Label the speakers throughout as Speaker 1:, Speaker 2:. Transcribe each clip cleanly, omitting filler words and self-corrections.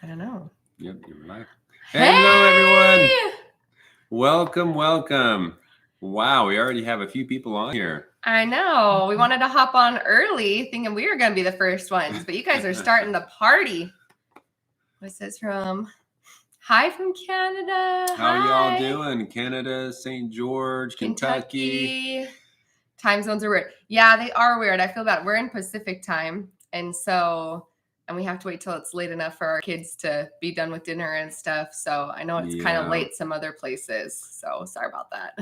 Speaker 1: I don't know.
Speaker 2: Yep, you're live.
Speaker 1: Hey!
Speaker 2: Hello, everyone. Welcome. Wow, we already have a few people on here.
Speaker 1: I know. We wanted to hop on early thinking we were going to be the first ones, but you guys are starting the party. What's this from? Hi from Canada.
Speaker 2: How
Speaker 1: Hi.
Speaker 2: y'all doing? Canada, St. George, Kentucky.
Speaker 1: Time zones are weird. Yeah, they are weird. I feel bad. We're in Pacific time, and we have to wait till it's late enough for our kids to be done with dinner and stuff. So I know it's kind of late some other places. So sorry about that.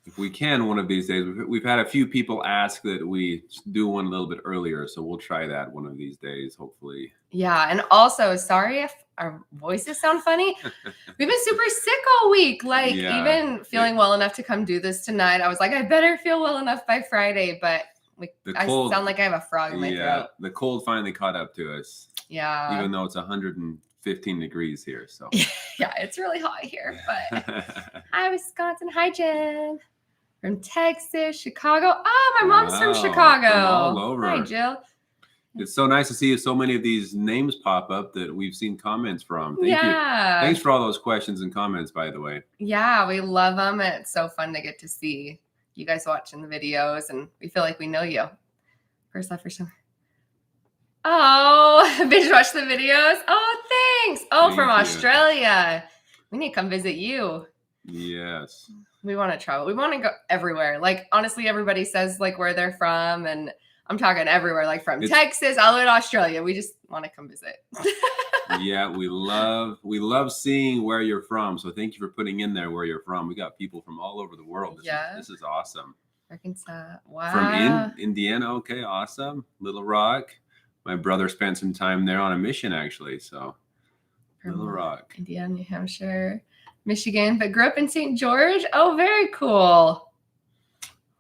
Speaker 2: If we can one of these days, we've had a few people ask that we do one a little bit earlier. So we'll try that one of these days, hopefully.
Speaker 1: Yeah. And also, sorry if our voices sound funny. We've been super sick all week. Even feeling well enough to come do this tonight. I was like, I better feel well enough by Friday, but I sound like I have a frog in my throat.
Speaker 2: Yeah, the cold finally caught up to us.
Speaker 1: Yeah.
Speaker 2: Even though it's 115 degrees here. So
Speaker 1: yeah, it's really hot here. But hi, Wisconsin. Hi, Jen. From Texas, Chicago. Oh, my mom's from Chicago.
Speaker 2: From all over.
Speaker 1: Hi, Jill.
Speaker 2: It's so nice to see so many of these names pop up that we've seen comments from. Thank you. Thanks for all those questions and comments, by the way.
Speaker 1: Yeah, we love them. And it's so fun to get to see you guys watching the videos, and we feel like we know you. First love for summer. Oh, binge watch the videos. Oh, thanks. Oh, from Australia. We need to come visit you.
Speaker 2: Yes.
Speaker 1: We want to travel. We want to go everywhere. Like, honestly, everybody says like where they're from, and I'm talking everywhere, like from Texas all the way to Australia. We just want to come visit.
Speaker 2: Yeah, we love seeing where you're from. So thank you for putting in there where you're from. We got people from all over the world. This is awesome.
Speaker 1: Arkansas. Wow.
Speaker 2: From Indiana. Okay, awesome. Little Rock. My brother spent some time there on a mission, actually. So Little Rock.
Speaker 1: Indiana, New Hampshire, Michigan, but grew up in St. George. Oh, very cool.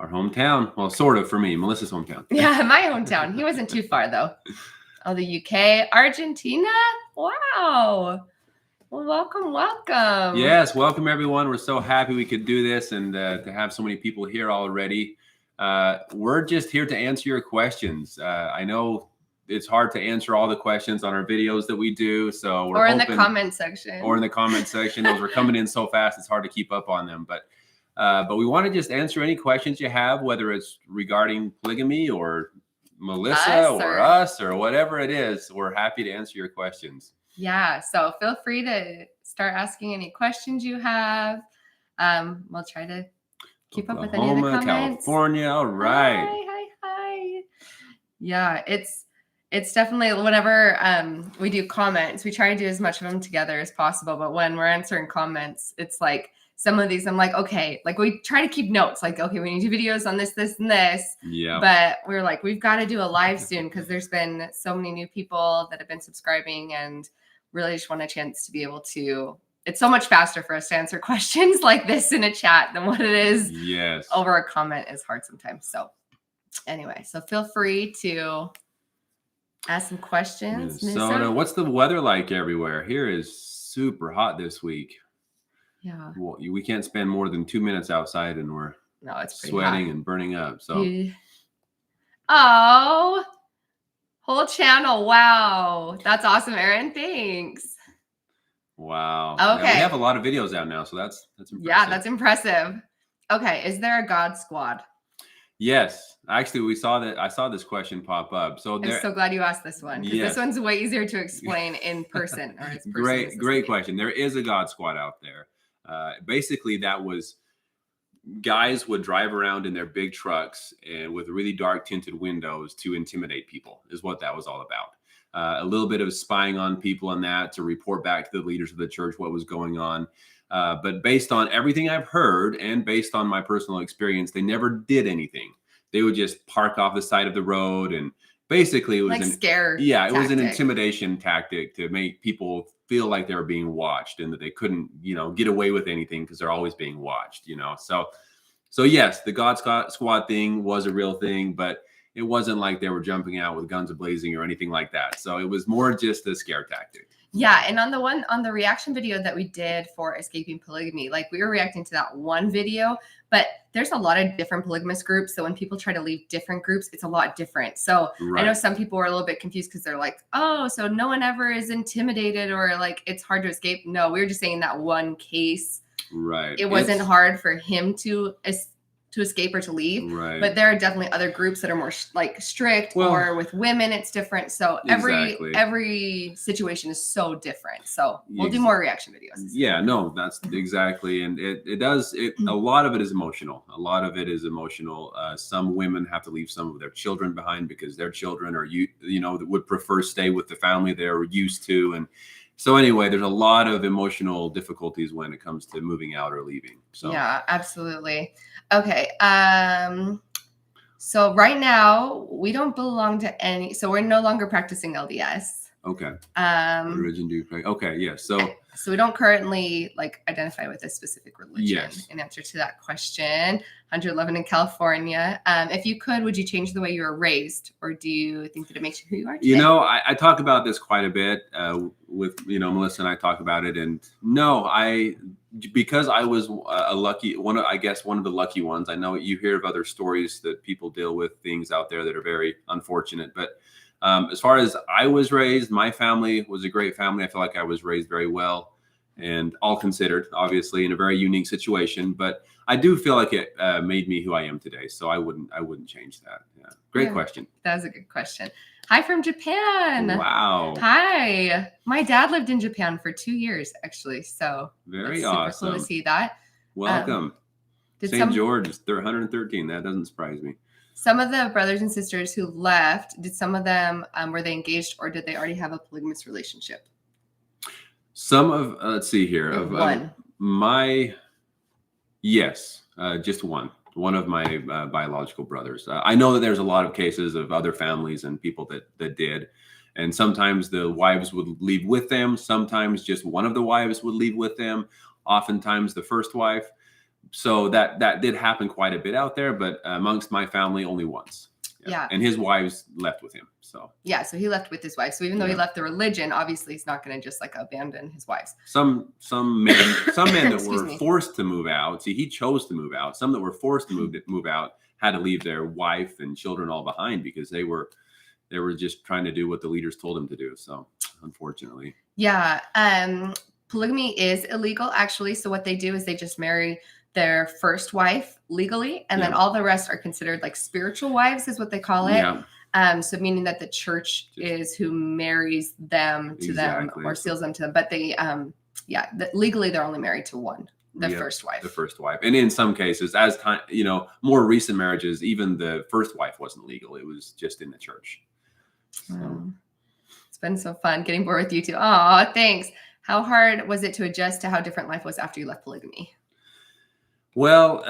Speaker 2: Our hometown. Well, sort of for me. Melissa's hometown.
Speaker 1: Yeah, my hometown. He wasn't too far, though. Oh, the UK. Argentina? Wow. Well, welcome.
Speaker 2: Yes, welcome, everyone. We're so happy we could do this and to have so many people here already. We're just here to answer your questions. I know it's hard to answer all the questions on our videos that we do. So we're
Speaker 1: in the comment section.
Speaker 2: Or in the comment section. Those are coming in so fast, it's hard to keep up on them. But we want to just answer any questions you have, whether it's regarding polygamy or Melissa or us or whatever it is. We're happy to answer your questions.
Speaker 1: Yeah. So feel free to start asking any questions you have. We'll try to keep up with any of the comments.
Speaker 2: California. All right.
Speaker 1: Hi. Yeah. It's definitely whenever we do comments, we try to do as much of them together as possible. But when we're answering comments, it's like some of these, I'm like, okay, like we try to keep notes, like, okay, we need to do videos on this, and this.
Speaker 2: Yeah.
Speaker 1: But we're like, we've got to do a live soon because there's been so many new people that have been subscribing and really just want a chance to be able to. It's so much faster for us to answer questions like this in a chat than what it is over a comment is hard sometimes. So anyway, so feel free to ask some questions.
Speaker 2: Minnesota, what's the weather like everywhere? Here is super hot this week.
Speaker 1: Yeah.
Speaker 2: Well, we can't spend more than 2 minutes outside and we're sweating and burning up. So.
Speaker 1: Oh, whole channel. Wow. That's awesome, Aaron. Thanks.
Speaker 2: Wow.
Speaker 1: Okay.
Speaker 2: Yeah, we have a lot of videos out now, so that's impressive.
Speaker 1: Yeah, that's impressive. Okay. Is there a God Squad?
Speaker 2: Yes. Actually, I saw this question pop up. So
Speaker 1: I'm so glad you asked this one. This one's way easier to explain in person.
Speaker 2: Great question. There is a God Squad out there. Basically, that was guys would drive around in their big trucks and with really dark tinted windows to intimidate people is what that was all about. A little bit of spying on people and that to report back to the leaders of the church what was going on. But based on everything I've heard and based on my personal experience, they never did anything. They would just park off the side of the road and basically it was
Speaker 1: like scare.
Speaker 2: Yeah, it was an intimidation tactic to make people feel like they were being watched and that they couldn't, get away with anything because they're always being watched, So yes, the God Squad thing was a real thing, but it wasn't like they were jumping out with guns a-blazing or anything like that. So it was more just a scare tactic.
Speaker 1: Yeah, and on the reaction video that we did for Escaping Polygamy, like we were reacting to that one video, but there's a lot of different polygamous groups. So when people try to leave different groups, it's a lot different. So I know
Speaker 2: Right.
Speaker 1: some people are a little bit confused because they're like, oh, so no one ever is intimidated or like it's hard to escape. No, we were just saying that one case,
Speaker 2: Right.
Speaker 1: it wasn't hard for him to escape or to leave.
Speaker 2: Right.
Speaker 1: But there are definitely other groups that are more like strict,
Speaker 2: Well,
Speaker 1: or with women it's different. So
Speaker 2: exactly.
Speaker 1: every situation is so different. So we'll do more reaction videos.
Speaker 2: Yeah, no, that's exactly. And it does it. A lot of it is emotional. A lot of it is emotional. Some women have to leave some of their children behind because their children are you know that would prefer stay with the family they're used to. And so anyway, there's a lot of emotional difficulties when it comes to moving out or leaving. So
Speaker 1: yeah, absolutely. Okay. So right now we don't belong to any, so we're no longer practicing LDS.
Speaker 2: okay.
Speaker 1: Um,
Speaker 2: Okay, yeah. So
Speaker 1: we don't currently like identify with a specific religion.
Speaker 2: Yes.
Speaker 1: In answer to that question, 111 in California. If you could, would you change the way you were raised, or do you think that it makes you who you are today?
Speaker 2: you know, I talk about this quite a bit with Melissa and I talk about it, and no, because I was a lucky one. I guess one of the lucky ones. I know you hear of other stories that people deal with things out there that are very unfortunate, but as far as I was raised, my family was a great family. I feel like I was raised very well, and all considered, obviously, in a very unique situation. But I do feel like it made me who I am today. So I wouldn't change that. Yeah. Great question.
Speaker 1: That was a good question. Hi from Japan.
Speaker 2: Wow.
Speaker 1: Hi. My dad lived in Japan for 2 years, actually. So
Speaker 2: very
Speaker 1: super
Speaker 2: awesome.
Speaker 1: Cool to see that.
Speaker 2: Welcome. St. George is 113. That doesn't surprise me.
Speaker 1: Some of the brothers and sisters who left, did some of them, were they engaged, or did they already have a polygamous relationship?
Speaker 2: Some of, let's see here.
Speaker 1: One.
Speaker 2: Yes, just one. One of my biological brothers. I know that there's a lot of cases of other families and people that did. And sometimes the wives would leave with them. Sometimes just one of the wives would leave with them. Oftentimes the first wife. So that did happen quite a bit out there, but amongst my family, only once.
Speaker 1: Yeah.
Speaker 2: And his wives left with him. So
Speaker 1: yeah, so he left with his wife. So even though he left the religion, obviously he's not going to just like abandon his wives.
Speaker 2: Some men that were forced to move out. See, he chose to move out. Some that were forced to move out had to leave their wife and children all behind because they were just trying to do what the leaders told them to do. So unfortunately.
Speaker 1: Yeah. Polygamy is illegal, actually. So what they do is they just marry their first wife legally, and then all the rest are considered like spiritual wives, is what they call it. Yeah. So meaning that the church is who marries them to them or seals them to them. But they, legally they're only married to one, the first wife.
Speaker 2: The first wife, and in some cases, as time, more recent marriages, even the first wife wasn't legal; it was just in the church. So.
Speaker 1: It's been so fun getting bored with you two. Oh, thanks. How hard was it to adjust to how different life was after you left polygamy?
Speaker 2: Well,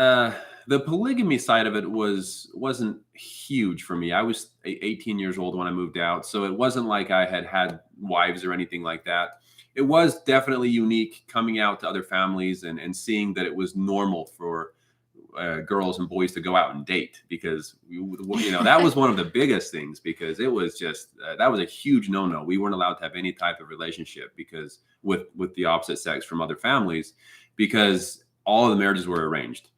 Speaker 2: the polygamy side of it wasn't huge for me. I was 18 years old when I moved out, so it wasn't like I had wives or anything like that. It was definitely unique coming out to other families and seeing that it was normal for girls and boys to go out and date, because that was one of the biggest things, because it was just that was a huge no-no. We weren't allowed to have any type of relationship because with the opposite sex from other families, because all of the marriages were arranged.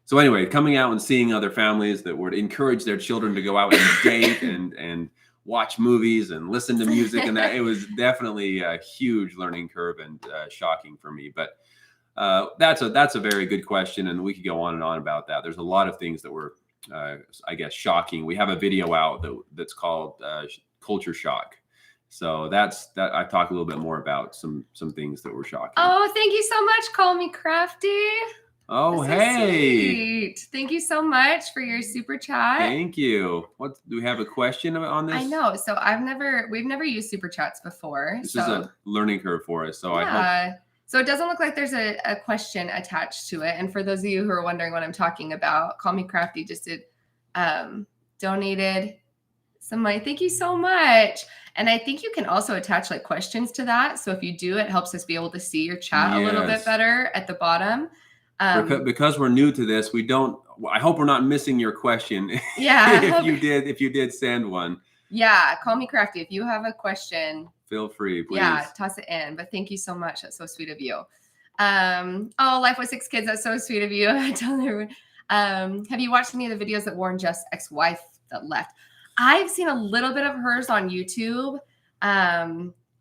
Speaker 2: So anyway, coming out and seeing other families that would encourage their children to go out and date and watch movies and listen to music, and that, it was definitely a huge learning curve and shocking for me. But that's a very good question, and we could go on and on about that. There's a lot of things that were, I guess, shocking. We have a video out that's called Culture Shock. So that I talk a little bit more about some things that were shocking.
Speaker 1: Oh, thank you so much. Call me Crafty.
Speaker 2: Oh,
Speaker 1: so
Speaker 2: hey.
Speaker 1: Sweet. Thank you so much for your super chat.
Speaker 2: Thank you. What, do we have a question on this?
Speaker 1: I know. So we've never used super chats before.
Speaker 2: This is a learning curve for us. So
Speaker 1: yeah.
Speaker 2: I hope.
Speaker 1: So it doesn't look like there's a question attached to it. And for those of you who are wondering what I'm talking about, Call Me Crafty just did donated some money. Thank you so much. And I think you can also attach like questions to that. So if you do, it helps us be able to see your chat a little bit better at the bottom.
Speaker 2: Because we're new to this, I hope we're not missing your question.
Speaker 1: Yeah.
Speaker 2: if you did send one.
Speaker 1: Yeah, call me crafty. If you have a question,
Speaker 2: Feel free, please.
Speaker 1: yeah, toss it in. But thank you so much. That's so sweet of you. Oh, life with 6 kids. That's so sweet of you. I tell everyone. Have you watched any of the videos that Warren Jeff's ex-wife that left? I've seen a little bit of hers on YouTube.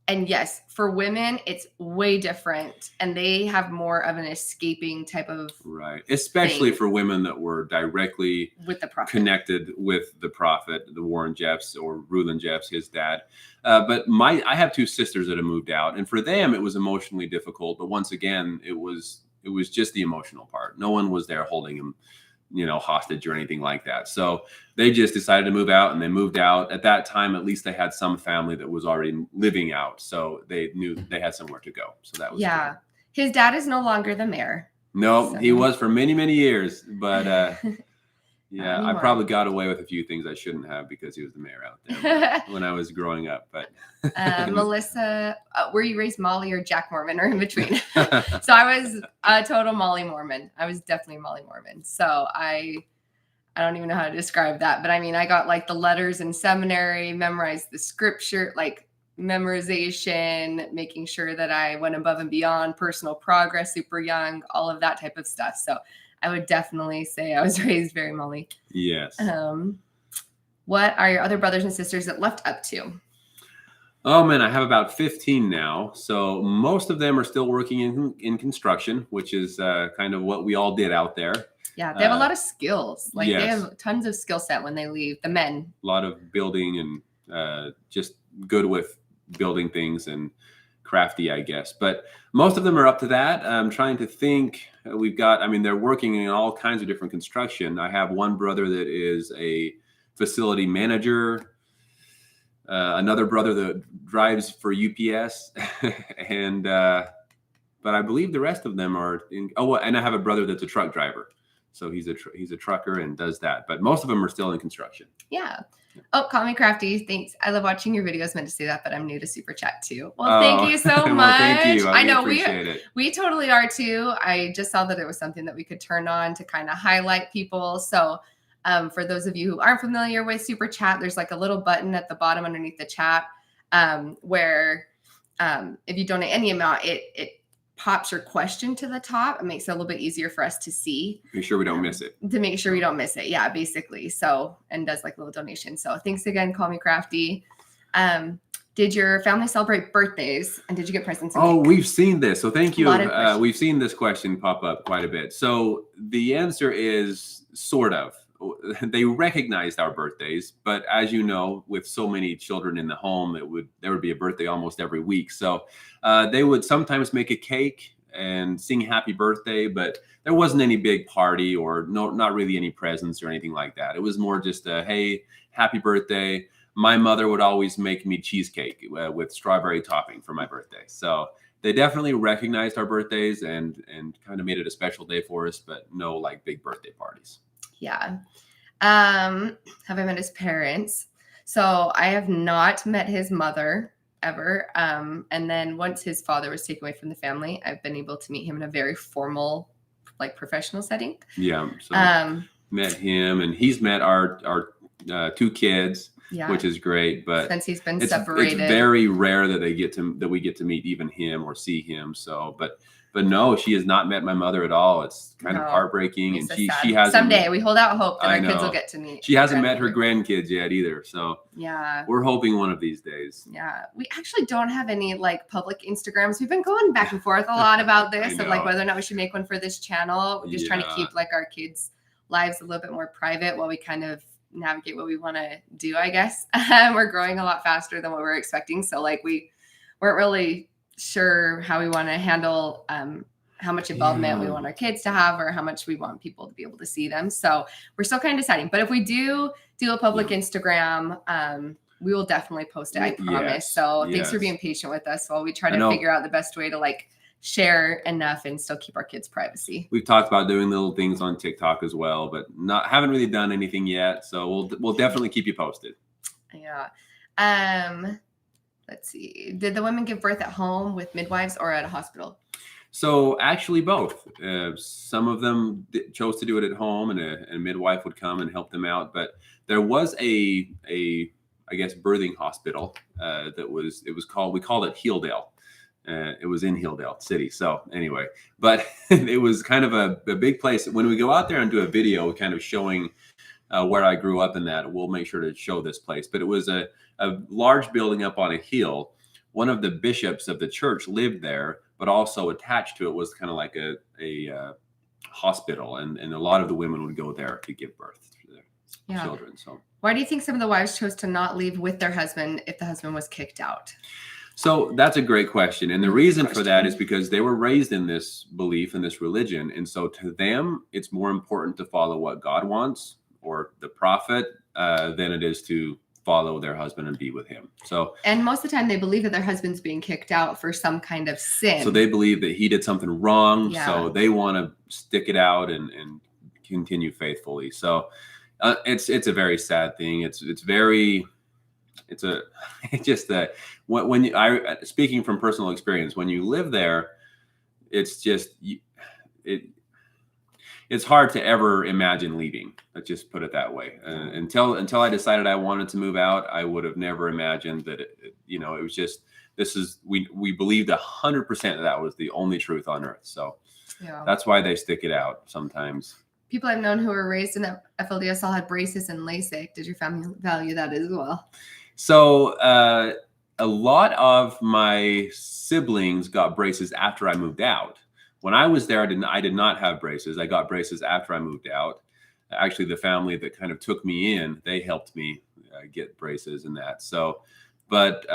Speaker 1: And yes, for women, it's way different. And they have more of an escaping type of
Speaker 2: right. Especially
Speaker 1: thing
Speaker 2: for women that were directly
Speaker 1: with the prophet.
Speaker 2: connected with the prophet, the Warren Jeffs or Reuben Jeffs, his dad. But I have 2 sisters that have moved out, and for them it was emotionally difficult. But once again, it was just the emotional part. No one was there holding him, hostage or anything like that. So they just decided to move out, and they moved out. At that time, at least they had some family that was already living out, so they knew they had somewhere to go. So that was
Speaker 1: yeah.
Speaker 2: good.
Speaker 1: His dad is no longer the mayor.
Speaker 2: No,
Speaker 1: So-
Speaker 2: he was for many, many years, but yeah, I
Speaker 1: anymore.
Speaker 2: probably got away with a few things I shouldn't have because he was the mayor out there when I was growing up. But
Speaker 1: Melissa, were you raised Molly or Jack Mormon or in between? So I was a total Molly Mormon. I was definitely Molly Mormon. So I don't even know how to describe that, but I mean, I got like the letters in seminary, memorized the scripture, like memorization, making sure that I went above and beyond, personal progress, super young, all of that type of stuff. So I would definitely say I was raised very Molly.
Speaker 2: yes.
Speaker 1: What are your other brothers and sisters that left up to?
Speaker 2: Oh man, I have about 15 now. So most of them are still working in construction, which is kind of what we all did out there.
Speaker 1: Yeah, they have a lot of skills. Like
Speaker 2: yes.
Speaker 1: they have tons of skill set when they leave, the men.
Speaker 2: A lot of building and just good with building things and crafty, I guess. But most of them are up to that. I'm trying to think. They're working in all kinds of different construction. I have one brother that is a facility manager, another brother that drives for UPS, and but I believe the rest of them are in. And I have a brother that's a truck driver, so he's a trucker and does that. But most of them are still in construction.
Speaker 1: Yeah. Oh, call me crafty. Thanks. I love watching your videos. Meant to say that, but I'm new to Super Chat too. Well, thank you so much.
Speaker 2: Well, thank you.
Speaker 1: I know
Speaker 2: appreciate it.
Speaker 1: We totally are too. I just saw that it was something that we could turn on to kind of highlight people. So for those of you who aren't familiar with Super Chat, there's like a little button at the bottom underneath the chat where if you donate any amount, it pops your question to the top. It makes it a little bit easier for us to see.
Speaker 2: Make sure we don't miss it.
Speaker 1: To make sure we don't miss it. Yeah, basically. So, and does like a little donation. So thanks again. Call me crafty. Did your family celebrate birthdays and did you get presents?
Speaker 2: Oh, we've seen this. So thank you.
Speaker 1: A lot of questions.
Speaker 2: We've seen this question pop up quite a bit. So the answer is sort of. They recognized our birthdays, but as you know, with so many children in the home, there would be a birthday almost every week. So they would sometimes make a cake and sing happy birthday, but there wasn't any big party or not really any presents or anything like that. It was more just a, hey, happy birthday. My mother would always make me cheesecake with strawberry topping for my birthday. So they definitely recognized our birthdays and kind of made it a special day for us, but no like big birthday parties.
Speaker 1: Yeah. Have I met his parents? So I have not met his mother ever. And then once his father was taken away from the family, I've been able to meet him in a very formal, like professional setting.
Speaker 2: Yeah. So met him and he's met our 2 kids,
Speaker 1: yeah,
Speaker 2: which is great. But
Speaker 1: since he's been separated,
Speaker 2: it's very rare that we get to meet even him or see him. So, but no, she has not met my mother at all. It's kind of heartbreaking. And she hasn't.
Speaker 1: Someday we hold out hope that our kids will get to meet.
Speaker 2: She hasn't met her grandkids yet either. So
Speaker 1: yeah,
Speaker 2: we're hoping one of these days.
Speaker 1: Yeah. We actually don't have any like public Instagrams. We've been going back and forth a lot about this of like whether or not we should make one for this channel. We're just trying to keep like our kids' lives a little bit more private while we kind of navigate what we want to do, I guess. We're growing a lot faster than what we were expecting. So like we weren't really sure how we want to handle how much involvement we want our kids to have or how much we want people to be able to see them. So we're still kind of deciding. But if we do a public Instagram, we will definitely post it, I promise.
Speaker 2: Yes.
Speaker 1: So thanks for being patient with us while we try to figure out the best way to like share enough and still keep our kids' privacy.
Speaker 2: We've talked about doing little things on TikTok as well, but haven't really done anything yet. So we'll definitely keep you posted.
Speaker 1: Yeah. Let's see. Did the women give birth at home with midwives or at a hospital?
Speaker 2: So actually both. Some of them chose to do it at home and a midwife would come and help them out. But there was a I guess, birthing hospital we called it Hilldale. It was in Hilldale City. So anyway, but it was kind of a big place. When we go out there and do a video kind of showing where I grew up in that, we'll make sure to show this place. But it was a large building up on a hill. One of the bishops of the church lived there, but also attached to it was kind of like a hospital. And a lot of the women would go there to give birth to their children. So
Speaker 1: why do you think some of the wives chose to not leave with their husband if the husband was kicked out?
Speaker 2: So that's a great question. And the reason for that is because they were raised in this belief, in this religion. And so to them, it's more important to follow what God wants or the prophet than it is to follow their husband and be with him. So, and
Speaker 1: most of the time they believe that their husband's being kicked out for some kind of sin.
Speaker 2: So they believe that he did something wrong. Yeah. So they want to stick it out and continue faithfully. So it's a very sad thing. Speaking from personal experience, when you live there, it's just, it's hard to ever imagine leaving. Let's just put it that way. Until I decided I wanted to move out, I would have never imagined that it was just, we believed 100% that was the only truth on earth. So that's why they stick it out sometimes.
Speaker 1: People I've known who were raised in FLDS all had braces and LASIK. Did your family value that as well?
Speaker 2: So a lot of my siblings got braces after I moved out. When I was there, I did not have braces. I got braces after I moved out. Actually, the family that kind of took me in, they helped me get braces and that. So, but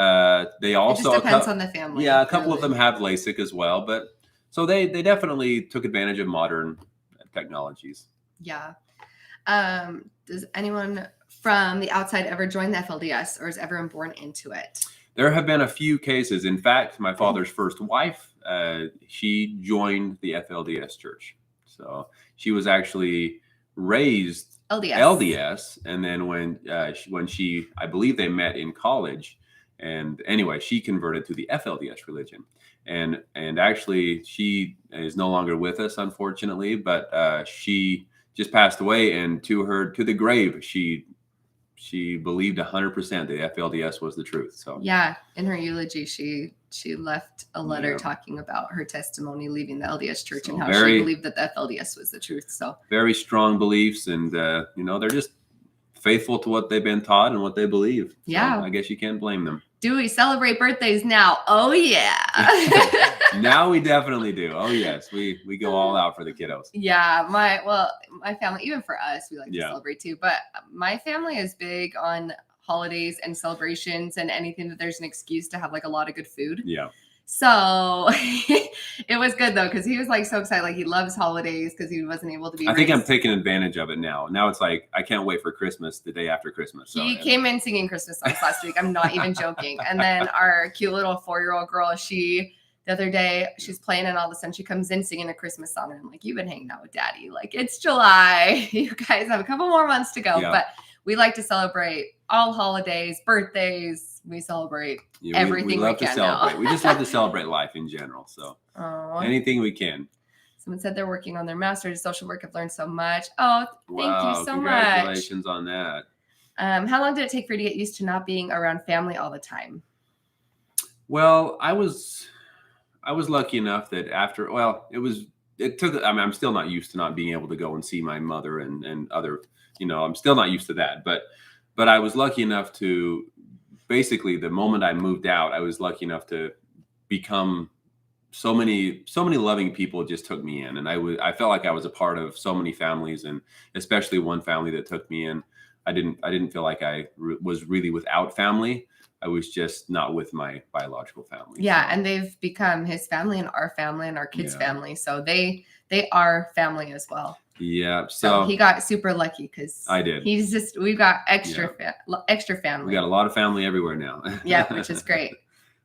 Speaker 2: they also—
Speaker 1: It just depends on the family.
Speaker 2: Yeah, a couple of them have LASIK as well. But so they definitely took advantage of modern technologies.
Speaker 1: Yeah. Does anyone from the outside ever join the FLDS, or is everyone born into it?
Speaker 2: There have been a few cases. In fact, my father's first wife, she joined the FLDS church. So she was actually raised LDS. And then when she, I believe they met in college. And anyway, she converted to the FLDS religion. And actually, she is no longer with us, unfortunately, but she just passed away. And to the grave, she believed 100% that FLDS was the truth. So
Speaker 1: yeah, in her eulogy, she left a letter talking about her testimony leaving the LDS church and how she believed that the FLDS was the truth. So very
Speaker 2: strong beliefs, and they're just faithful to what they've been taught and what they believe. So yeah, I guess you can't blame them.
Speaker 1: Do we celebrate birthdays now? Oh yeah.
Speaker 2: Now we definitely do. Oh yes, we go all out for the kiddos.
Speaker 1: Yeah, my family, even for us, we like to celebrate too. But my family is big on holidays and celebrations and anything that there's an excuse to have like a lot of good food.
Speaker 2: Yeah.
Speaker 1: So it was good though, because he was like so excited, like he loves holidays because he wasn't able to be.
Speaker 2: I think I'm taking advantage of it now. Now it's like I can't wait for Christmas, the day after Christmas. So,
Speaker 1: he came in singing Christmas songs last week. I'm not even joking. And then our cute little 4-year-old girl, the other day, she's playing and all of a sudden she comes in singing a Christmas song. And I'm like, you've been hanging out with Daddy. Like, it's July. You guys have a couple more months to go. Yeah. But we like to celebrate all holidays, birthdays. We celebrate everything we love to celebrate.
Speaker 2: We just love to celebrate life in general. So anything we can.
Speaker 1: Someone said they're working on their master's in social work. I've learned so much. Oh, thank you so much.
Speaker 2: Congratulations on that.
Speaker 1: How long did it take for you to get used to not being around family all the time?
Speaker 2: Well, I was lucky enough that I'm still not used to not being able to go and see my mother and other, I'm still not used to that. But I was lucky enough to, basically the moment I moved out, I was lucky enough to become so many loving people just took me in. And I felt like I was a part of so many families, and especially one family that took me in. I didn't feel like I was really without family. I was just not with my biological family.
Speaker 1: Yeah. So. And they've become his family and our kids' family. So they are family as well.
Speaker 2: Yeah.
Speaker 1: So he got super lucky because
Speaker 2: I did.
Speaker 1: We've got extra family.
Speaker 2: We got a lot of family everywhere now.
Speaker 1: Yeah, which is great.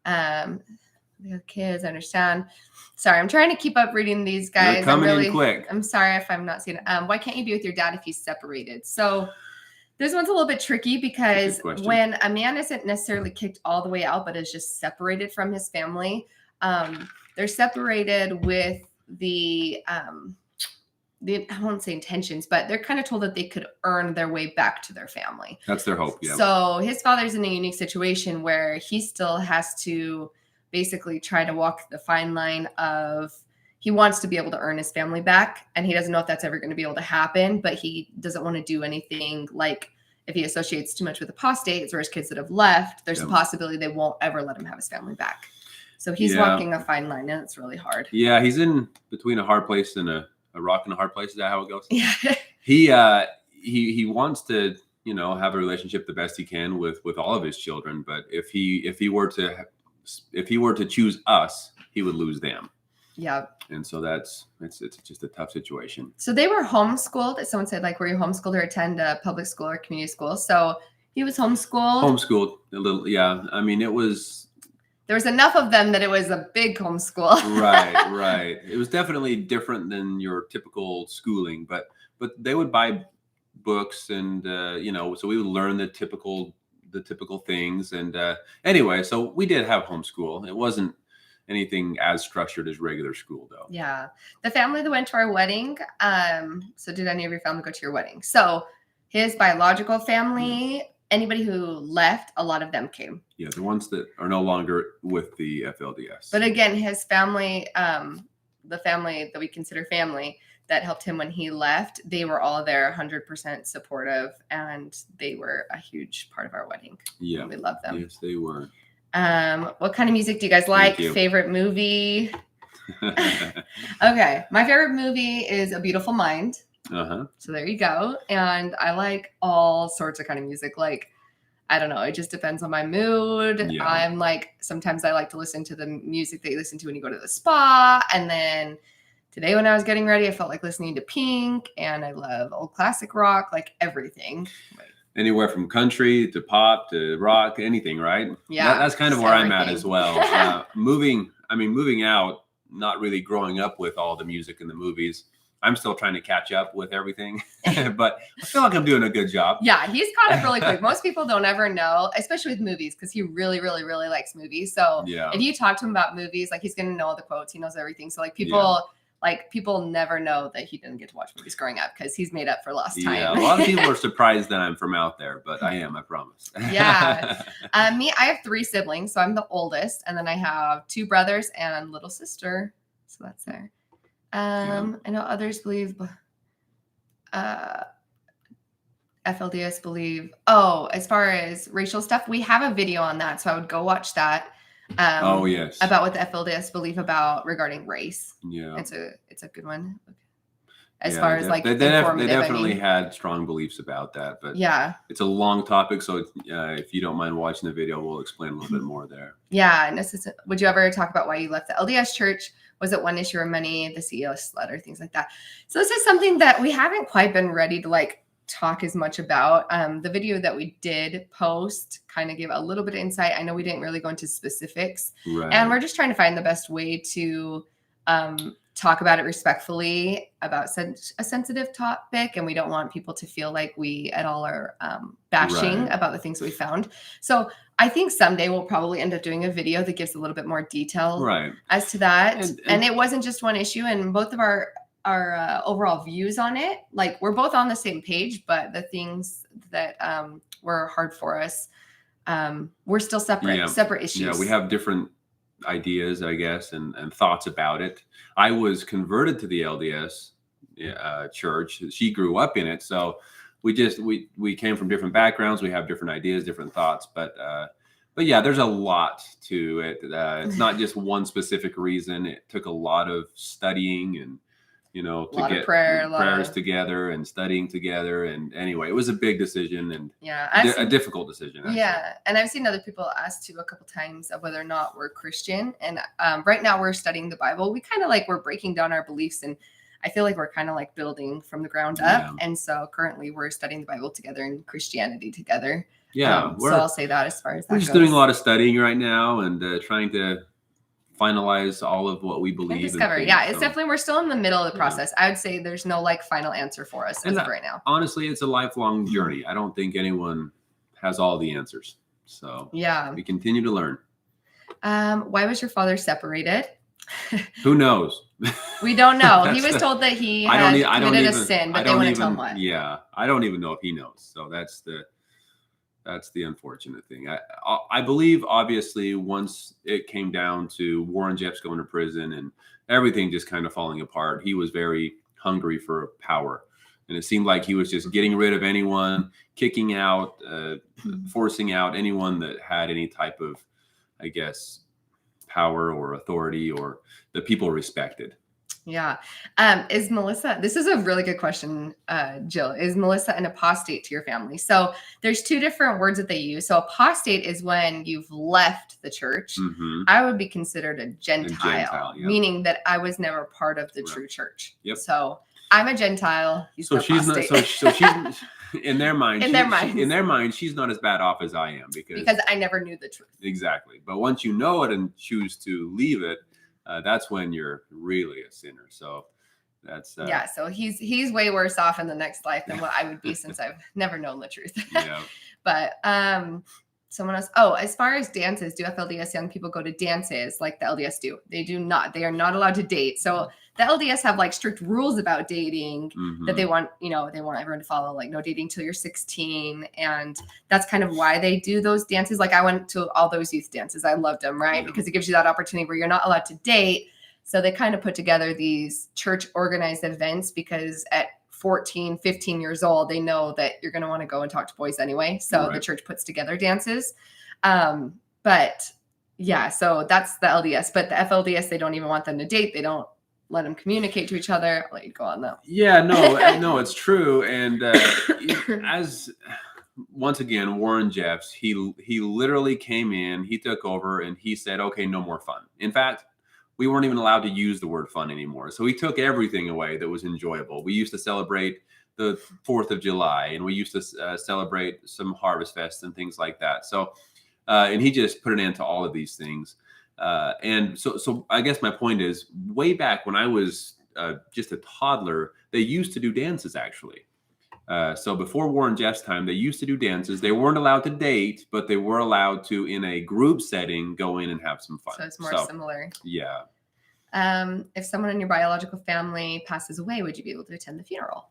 Speaker 1: We have kids, I understand. Sorry, I'm trying to keep up reading these guys.
Speaker 2: You're coming in quick.
Speaker 1: I'm sorry if I'm not seeing it. Why can't you be with your dad if he's separated? So this one's a little bit tricky because when a man isn't necessarily kicked all the way out, but is just separated from his family, they're separated with the I won't say intentions, but they're kind of told that they could earn their way back to their family.
Speaker 2: That's their hope. Yeah.
Speaker 1: So his father's in a unique situation where he still has to basically try to walk the fine line of, he wants to be able to earn his family back, and he doesn't know if that's ever going to be able to happen, but he doesn't want to do anything like, if he associates too much with apostates or his kids that have left, there's a possibility they won't ever let him have his family back. So he's walking a fine line, and it's really hard.
Speaker 2: Yeah, he's in between a hard place and a rock and a hard place. Is that how it goes?
Speaker 1: Yeah.
Speaker 2: He wants to, have a relationship the best he can with all of his children, but if he were to choose us, he would lose them.
Speaker 1: Yeah.
Speaker 2: And so it's just a tough situation.
Speaker 1: So they were homeschooled. Someone said, like, were you homeschooled or attend a public school or community school? So he was homeschooled.
Speaker 2: Homeschooled a little, yeah. I mean, there was
Speaker 1: enough of them that it was a big homeschool.
Speaker 2: Right. It was definitely different than your typical schooling, but they would buy books and, so we would learn the typical things. And anyway, so we did have homeschool. It wasn't anything as structured as regular school, though.
Speaker 1: Yeah. The family that went to our wedding. So did any of your family go to your wedding? So his biological family, anybody who left, a lot of them came.
Speaker 2: Yeah, the ones that are no longer with the FLDS.
Speaker 1: But again, his family, the family that we consider family that helped him when he left, they were all there, 100% supportive, and they were a huge part of our wedding.
Speaker 2: Yeah.
Speaker 1: We love them.
Speaker 2: Yes, they were.
Speaker 1: What kind of music do you guys like? Favorite movie? Okay. My favorite movie is A Beautiful Mind.
Speaker 2: Uh-huh.
Speaker 1: So there you go. And I like all sorts of kind of music. Like, I don't know. It just depends on my mood.
Speaker 2: Yeah.
Speaker 1: I'm like, sometimes I like to listen to the music that you listen to when you go to the spa. And then today when I was getting ready, I felt like listening to Pink, and I love old classic rock, like everything.
Speaker 2: Anywhere from country to pop to rock, anything, right?
Speaker 1: Yeah.
Speaker 2: That's kind of where I'm at as well. Moving out, not really growing up with all the music in the movies. I'm still trying to catch up with everything, but I feel like I'm doing a good job.
Speaker 1: Yeah, he's caught up really quick. Most people don't ever know, especially with movies, because he really, really, really likes movies. So if you talk to him about movies, like, he's going to know all the quotes. He knows everything. So like people never know that he didn't get to watch movies growing up because he's made up for lost time.
Speaker 2: Yeah, a lot of people are surprised that I'm from out there, but I am, I promise.
Speaker 1: Yeah. I have 3 siblings, so I'm the oldest, and then I have 2 brothers and little sister. So that's there. I know others believe FLDS believe, as far as racial stuff, we have a video on that. So I would go watch that.
Speaker 2: Yes.
Speaker 1: About what the FLDS believe regarding race.
Speaker 2: Yeah.
Speaker 1: It's a good one. As far as like,
Speaker 2: they definitely had strong beliefs about that, but
Speaker 1: yeah,
Speaker 2: it's a long topic. So if you don't mind watching the video, we'll explain a little bit more there.
Speaker 1: Yeah. And would you ever talk about why you left the LDS church? Was it one issue or many? The CEO letter, things like that. So this is something that we haven't quite been ready to like talk as much about. The video that we did post kind of gave a little bit of insight. I know we didn't really go into specifics, and we're just trying to find the best way to talk about it respectfully about such a sensitive topic, and we don't want people to feel like we at all are bashing about the things that we found. So I think someday we'll probably end up doing a video that gives a little bit more detail as to that. And it wasn't just one issue, and both of our overall views on it, like, we're both on the same page, but the things that were hard for us, we're still separate issues.
Speaker 2: Yeah, we have different ideas, I guess, and thoughts about it. I was converted to the LDS church. She grew up in it, so we came from different backgrounds. We have different ideas, different thoughts, but yeah, there's a lot to it. It's not just one specific reason. It took a lot of studying and to get prayers together and studying together. And anyway, it was a big decision and a difficult decision. Actually.
Speaker 1: Yeah. And I've seen other people ask too a couple times of whether or not we're Christian. And right now we're studying the Bible. We kind of we're breaking down our beliefs, and I feel like we're kind of like building from the ground up. Yeah. And so currently we're studying the Bible together and Christianity together.
Speaker 2: Yeah.
Speaker 1: So I'll say that as far as that
Speaker 2: we're just doing a lot of studying right now and trying to finalize all of what we believe.
Speaker 1: Discover. It's definitely, we're still in the middle of the process. I would say there's no final answer for us as of right now.
Speaker 2: Honestly, it's a lifelong journey. I don't think anyone has all the answers. So we continue to learn.
Speaker 1: Why was your father separated?
Speaker 2: Who knows?
Speaker 1: We don't know. He
Speaker 2: That's
Speaker 1: was
Speaker 2: the-
Speaker 1: told that he
Speaker 2: I
Speaker 1: had
Speaker 2: don't
Speaker 1: committed a
Speaker 2: even,
Speaker 1: sin,
Speaker 2: I
Speaker 1: but they
Speaker 2: don't
Speaker 1: wouldn't tell him
Speaker 2: even,
Speaker 1: what.
Speaker 2: yeah, I don't even know if he knows. So that's the unfortunate thing. I believe, obviously, once it came down to Warren Jeffs going to prison and everything just kind of falling apart, he was very hungry for power. And it seemed like he was just getting rid of anyone, kicking out, forcing out anyone that had any type of, I guess, power or authority or that people respected.
Speaker 1: Yeah. Is Melissa, this is a really good question, Jill. Is Melissa an apostate to your family? So there's two different words that they use. So apostate is when you've left the church.
Speaker 2: Mm-hmm.
Speaker 1: I would be considered a Gentile,
Speaker 2: Yep.
Speaker 1: meaning that I was never part of the
Speaker 2: Right.
Speaker 1: true church.
Speaker 2: Yep.
Speaker 1: So I'm a Gentile. He's
Speaker 2: So
Speaker 1: an
Speaker 2: she's not.
Speaker 1: apostate.
Speaker 2: So she's in their mind.
Speaker 1: In their minds.
Speaker 2: In their mind, she's not as bad off as I am
Speaker 1: because I never knew the truth.
Speaker 2: Exactly. But once you know it and choose to leave it, that's when you're really a sinner. So that's
Speaker 1: yeah. So he's way worse off in the next life than what I would be since I've never known the truth.
Speaker 2: Yeah.
Speaker 1: But someone else. Oh, as far as dances, do FLDS young people go to dances like the LDS do? They do not. They are not allowed to date. So the LDS have like strict rules about dating that they want, they want everyone to follow, like no dating till you're 16. And that's kind of why they do those dances. Like I went to all those youth dances. I loved them, right?
Speaker 2: Yeah.
Speaker 1: Because it gives you that opportunity where you're not allowed to date. So they kind of put together these church organized events because at 14, 15 years old, they know that you're going to want to go and talk to boys anyway. So the church puts together dances. But yeah, so that's the LDS, but the FLDS, they don't even want them to date. They don't let them communicate to each other. I'll let you go on though.
Speaker 2: Yeah, no, it's true. And as once again, Warren Jeffs, he literally came in, he took over and he said, okay, no more fun. In fact, we weren't even allowed to use the word fun anymore. So he took everything away that was enjoyable. We used to celebrate the 4th of July and we used to celebrate some harvest fests and things like that. So, and he just put an end to all of these things. And so I guess my point is way back when I was just a toddler, they used to do dances actually. So before Warren Jeffs' time, they used to do dances. They weren't allowed to date, but they were allowed to, in a group setting, go in and have some fun.
Speaker 1: So it's more similar.
Speaker 2: Yeah.
Speaker 1: If someone in your biological family passes away, would you be able to attend the funeral?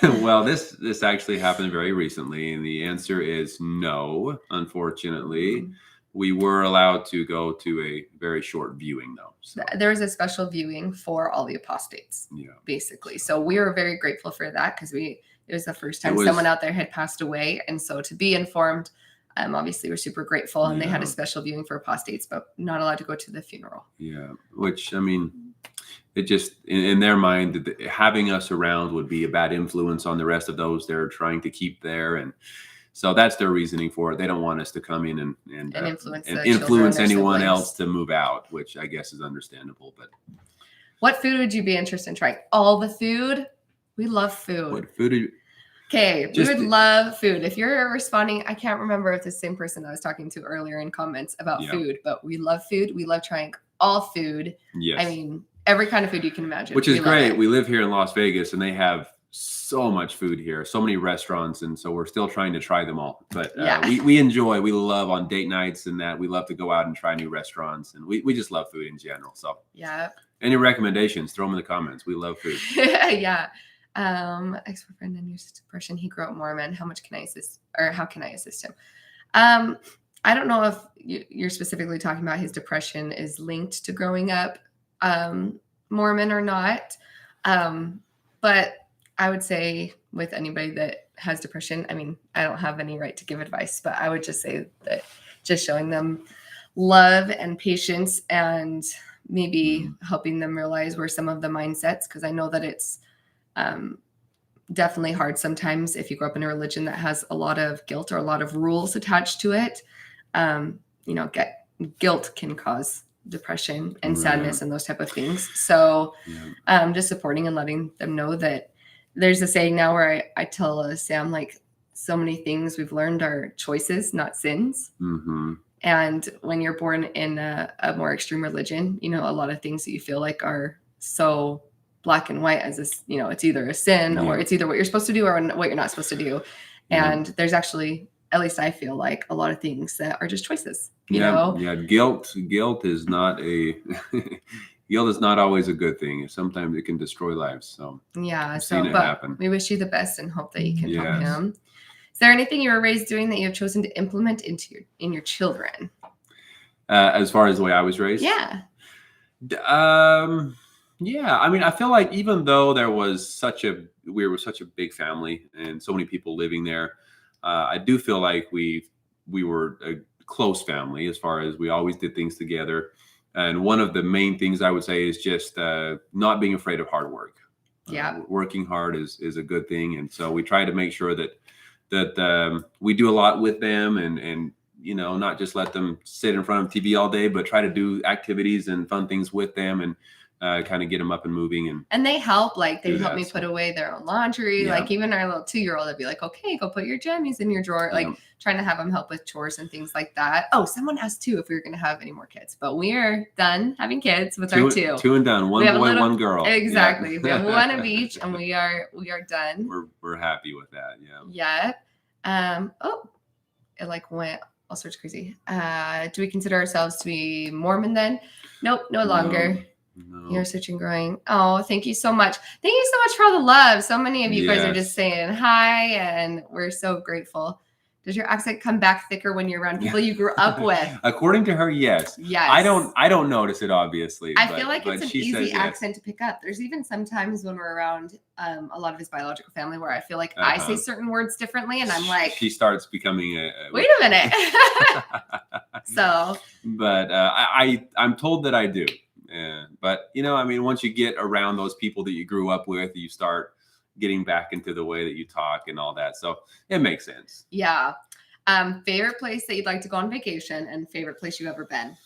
Speaker 2: Well, this actually happened very recently, and the answer is no, unfortunately. Mm-hmm. We were allowed to go to a very short viewing, though. So.
Speaker 1: There was a special viewing for all the apostates, basically. So we were very grateful for that because it was the first time someone out there had passed away. And so to be informed, obviously we're super grateful. And they had a special viewing for apostates, but not allowed to go to the funeral. Yeah,
Speaker 2: which, I mean, it just, in their mind, having us around would be a bad influence on the rest of those they're trying to keep there. And so that's their reasoning for it. They don't want us to come in and influence anyone else to move out, which I guess is understandable. But
Speaker 1: what food would you be interested in trying? All the food. We love food.
Speaker 2: What food?
Speaker 1: Okay, we would love food. If you're responding, I can't remember if the same person I was talking to earlier in comments about food, but we love food. We love trying all food.
Speaker 2: Yes.
Speaker 1: I mean, every kind of food you can imagine.
Speaker 2: Which is great. We live here in Las Vegas, and they have so much food here, so many restaurants, and so we're still trying to try them all. But we love on date nights and that. We love to go out and try new restaurants, and we just love food in general. So any recommendations, throw them in the comments. We love food.
Speaker 1: Ex-boyfriend and used depression. He grew up Mormon. How can I assist him? I don't know if you're specifically talking about his depression is linked to growing up Mormon or not. But I would say with anybody that has depression, I mean, I don't have any right to give advice, but I would just say that just showing them love and patience and maybe helping them realize where some of the mindsets, because I know that it's definitely hard sometimes if you grow up in a religion that has a lot of guilt or a lot of rules attached to it. Guilt can cause depression and sadness and those type of things. So just supporting and letting them know that there's a saying now where I tell Sam, like, so many things we've learned are choices, not sins. Mm-hmm. And when you're born in a more extreme religion, a lot of things that you feel like are so black and white as this, it's either a sin or it's either what you're supposed to do or what you're not supposed to do. And there's actually at least I feel like a lot of things that are just choices, you
Speaker 2: Yeah,
Speaker 1: know?
Speaker 2: yeah. Guilt is not a guilt is not always a good thing. Sometimes it can destroy lives. So
Speaker 1: Yeah.
Speaker 2: I've
Speaker 1: So,
Speaker 2: seen it
Speaker 1: but
Speaker 2: happen.
Speaker 1: we wish you the best and hope that you can help
Speaker 2: Yes.
Speaker 1: him. Is there anything you were raised doing that you have chosen to implement in your children?
Speaker 2: As far as the way I was raised,
Speaker 1: Yeah.
Speaker 2: yeah. I mean, I feel like even though we were such a big family and so many people living there, I do feel like we were a close family as far as we always did things together. And one of the main things I would say is just not being afraid of hard work.
Speaker 1: Yeah.
Speaker 2: Working hard is a good thing, and so we try to make sure that we do a lot with them, and not just let them sit in front of TV all day, but try to do activities and fun things with them, and kind of get them up and moving.
Speaker 1: And they help, like they
Speaker 2: Do
Speaker 1: help
Speaker 2: that,
Speaker 1: me
Speaker 2: so.
Speaker 1: put away their own laundry.
Speaker 2: Yeah.
Speaker 1: Like even our little 2-year-old would be like, okay, go put your jammies in your drawer. Like
Speaker 2: Yeah.
Speaker 1: trying to have them help with chores and things like that. Oh, someone asked too if we were going to have any more kids, but we're done having kids with our two.
Speaker 2: Two and done. One
Speaker 1: We have a
Speaker 2: boy,
Speaker 1: little-
Speaker 2: one girl.
Speaker 1: Exactly.
Speaker 2: Yeah.
Speaker 1: We have one of each, and we are done.
Speaker 2: We're happy with that. Yeah.
Speaker 1: Yeah. Oh, it like went all sorts of crazy. Do we consider ourselves to be Mormon then? Nope, no longer.
Speaker 2: No.
Speaker 1: You're such and growing. Oh, thank you so much. Thank you so much for all the love. So many of you guys are
Speaker 2: Yes.
Speaker 1: just saying hi, and we're so grateful. Does your accent come back thicker when you're around people you grew up with?
Speaker 2: According to her, yes.
Speaker 1: Yes.
Speaker 2: I don't notice it, obviously.
Speaker 1: I feel like it's an
Speaker 2: she says
Speaker 1: easy
Speaker 2: yes.
Speaker 1: accent to pick up. There's even sometimes when we're around a lot of his biological family where I feel like I say certain words differently, and I'm like,
Speaker 2: she starts becoming
Speaker 1: wait a minute. So,
Speaker 2: but I'm told that I do. But I mean, once you get around those people that you grew up with, you start getting back into the way that you talk and all that. So it makes sense.
Speaker 1: yeah. Favorite place that you'd like to go on vacation and favorite place you've ever been?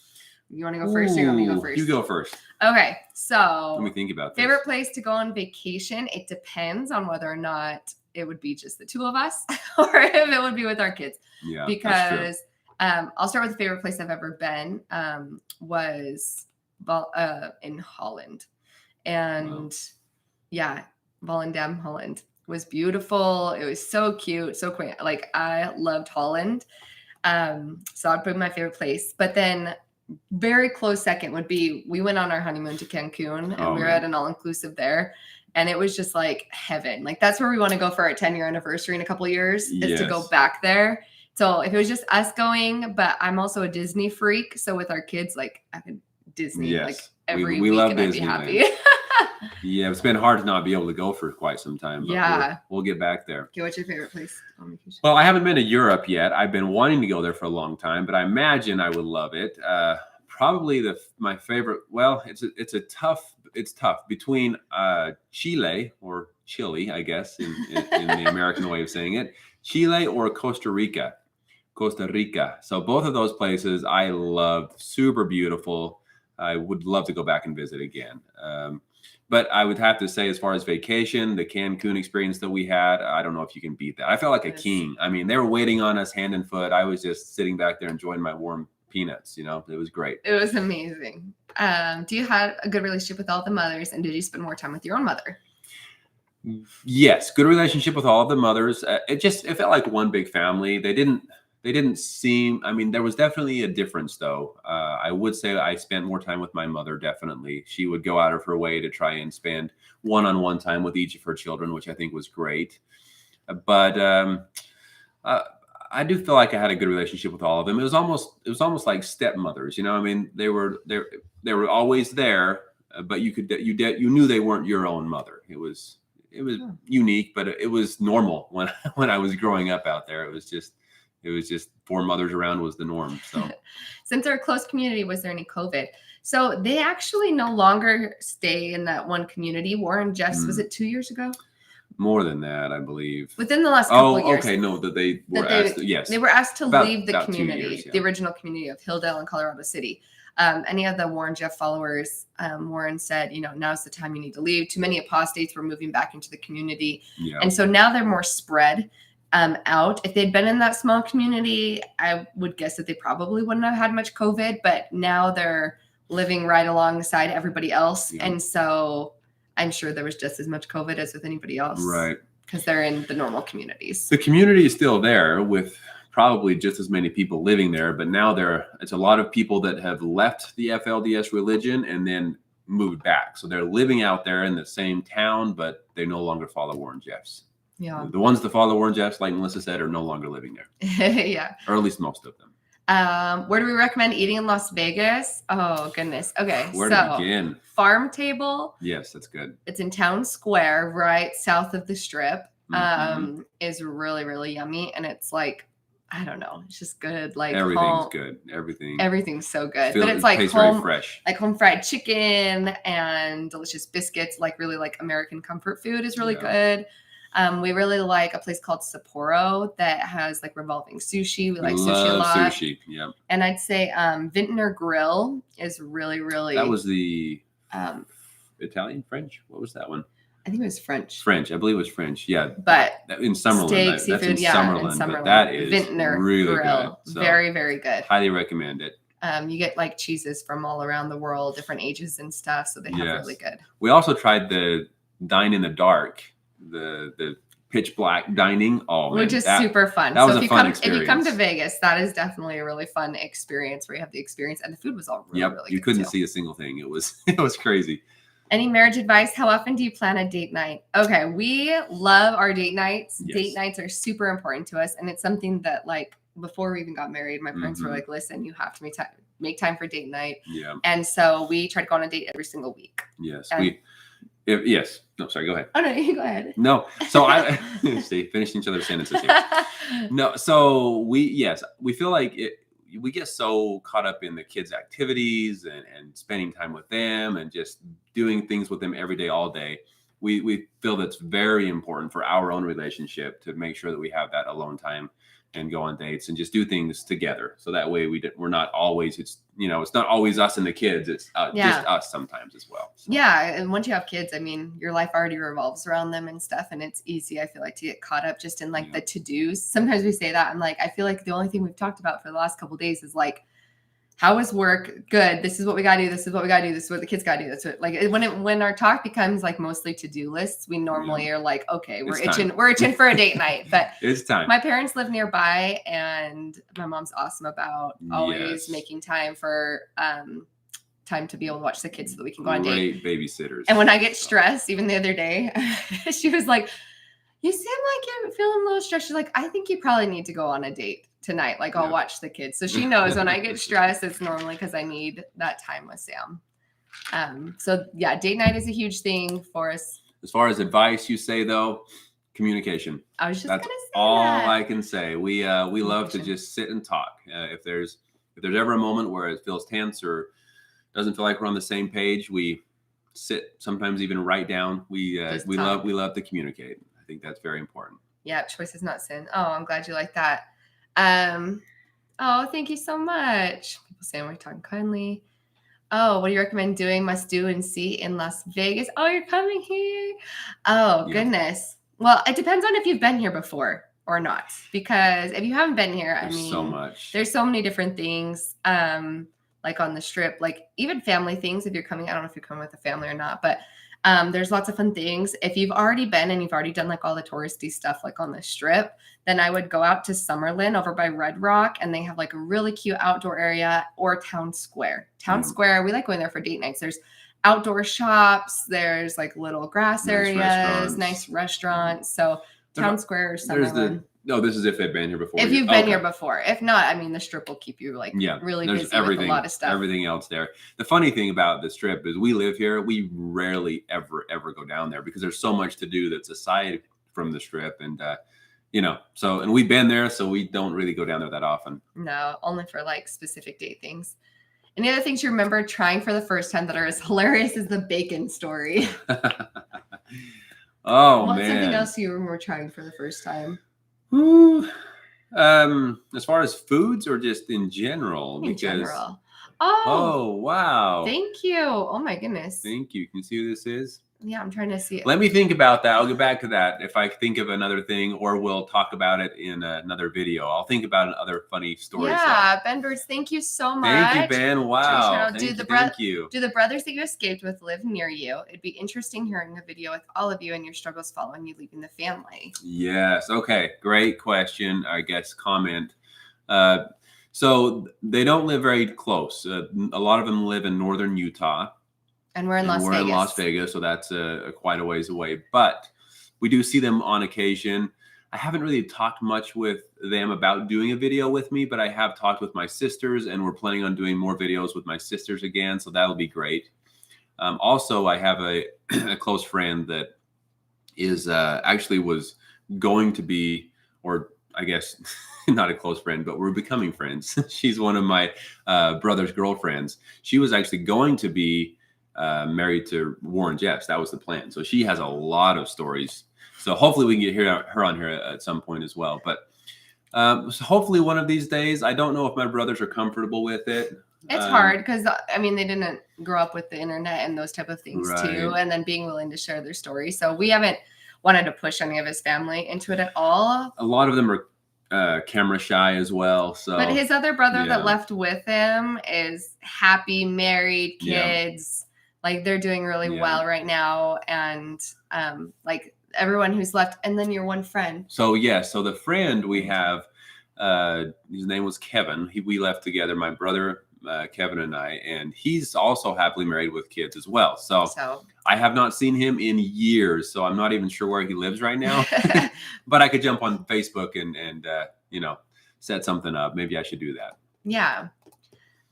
Speaker 1: You want to go first or you want me to go first?
Speaker 2: You go first.
Speaker 1: Okay. So
Speaker 2: Let me think about this.
Speaker 1: favorite place to go on vacation. It depends on whether or not it would be just the two of us or if it would be with our kids.
Speaker 2: Yeah.
Speaker 1: Because I'll start with the favorite place I've ever been was in Holland. And yeah, Volendam, Holland was beautiful. It was so cute, so quaint. Like I loved Holland. So I'd put my favorite place. But then very close second would be we went on our honeymoon to Cancun and we were at an all-inclusive there. And it was just like heaven. Like that's where we want to go for our 10-year anniversary in a couple of years is to go back there. So if it was just us going, but I'm also a Disney freak. So with our kids, like I could Disney like every
Speaker 2: we
Speaker 1: week
Speaker 2: love
Speaker 1: and I'd be happy.
Speaker 2: Yeah, it's been hard to not be able to go for quite some time. But
Speaker 1: yeah.
Speaker 2: We'll get back there.
Speaker 1: Okay, what's your favorite place on vacation?
Speaker 2: Well, I haven't been to Europe yet. I've been wanting to go there for a long time, but I imagine I would love it. Probably my favorite. Well, it's tough between Chile or Chile, I guess, in the American way of saying it, Chile or Costa Rica. So both of those places I loved, super beautiful. I would love to go back and visit again. But I would have to say, as far as vacation, the Cancun experience that we had, I don't know if you can beat that. I felt like a king. I mean, they were waiting on us hand and foot. I was just sitting back there enjoying my warm peanuts. It was great.
Speaker 1: It was amazing. Do you have a good relationship with all the mothers, and did you spend more time with your own mother?
Speaker 2: Yes, good relationship with all of the mothers. It felt like one big family. They didn't seem, I mean, there was definitely a difference though. I would say I spent more time with my mother, definitely. She would go out of her way to try and spend one-on-one time with each of her children, which I think was great. But I do feel like I had a good relationship with all of them. It was almost like stepmothers, I mean, they were always there, but you knew they weren't your own mother. It was unique, but it was normal when I was growing up out there. It was just 4 mothers around was the norm. So
Speaker 1: since they're a close community, was there any COVID? So they actually no longer stay in that one community. Warren, Jess, was it 2 years ago?
Speaker 2: More than that, I believe.
Speaker 1: Within the last couple of years.
Speaker 2: Okay. No, that they were asked. Yes.
Speaker 1: They were asked to leave the
Speaker 2: about
Speaker 1: community,
Speaker 2: 2 years, yeah.
Speaker 1: the original community of Hilldale and Colorado City. Any of the Warren Jeff followers, Warren said, now's the time you need to leave. Too many apostates were moving back into the community.
Speaker 2: Yeah.
Speaker 1: And so now they're more spread out. If they'd been in that small community, I would guess that they probably wouldn't have had much COVID, but now they're living right alongside everybody else. Yeah. And so I'm sure there was just as much COVID as with anybody else.
Speaker 2: Right.
Speaker 1: Because they're in the normal communities.
Speaker 2: The community is still there with probably just as many people living there, but now it's a lot of people that have left the FLDS religion and then moved back. So they're living out there in the same town, but they no longer follow Warren Jeffs.
Speaker 1: Yeah.
Speaker 2: The ones that follow Warren Jeffs, like Melissa said, are no longer living there.
Speaker 1: Yeah.
Speaker 2: Or at least most of them.
Speaker 1: Where do we recommend eating in Las Vegas? Oh, goodness. Okay.
Speaker 2: Where to begin?
Speaker 1: Farm Table.
Speaker 2: Yes, that's good.
Speaker 1: It's in Town Square, right south of the Strip.
Speaker 2: Mm-hmm.
Speaker 1: Is really, really yummy. And it's like, I don't know. It's just good. Like
Speaker 2: everything's good.
Speaker 1: Everything's so good.
Speaker 2: But
Speaker 1: it's like
Speaker 2: home, very fresh.
Speaker 1: Like home fried chicken and delicious biscuits. Like really like American comfort food is really good. We really like a place called Sapporo that has like revolving sushi. We like sushi a lot.
Speaker 2: Sushi, yeah.
Speaker 1: And I'd say Vintner Grill is really, really.
Speaker 2: That was the Italian, French. What was that one?
Speaker 1: I think it was French.
Speaker 2: I believe it was French. Yeah,
Speaker 1: but
Speaker 2: in Summerlin.
Speaker 1: Steak, seafood,
Speaker 2: that's in Summerlin. But that is
Speaker 1: Vintner
Speaker 2: really
Speaker 1: Grill.
Speaker 2: good. So
Speaker 1: very, very good.
Speaker 2: Highly recommend it.
Speaker 1: You get like cheeses from all around the world, different ages and stuff. So they have really good.
Speaker 2: We also tried the Dine in the Dark, the pitch black dining. Oh,
Speaker 1: which is super fun.
Speaker 2: That was a fun experience.
Speaker 1: If you come to Vegas, that is definitely a really fun experience where you have the experience, and the food was all really, really good.
Speaker 2: You couldn't see a single thing. It was crazy.
Speaker 1: Any marriage advice? How often do you plan a date night? Okay, we love our date nights. Yes. Date nights are super important to us, and it's something that like before we even got married, my parents were like, "Listen, you have to make time for date night." Yeah. And so we try to go on a date every single week.
Speaker 2: Yes. Yes. No, sorry. Go ahead.
Speaker 1: Oh no, you go ahead.
Speaker 2: No. So I see finishing each other's sentences here. No. So we feel like we get so caught up in the kids' activities and spending time with them and just doing things with them every day, all day. We feel that's very important for our own relationship to make sure that we have that alone time and go on dates and just do things together. So that way we're not always, it's not always us and the kids. It's just us sometimes as well. So.
Speaker 1: Yeah. And once you have kids, I mean, your life already revolves around them and stuff. And it's easy, I feel like, to get caught up just in like the to-dos. Sometimes we say that. I'm like, I feel like the only thing we've talked about for the last couple of days is like, how was work? Good. This is what we got to do. This is what we got to do. This is what the kids got to do. That's what, like when our talk becomes like mostly to-do lists, we normally are like, okay, we're itching for a date night, but
Speaker 2: it's time.
Speaker 1: My parents live nearby and my mom's awesome about always making time for, time to be able to watch the kids so that we can go on date.
Speaker 2: Great babysitters.
Speaker 1: And when I get stressed, even the other day, she was like, you seem like you're feeling a little stressed. She's like, I think you probably need to go on a date tonight. Like I'll watch the kids. So she knows when I get stressed, it's normally because I need that time with Sam. So yeah, date night is a huge thing for us.
Speaker 2: As far as advice you say though, communication.
Speaker 1: I was just
Speaker 2: That's
Speaker 1: gonna say
Speaker 2: all
Speaker 1: that.
Speaker 2: I can say. We love to just sit and talk. If there's ever a moment where it feels tense or doesn't feel like we're on the same page, we sit, sometimes even write down. We love to communicate. I think that's very important.
Speaker 1: Yeah, choice is not sin. Oh, I'm glad you like that. Oh, thank you so much. People saying we're talking kindly. Oh, what do you recommend doing, must do, and see in Las Vegas? Oh, you're coming here. Oh, goodness. Well, it depends on if you've been here before or not. Because if you haven't been here, there's so many different things. Like on the Strip, like even family things. If you're coming, I don't know if you're coming with a family or not, but there's lots of fun things. If you've already been and you've already done like all the touristy stuff, like on the Strip, then I would go out to Summerlin over by Red Rock, and they have like a really cute outdoor area, or Town Square. Town Square, we like going there for date nights. There's outdoor shops. There's like little grass areas, nice restaurants. So Town Square or Summerlin.
Speaker 2: No, this is if they've been here before.
Speaker 1: If you've been here before. If not, I mean, the Strip will keep you like really busy with a lot of stuff.
Speaker 2: Everything else there. The funny thing about the Strip is we live here. We rarely ever go down there because there's so much to do that's aside from the Strip. And, and we've been there, so we don't really go down there that often.
Speaker 1: No, only for like specific date things. Any other things you remember trying for the first time that are as hilarious as the bacon story?
Speaker 2: Oh,
Speaker 1: What's
Speaker 2: man.
Speaker 1: something else you remember trying for the first time?
Speaker 2: Ooh, as far as foods or just in general?
Speaker 1: In general.
Speaker 2: Oh, wow.
Speaker 1: Thank you. Oh my goodness.
Speaker 2: Thank you. Can you see who this is?
Speaker 1: Yeah, I'm trying to see it.
Speaker 2: Let me think about that. I'll get back to that if I think of another thing, or we'll talk about it in another video. I'll think about other funny stories.
Speaker 1: Yeah, Ben Birds, thank you so much.
Speaker 2: Thank you, Ben. Wow.
Speaker 1: Thank you. Do the brothers that you escaped with live near you? It'd be interesting hearing a video with all of you and your struggles following you leaving the family.
Speaker 2: Yes. Okay. Great question. I guess comment. So they don't live very close. A lot of them live in northern Utah.
Speaker 1: And we're in Las Vegas.
Speaker 2: In Las Vegas, so that's quite a ways away. But we do see them on occasion. I haven't really talked much with them about doing a video with me, but I have talked with my sisters, and we're planning on doing more videos with my sisters again, so that'll be great. Also, I have a close friend that is actually was going to be, or I guess not a close friend, but we're becoming friends. She's one of my brother's girlfriends. She was actually going to be married to Warren Jeffs. That was the plan. So she has a lot of stories. So hopefully we can get her on here at some point as well. But so hopefully one of these days. I don't know if my brothers are comfortable with it.
Speaker 1: It's hard because, I mean, they didn't grow up with the internet and those type of things
Speaker 2: Right.
Speaker 1: too. And then being willing to share their story. So we haven't wanted to push any of his family into it at all.
Speaker 2: A lot of them are camera shy as well. So,
Speaker 1: but his other brother
Speaker 2: yeah.
Speaker 1: that left with him is happy, married, kids. Like they're doing really well right now. And like everyone who's left. And then your one friend.
Speaker 2: So so the friend we have, his name was Kevin. We left together, my brother, Kevin and I, and he's also happily married with kids as well. So I have not seen him in years, so I'm not even sure where he lives right now. But I could jump on Facebook and set something up. Maybe I should do that.
Speaker 1: Yeah.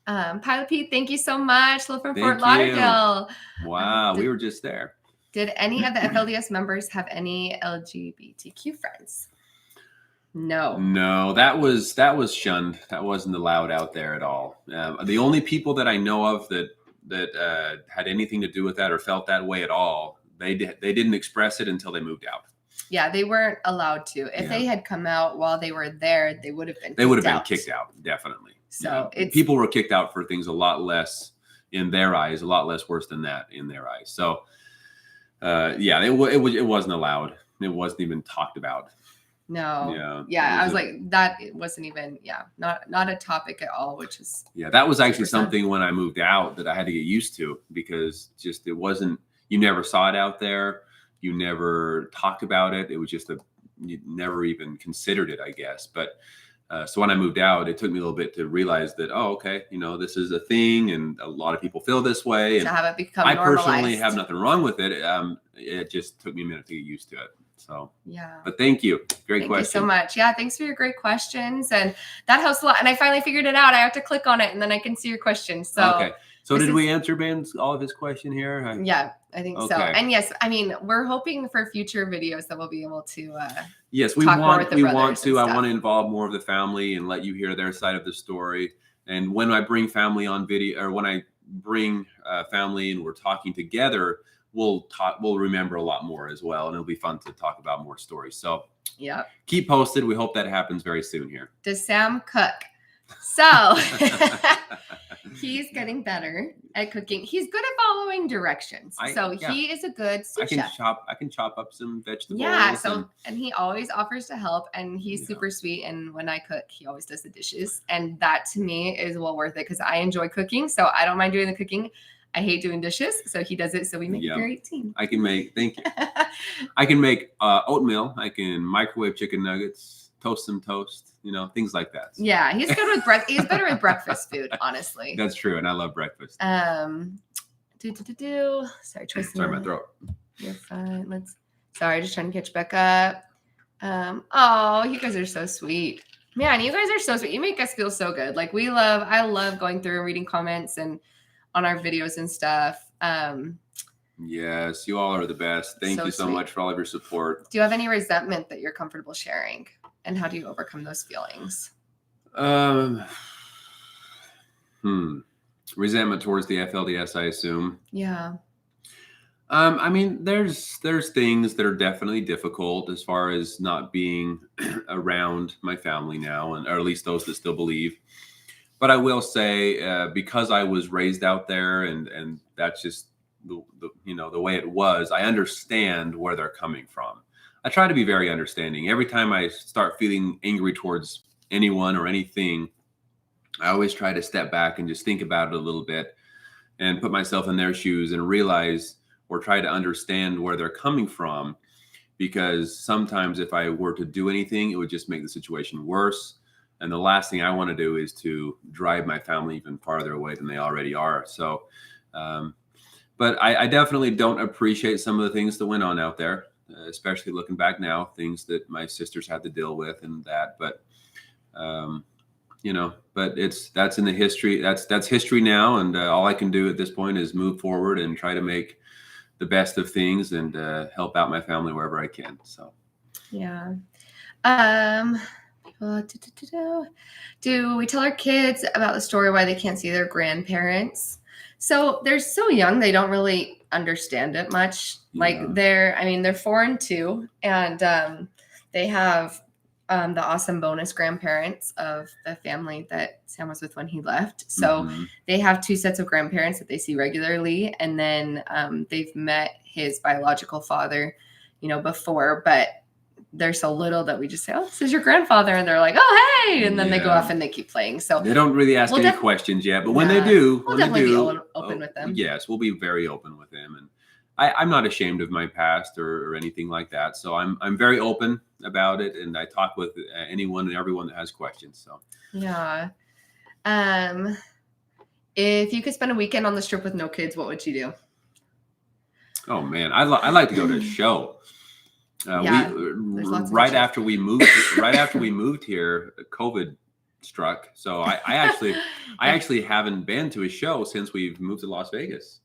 Speaker 1: Pilot Pete, thank you so much. Live from Fort Lauderdale.
Speaker 2: Wow, we were just there.
Speaker 1: Did any of the FLDS members have any LGBTQ friends? No,
Speaker 2: that was shunned. That wasn't allowed out there at all. The only people that I know of that had anything to do with that or felt that way at all, they didn't express it until they moved out.
Speaker 1: Yeah, they weren't allowed to. If they had come out while they were there, they would have been.
Speaker 2: They would have been kicked out, definitely.
Speaker 1: So
Speaker 2: people were kicked out for things a lot less in their eyes, a lot less worse than that in their eyes. So, it wasn't allowed. It wasn't even talked about.
Speaker 1: No. Yeah. I was like, that wasn't even, not a topic at all, which is.
Speaker 2: Yeah. That was actually something when I moved out that I had to get used to, because just, it wasn't, you never saw it out there. You never talked about it. It was just you never even considered it, I guess. But so when I moved out, it took me a little bit to realize that, okay, this is a thing and a lot of people feel this way. And
Speaker 1: to have it become
Speaker 2: normalized. Personally have nothing wrong with it. It just took me a minute to get used to it. So, but thank you. Great question.
Speaker 1: Thank you so much. Yeah. Thanks for your great questions. And that helps a lot. And I finally figured it out. I have to click on it and then I can see your questions. So,
Speaker 2: okay. So did we answer Ben's, all of his question here?
Speaker 1: Yeah, I think so. And yes, I mean, we're hoping for future videos that we'll be able to,
Speaker 2: yes, we want to, I want to involve more of the family and let you hear their side of the story. And when I bring family on video, or when I bring family and we're talking together, we'll remember a lot more as well. And it'll be fun to talk about more stories. So keep posted. We hope that happens very soon here.
Speaker 1: Does Sam cook? So he's getting better at cooking. He's good at following directions. He is a good sous chef.
Speaker 2: I can chop up some vegetables.
Speaker 1: Yeah. And he always offers to help, and he's super sweet. And when I cook, he always does the dishes. And that to me is well worth it, because I enjoy cooking. So I don't mind doing the cooking. I hate doing dishes. So he does it. So we make a great team.
Speaker 2: I can make, thank you. I can make oatmeal. I can microwave chicken nuggets, toast some toast, things like that.
Speaker 1: Yeah, he's good with breakfast. He's better with breakfast food, honestly.
Speaker 2: That's true, and I love breakfast.
Speaker 1: Sorry,
Speaker 2: Sorry, my throat.
Speaker 1: You're fine. Sorry, just trying to catch back up. Oh, you guys are so sweet. Man, you guys are so sweet. You make us feel so good. Like I love going through and reading comments and on our videos and stuff.
Speaker 2: Yes, you all are the best. Thank you so much for all of your support.
Speaker 1: Do you have any resentment that you're comfortable sharing? And how do you overcome those feelings?
Speaker 2: Resentment towards the FLDS, I assume.
Speaker 1: Yeah.
Speaker 2: I mean, there's things that are definitely difficult as far as not being around my family now, or at least those that still believe. But I will say, because I was raised out there, and that's just the way it was, I understand where they're coming from. I try to be very understanding. Every time I start feeling angry towards anyone or anything, I always try to step back and just think about it a little bit and put myself in their shoes and realize, or try to understand where they're coming from. Because sometimes if I were to do anything, it would just make the situation worse. And the last thing I want to do is to drive my family even farther away than they already are. So, but I definitely don't appreciate some of the things that went on out there, especially looking back now, things that my sisters had to deal with and that. But, but that's in the history. That's history now. And all I can do at this point is move forward and try to make the best of things and help out my family wherever I can. So,
Speaker 1: yeah. Do we tell our kids about the story why they can't see their grandparents? So they're so young, they don't really understand it much. Like they're 4 and 2, and they have the awesome bonus grandparents of the family that Sam was with when he left. So they have 2 sets of grandparents that they see regularly, and then they've met his biological father, before, but they're so little that we just say, "Oh, this is your grandfather," and they're like, "Oh, hey!" And then they go off and they keep playing. So
Speaker 2: they don't really ask any questions yet, but when they do,
Speaker 1: we'll definitely be open with them.
Speaker 2: Yes, we'll be very open with them, and I'm not ashamed of my past or anything like that. So I'm very open about it, and I talk with anyone and everyone that has questions. So
Speaker 1: yeah, if you could spend a weekend on the strip with no kids, what would you do?
Speaker 2: Oh man, I'd like to go to a show. Right after we moved here, COVID struck. So I actually haven't been to a show since we've moved to Las Vegas.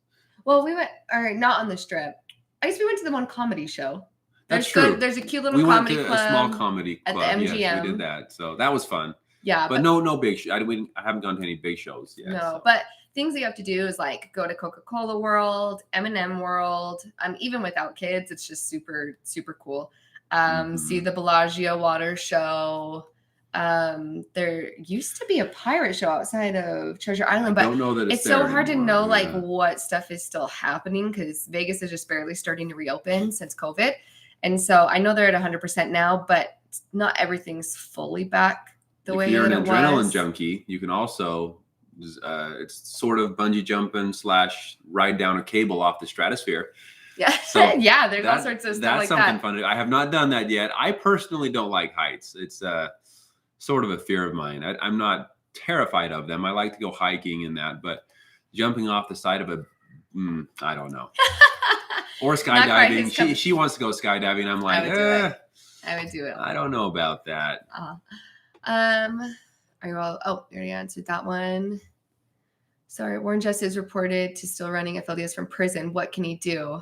Speaker 1: Well, we went, or not on the strip. I guess we went to the one comedy show.
Speaker 2: That's true.
Speaker 1: There's a cute little comedy club.
Speaker 2: We went to a small comedy club
Speaker 1: at the MGM.
Speaker 2: Yes, we did that. So that was fun.
Speaker 1: Yeah,
Speaker 2: but no big. I haven't gone to any big shows yet.
Speaker 1: No,
Speaker 2: so.
Speaker 1: But things that you have to do is like go to Coca-Cola World, M&M World. Even without kids, it's just super, super cool. See the Bellagio water show. There used to be a pirate show outside of Treasure Island, but
Speaker 2: I don't know that
Speaker 1: it's so hard to know like what stuff is still happening because Vegas is just barely starting to reopen since COVID. And so I know they're at 100% now, but not everything's fully back the way it was. If you're an
Speaker 2: adrenaline junkie, you can also it's sort of bungee jumping / ride down a cable off the stratosphere.
Speaker 1: Yeah. So yeah, there's all sorts of stuff like that. That's
Speaker 2: something fun to do. I have not done that yet. I personally don't like heights. It's sort of a fear of mine. I'm not terrified of them. I like to go hiking and that, but jumping off the side of I don't know. Or skydiving. She wants to go skydiving. I'm like,
Speaker 1: I would do it.
Speaker 2: I don't know about that.
Speaker 1: Are you all? Oh, you already answered that one. Sorry, Warren Jess is reported to still running FLDS from prison. What can he do?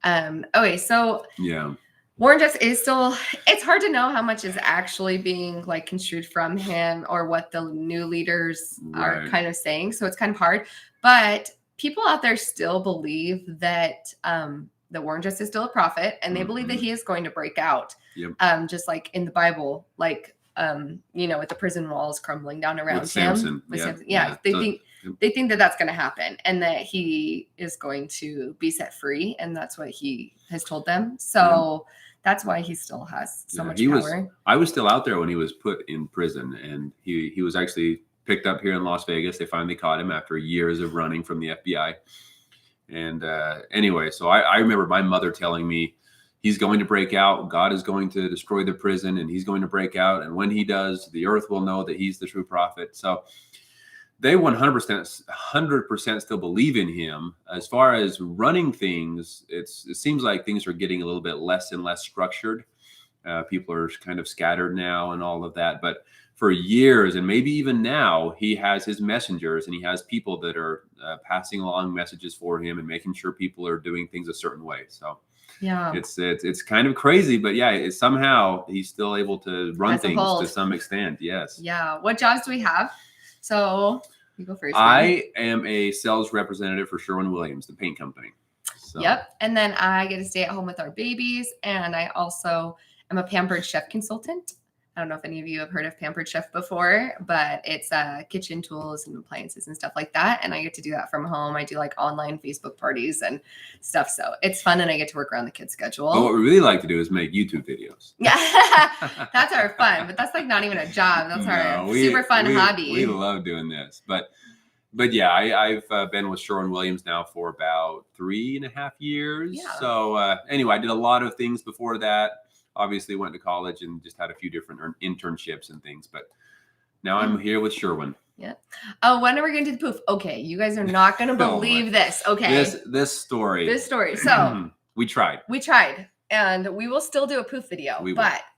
Speaker 1: Okay, so
Speaker 2: yeah,
Speaker 1: Warren Jess is still. It's hard to know how much is actually being like construed from him or what the new leaders are kind of saying. So it's kind of hard, but people out there still believe that that Warren Jess is still a prophet, and they believe that he is going to break out.
Speaker 2: Yep.
Speaker 1: Just like in the Bible, like with the prison walls crumbling down around
Speaker 2: with Samson.
Speaker 1: Samson. Yeah. They think that that's going to happen and that he is going to be set free, and that's what he has told them. So that's why he still has so much power.
Speaker 2: I was still out there when he was put in prison, and he was actually picked up here in Las Vegas. They finally caught him after years of running from the FBI. And anyway, so I remember my mother telling me, he's going to break out. God is going to destroy the prison, and he's going to break out. And when he does, the earth will know that he's the true prophet. So they 100% still believe in him. As far as running things, it seems like things are getting a little bit less and less structured. People are kind of scattered now and all of that. But for years, and maybe even now, he has his messengers and he has people that are passing along messages for him and making sure people are doing things a certain way. So
Speaker 1: yeah,
Speaker 2: it's kind of crazy, but yeah, somehow he's still able to run things to some extent. Yes.
Speaker 1: Yeah. What jobs do we have? So you go first.
Speaker 2: I am a sales representative for Sherwin-Williams, the paint company. So.
Speaker 1: Yep. And then I get to stay at home with our babies. And I also am a Pampered Chef consultant. I don't know if any of you have heard of Pampered Chef before, but it's kitchen tools and appliances and stuff like that. And I get to do that from home. I do like online Facebook parties and stuff. So it's fun, and I get to work around the kids' schedule.
Speaker 2: But what we really like to do is make YouTube videos.
Speaker 1: Yeah, that's our fun. But that's like not even a job. That's our super fun hobby.
Speaker 2: We love doing this. But yeah, I've been with Sherwin-Williams now for about 3.5 years.
Speaker 1: Yeah.
Speaker 2: So anyway, I did a lot of things before that. Obviously went to college and just had a few different internships and things, but Now I'm here with Sherwin.
Speaker 1: Yeah. Oh, when are we going to do the poof? Okay, you guys are not going to believe this. Okay.
Speaker 2: This story.
Speaker 1: So
Speaker 2: we tried.
Speaker 1: And we will still do a poof video.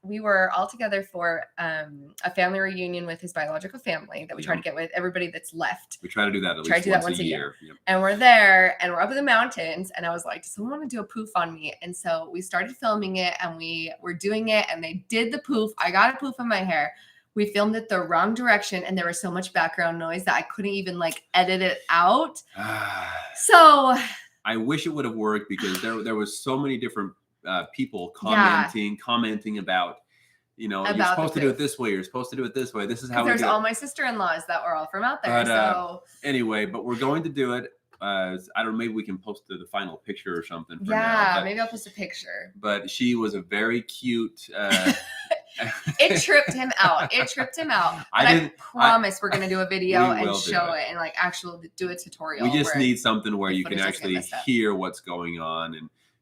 Speaker 1: We were all together for a family reunion with his biological family that we try to get with everybody that's left.
Speaker 2: We try to do that at least once a year. Yep.
Speaker 1: And we're there and we're up in the mountains. And I was like, does someone want to do a poof on me? And so we started filming it and we were doing it and they did the poof. I got a poof in my hair. We filmed it the wrong direction and there was so much background noise that I couldn't even like edit it out. So
Speaker 2: I wish it would have worked because there was so many different people commenting about, you know, you're supposed to do it this way. You're supposed to do it this way. This is how we do it.
Speaker 1: There's all my sister-in-laws that were all from out there.
Speaker 2: But, anyway, but we're going to do it. I don't know, maybe we can post the final picture or something.
Speaker 1: Maybe I'll post a picture.
Speaker 2: But she was a very cute.
Speaker 1: It tripped him out. I promise we're going to do a video and show it and like actually do a tutorial.
Speaker 2: We just need something where you can actually hear what's going on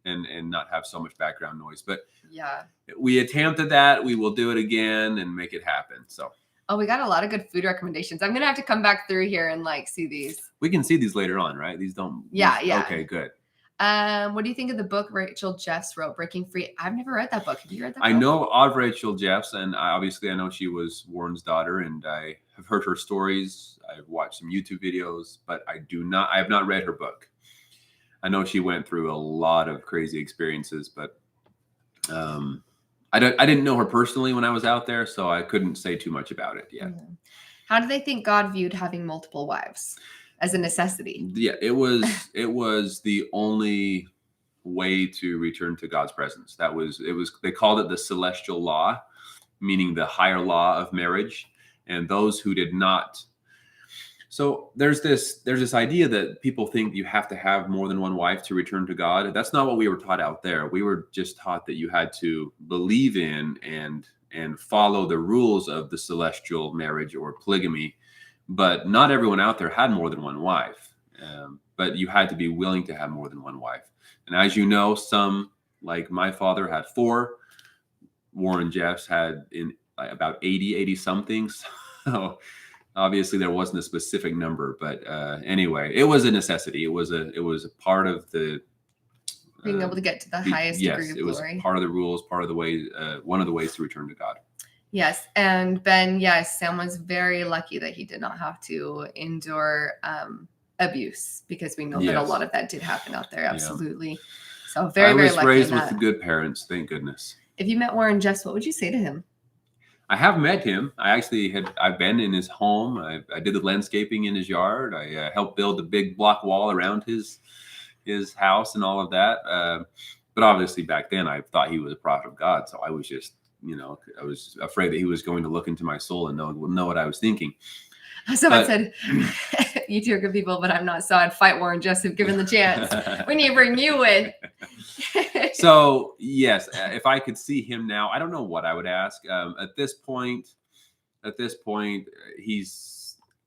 Speaker 2: and not have so much background noise. But
Speaker 1: yeah,
Speaker 2: we attempted that. We will do it again and make it happen. So.
Speaker 1: Oh, we got a lot of good food recommendations. I'm going to have to come back through here and like see these.
Speaker 2: We can see these later on, right? These don't.
Speaker 1: Yeah.
Speaker 2: Okay, good.
Speaker 1: What do you think of the book Rachel Jeffs wrote, Breaking Free? I've never read that book. Have you read that book?
Speaker 2: I know of Rachel Jeffs, and obviously I know she was Warren's daughter, and I have heard her stories. I've watched some YouTube videos, but I have not read her book. I know she went through a lot of crazy experiences, but I didn't know her personally when I was out there, so I couldn't say too much about it yet.
Speaker 1: How do they think God viewed having multiple wives? As a necessity.
Speaker 2: Yeah, it was the only way to return to God's presence. They called it the celestial law, meaning the higher law of marriage. And those who did not. So there's this idea that people think you have to have more than one wife to return to God. That's not what we were taught out there. We were just taught that you had to believe in and follow the rules of the celestial marriage or polygamy. But not everyone out there had more than one wife. But you had to be willing to have more than one wife. And as you know, some, like my father, had 4. Warren Jeffs had about 80 something. So obviously there wasn't a specific number. But anyway, it was a necessity. It was a part of the
Speaker 1: being able to get to the highest degree of glory.
Speaker 2: Yes, it was part of the rules, part of the way, one of the ways to return to God.
Speaker 1: Yes. And Ben, Sam was very lucky that he did not have to endure abuse because we know that a lot of that did happen out there. Absolutely. Yeah. So very lucky. I was
Speaker 2: raised with good parents. Thank goodness.
Speaker 1: If you met Warren Jeffs, what would you say to him?
Speaker 2: I have met him. I've been in his home. I did the landscaping in his yard. I helped build the big block wall around his house and all of that. But obviously back then I thought he was a prophet of God. So I was just, I was afraid that he was going to look into my soul and know what I was thinking.
Speaker 1: Someone said, you two are good people, but I'm not. So I'd fight Warren Jeffs if given the chance. We need to bring you in.
Speaker 2: So, yes, if I could see him now, I don't know what I would ask. At this point, I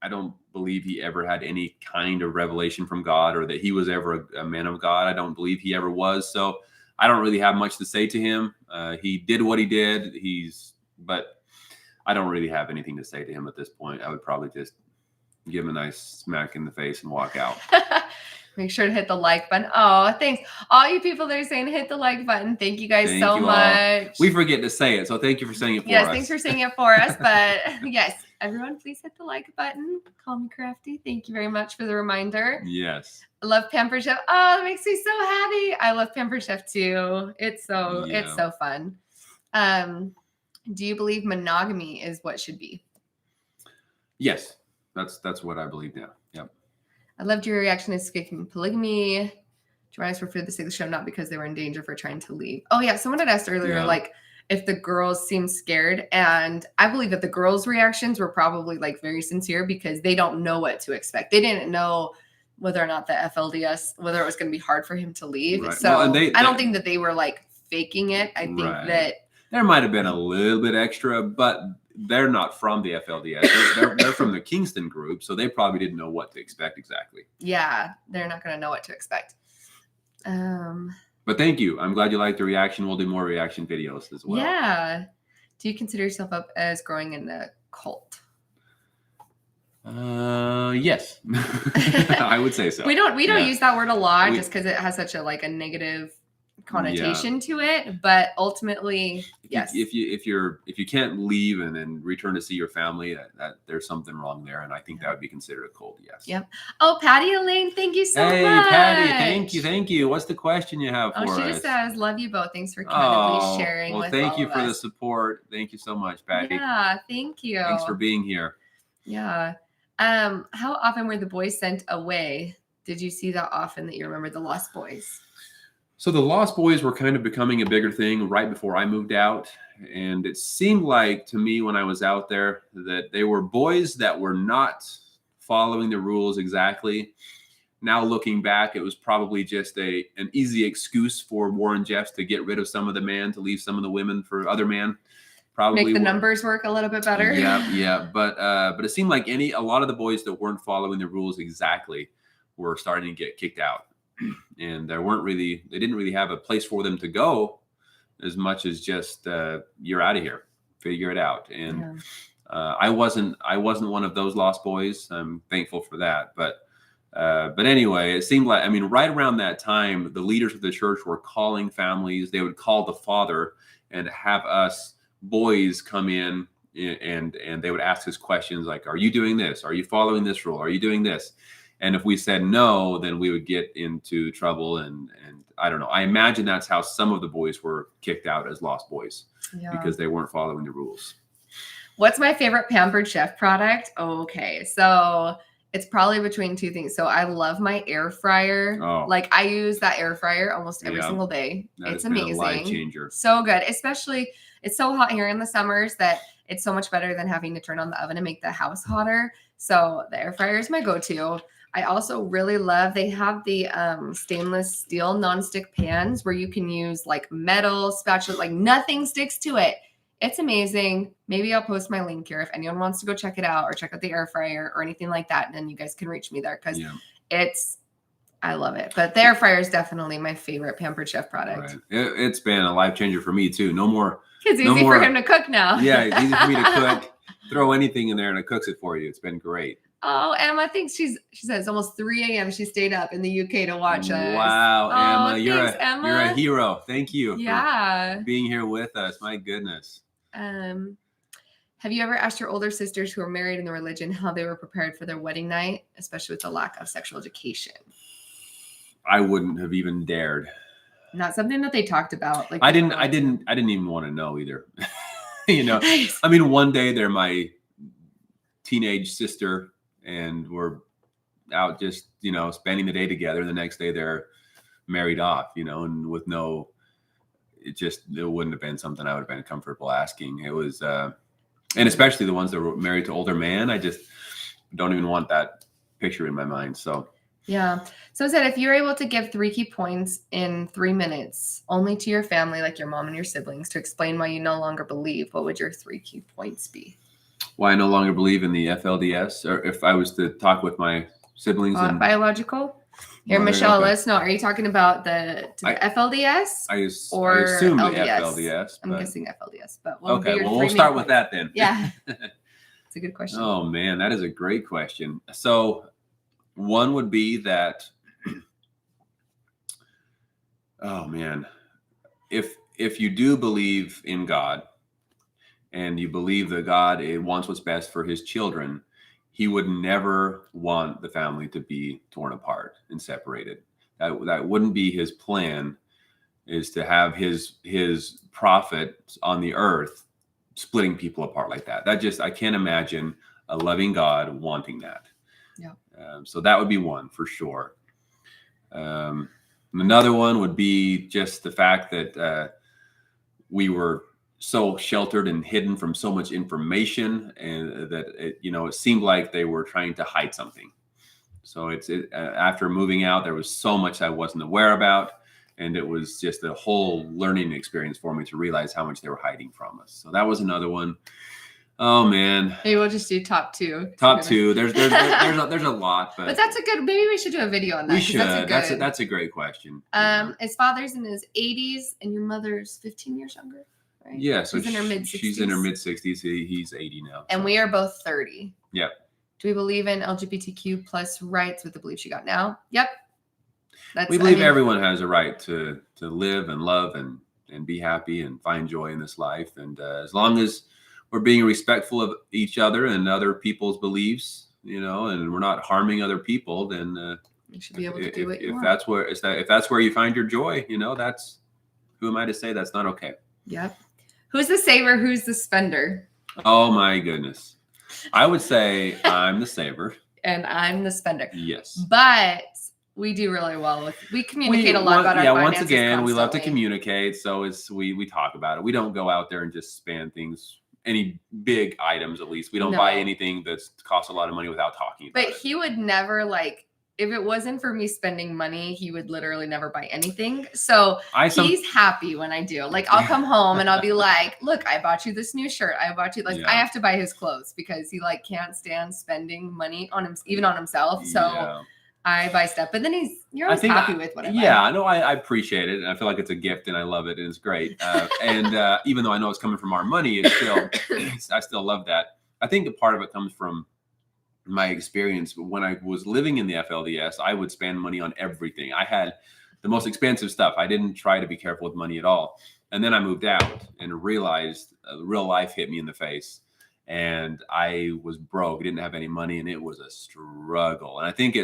Speaker 2: don't believe he ever had any kind of revelation from God or that he was ever a man of God. I don't believe he ever was. So I don't really have much to say to him. He did what he did. But I don't really have anything to say to him at this point. I would probably just give him a nice smack in the face and walk out.
Speaker 1: Make sure to hit the like button. Oh, thanks. All you people that are saying hit the like button. Thank you guys so much.
Speaker 2: We forget to say it, so thank you for saying it for us.
Speaker 1: Yes, thanks for saying it for us. But yes, everyone, please hit the like button. Call me crafty. Thank you very much for the reminder.
Speaker 2: Yes.
Speaker 1: I love Pampered Chef. Oh, that makes me so happy. I love Pampered Chef too. It's so fun. Do you believe monogamy is what should be?
Speaker 2: Yes, that's what I believe now. Yep.
Speaker 1: I loved your reaction to escaping polygamy. Joanna's for the sake of the show, not because they were in danger for trying to leave. Oh yeah, someone had asked earlier, like if the girls seemed scared, and I believe that the girls' reactions were probably like very sincere because they don't know what to expect. They didn't know whether or not the FLDS, whether it was going to be hard for him to leave. Right. So I don't think that they were like faking it. I think that
Speaker 2: there might have been a little bit extra, but they're not from the FLDS. They're from the Kingston group, so they probably didn't know what to expect exactly.
Speaker 1: Yeah, they're not going to know what to expect.
Speaker 2: But thank you. I'm glad you liked the reaction. We'll do more reaction videos as well.
Speaker 1: Yeah. Do you consider yourself up as growing in a cult?
Speaker 2: Yes, I would say so.
Speaker 1: We don't use that word a lot just because it has such a negative connotation to it, but ultimately, yes.
Speaker 2: If you can't leave and then return to see your family, that there's something wrong there, and I think that would be considered a cult. Yes.
Speaker 1: Yep. Oh, Patty Elaine, thank you so much.
Speaker 2: Hey, Patty, thank you. What's the question you have for us?
Speaker 1: She just says, "Love you both. Thanks for candidly sharing."
Speaker 2: Well, thank you for the support. Thank you so much, Patty.
Speaker 1: Yeah, thank you.
Speaker 2: Thanks for being here.
Speaker 1: Yeah. How often were the boys sent away? Did you see that often that you remember the Lost Boys?
Speaker 2: So the Lost Boys were kind of becoming a bigger thing right before I moved out. And it seemed like to me when I was out there that they were boys that were not following the rules exactly. Now looking back, it was probably just an easy excuse for Warren Jeffs to get rid of some of the men, to leave some of the women for other men. Probably
Speaker 1: make the numbers work a little bit better.
Speaker 2: Yeah. But it seemed like a lot of the boys that weren't following the rules exactly were starting to get kicked out. And they didn't really have a place for them to go as much as just you're out of here, figure it out. And I wasn't one of those lost boys. I'm thankful for that. But anyway, it seemed like, right around that time, the leaders of the church were calling families. They would call the father and have us boys come in, and they would ask us questions like, are you doing this? Are you following this rule? Are you doing this? And if we said no, then we would get into trouble. And I don't know. I imagine that's how some of the boys were kicked out as lost boys because they weren't following the rules.
Speaker 1: What's my favorite Pampered Chef product? Okay, so it's probably between two things. So I love my air fryer. I use that air fryer almost every single day. It's amazing. A life changer. So good. Especially, it's so hot here in the summers that it's so much better than having to turn on the oven and make the house hotter. So the air fryer is my go-to. I also really love, they have the stainless steel nonstick pans where you can use metal spatula, nothing sticks to it. It's amazing. Maybe I'll post my link here if anyone wants to go check it out or check out the air fryer or anything like that. And then you guys can reach me there because I love it. But the air fryer is definitely my favorite Pampered Chef product.
Speaker 2: Right. It's been a life changer for me too. No more.
Speaker 1: It's easy for him to cook now.
Speaker 2: Yeah, it's easy for me to cook. Throw anything in there and it cooks it for you. It's been great.
Speaker 1: Oh, Emma thinks she says it's almost 3 a.m. She stayed up in the UK to watch us.
Speaker 2: Wow, Emma, you're
Speaker 1: Emma.
Speaker 2: a hero. Thank you
Speaker 1: for
Speaker 2: being here with us. My goodness.
Speaker 1: Have you ever asked your older sisters who are married in the religion how they were prepared for their wedding night, especially with the lack of sexual education?
Speaker 2: I wouldn't have even dared.
Speaker 1: Not something that they talked about.
Speaker 2: I didn't even want to know either. One day they're my teenage sister and we're out just, spending the day together. The next day they're married off, and with it wouldn't have been something I would have been comfortable asking. It was, and especially the ones that were married to older men, I just don't even want that picture in my mind. So.
Speaker 1: Yeah. So I said, if you're able to give 3 key points in 3 minutes only to your family, like your mom and your siblings, to explain why you no longer believe, what would your 3 key points be?
Speaker 2: Why I no longer believe in the FLDS, or if I was to talk with my siblings.
Speaker 1: Biological? Here, Michelle, let us know. Are you talking about the FLDS
Speaker 2: I
Speaker 1: LDS?
Speaker 2: assume the FLDS.
Speaker 1: I'm guessing FLDS, but
Speaker 2: we'll start with that then.
Speaker 1: Yeah. It's a good question.
Speaker 2: Oh, man, that is a great question. So one would be that, oh, man, if you do believe in God, and you believe that God wants what's best for his children, he would never want the family to be torn apart and separated. That wouldn't be his plan, is to have his prophet on the earth splitting people apart like that. I can't imagine a loving God wanting that.
Speaker 1: Yeah.
Speaker 2: So that would be one for sure. Another one would be just the fact that we were so sheltered and hidden from so much information, and that it seemed like they were trying to hide something. So after moving out, there was so much I wasn't aware about, and it was just a whole learning experience for me to realize how much they were hiding from us. So that was another one. Oh man,
Speaker 1: maybe we'll just do top 2.
Speaker 2: Top 2. There's a lot, but
Speaker 1: that's a good. Maybe we should do a video on that.
Speaker 2: We should. That's a great question.
Speaker 1: His father's in his 80s, and your mother's 15 years younger. Right?
Speaker 2: Yeah, so
Speaker 1: she's in her mid-60s.
Speaker 2: She's in her mid-60s. He's 80 now.
Speaker 1: And we are both 30.
Speaker 2: Yep.
Speaker 1: Do we believe in LGBTQ plus rights with the belief she got now? Yep.
Speaker 2: We believe everyone has a right to live and love and be happy and find joy in this life. And as long as we're being respectful of each other and other people's beliefs, and we're not harming other people, then
Speaker 1: you should be able to do what you
Speaker 2: if
Speaker 1: want.
Speaker 2: If that's where you find your joy, that's, who am I to say that's not okay?
Speaker 1: Yep. Who's the saver? Who's the spender?
Speaker 2: Oh my goodness. I would say I'm the saver.
Speaker 1: And I'm the spender.
Speaker 2: Yes.
Speaker 1: But we do really well we communicate a lot about our finances.
Speaker 2: Once again, we love to
Speaker 1: constantly.
Speaker 2: communicate. So we talk about it. We don't go out there and just spend things, any big items at least. We don't buy anything that's costs a lot of money without talking about it.
Speaker 1: But he would never if it wasn't for me spending money, he would literally never buy anything. So he's happy when I do. I'll come home and I'll be like, look, I bought you this new shirt. I bought you I have to buy his clothes because he can't stand spending money on him, even on himself. So I buy stuff, but then you're always happy with what I buy.
Speaker 2: Yeah, no, I appreciate it. And I feel like it's a gift and I love it and it's great. And even though I know it's coming from our money, it's still, I still love that. I think a part of it comes from my experience. When I was living in the FLDS, I would spend money on everything. I had the most expensive stuff. I didn't try to be careful with money at all. And then I moved out and realized real life hit me in the face. And I was broke, didn't have any money, and it was a struggle. And I think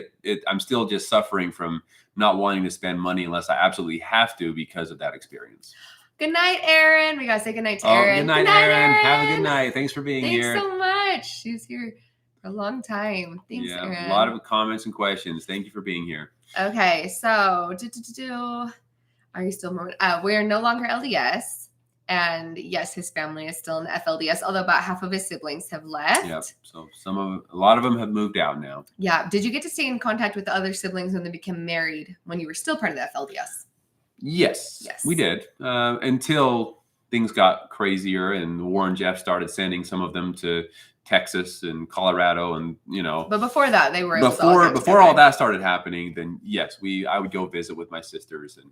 Speaker 2: I'm still just suffering from not wanting to spend money unless I absolutely have to because of that experience.
Speaker 1: Good night, Erin. We got to say good night to Erin.
Speaker 2: Good night, Erin. Have a good night. Thanks for being here.
Speaker 1: Thanks so much. She was here for a long time. Thanks, Erin.
Speaker 2: A lot of comments and questions. Thank you for being here.
Speaker 1: Okay, so are you still moving? We're no longer LDS. And yes, his family is still in the FLDS, although about half of his siblings have left.
Speaker 2: Yep. So a lot of them have moved out now.
Speaker 1: Yeah. Did you get to stay in contact with the other siblings when they became married when you were still part of the FLDS?
Speaker 2: Yes, we did. Until things got crazier and Warren Jeff started sending some of them to Texas and Colorado and,
Speaker 1: But before that, they were able
Speaker 2: before all that started happening, then yes, I would go visit with my sisters and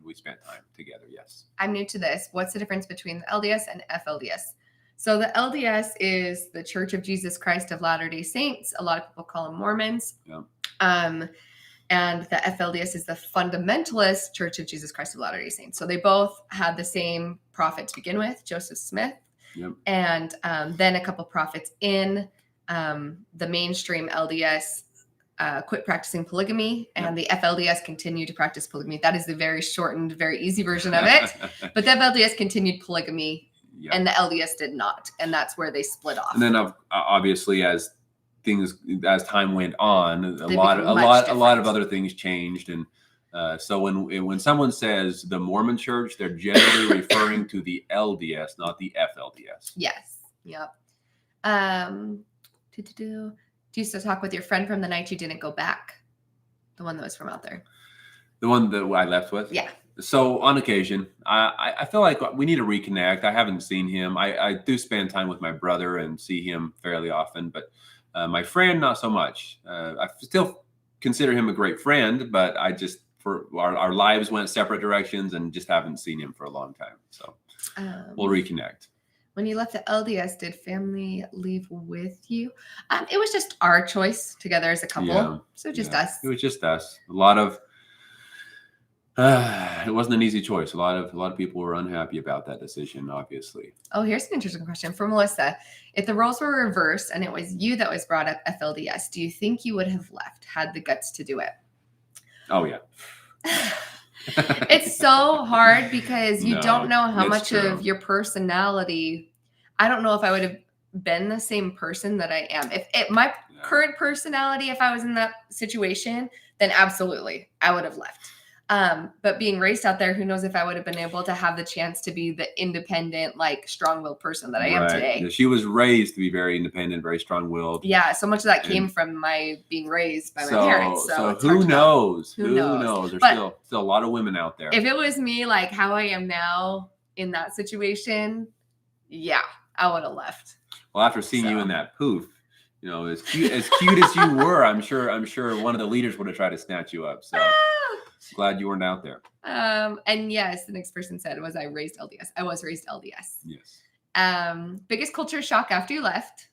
Speaker 2: we spent time together. Yes.
Speaker 1: I'm new to this. What's the difference between the LDS and FLDS? So the LDS is the Church of Jesus Christ of Latter-day Saints. A lot of people call them Mormons.
Speaker 2: Yeah.
Speaker 1: And the FLDS is the Fundamentalist Church of Jesus Christ of Latter-day Saints. So they both had the same prophet to begin with, Joseph Smith.
Speaker 2: Yep.
Speaker 1: And then a couple prophets in the mainstream LDS quit practicing polygamy, and the FLDS continued to practice polygamy. That is the very shortened, very easy version of it. But the FLDS continued polygamy, and the LDS did not, and that's where they split off.
Speaker 2: And then obviously, as time went on, a lot of other things changed, and so when someone says the Mormon Church, they're generally referring to the LDS, not the FLDS.
Speaker 1: Yes. Yep. Do you still talk with your friend from the night you didn't go back? The one that was from out there.
Speaker 2: The one that I left with?
Speaker 1: Yeah.
Speaker 2: So on occasion, I feel like we need to reconnect. I haven't seen him. I do spend time with my brother and see him fairly often, but my friend, not so much. I still consider him a great friend, but our lives went separate directions and just haven't seen him for a long time. So we'll reconnect.
Speaker 1: When you left the LDS, did family leave with you? It was just our choice together as a couple.
Speaker 2: Yeah,
Speaker 1: so just us.
Speaker 2: It was just us. A lot of it wasn't an easy choice. A lot of people were unhappy about that decision, obviously.
Speaker 1: Oh, here's an interesting question from Melissa. If the roles were reversed and it was you that was brought up FLDS, do you think you would have left, had the guts to do it?
Speaker 2: Oh, yeah.
Speaker 1: It's so hard because you don't know how much of your personality. I don't know if I would have been the same person that I am. If my current personality, if I was in that situation, then absolutely I would have left. But being raised out there, who knows if I would have been able to have the chance to be the independent, strong-willed person that I am today.
Speaker 2: She was raised to be very independent, very strong-willed.
Speaker 1: Yeah, so much of that came from my being raised by my parents.
Speaker 2: So who knows? Who knows? There's still a lot of women out there.
Speaker 1: If it was me, how I am now in that situation, yeah, I would have left.
Speaker 2: Well, after seeing you in that Poof, as cute as you were, I'm sure one of the leaders would have tried to snatch you up. So glad you weren't out there.
Speaker 1: And yes, the next person said, was I raised LDS? I was raised LDS.
Speaker 2: Yes.
Speaker 1: Biggest culture shock after you left?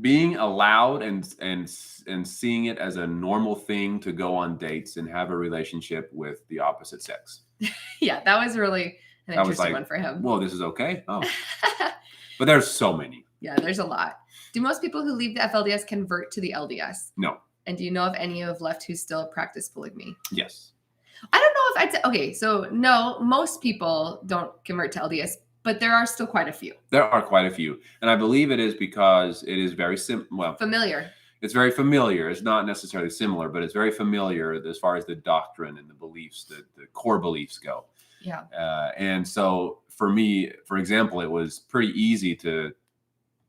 Speaker 2: being allowed and seeing it as a normal thing to go on dates and have a relationship with the opposite sex.
Speaker 1: Yeah, that was really an
Speaker 2: I was
Speaker 1: interesting
Speaker 2: like,
Speaker 1: one for him.
Speaker 2: whoa, this is okay. Oh, but there's so many.
Speaker 1: Yeah, there's a lot. Do most people who leave the FLDS convert to the LDS?
Speaker 2: No.
Speaker 1: And do you know of any who have left who still practice polygamy?
Speaker 2: Yes.
Speaker 1: I don't know if I'd say, okay, so no, most people don't convert to LDS, but there are still quite a few.
Speaker 2: There are quite a few. And I believe it is because it is very
Speaker 1: Familiar.
Speaker 2: It's very familiar. It's not necessarily similar, but it's very familiar as far as the doctrine and the beliefs, the core beliefs go.
Speaker 1: Yeah.
Speaker 2: And so for me, for example, it was pretty easy to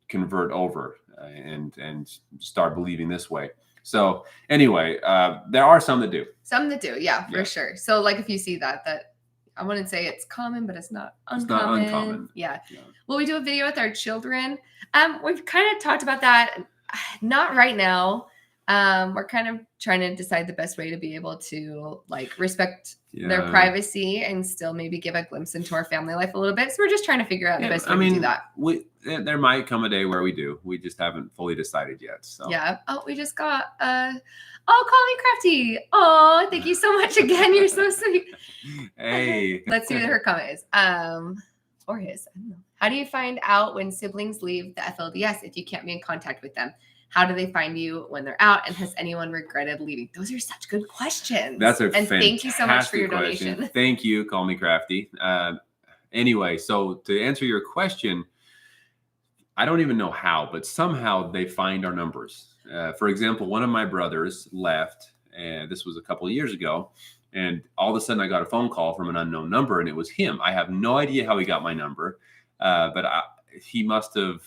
Speaker 2: convert over and start believing this way. So anyway, there are some that do.
Speaker 1: Some that do, yeah, for sure. So like if you see that I wouldn't say it's common, but it's not uncommon.
Speaker 2: It's not uncommon.
Speaker 1: Yeah. Well, we do a video with our children. We've kind of talked about that. Not right now. We're kind of trying to decide the best way to be able to like respect their privacy and still maybe give a glimpse into our family life a little bit. So we're just trying to figure out the best way to do that.
Speaker 2: There might come a day where we do. We just haven't fully decided yet. So
Speaker 1: yeah. Oh, we just got Colleen Crafty. Oh, thank you so much again. You're so sweet.
Speaker 2: Hey.
Speaker 1: Let's see what her comment is. Or his. I don't know. How do you find out when siblings leave the FLDS if you can't be in contact with them? How do they find you when they're out? And has anyone regretted leaving? Those are such good questions.
Speaker 2: That's a
Speaker 1: and thank you so much for your
Speaker 2: question.
Speaker 1: donation.
Speaker 2: Thank you, Call Me Crafty. Anyway, so to answer your question, I don't even know how, but somehow they find our numbers. For example, one of my brothers left, and this was a couple of years ago, and all of a sudden I got a phone call from an unknown number, and it was him. I have no idea how he got my number, but he must have.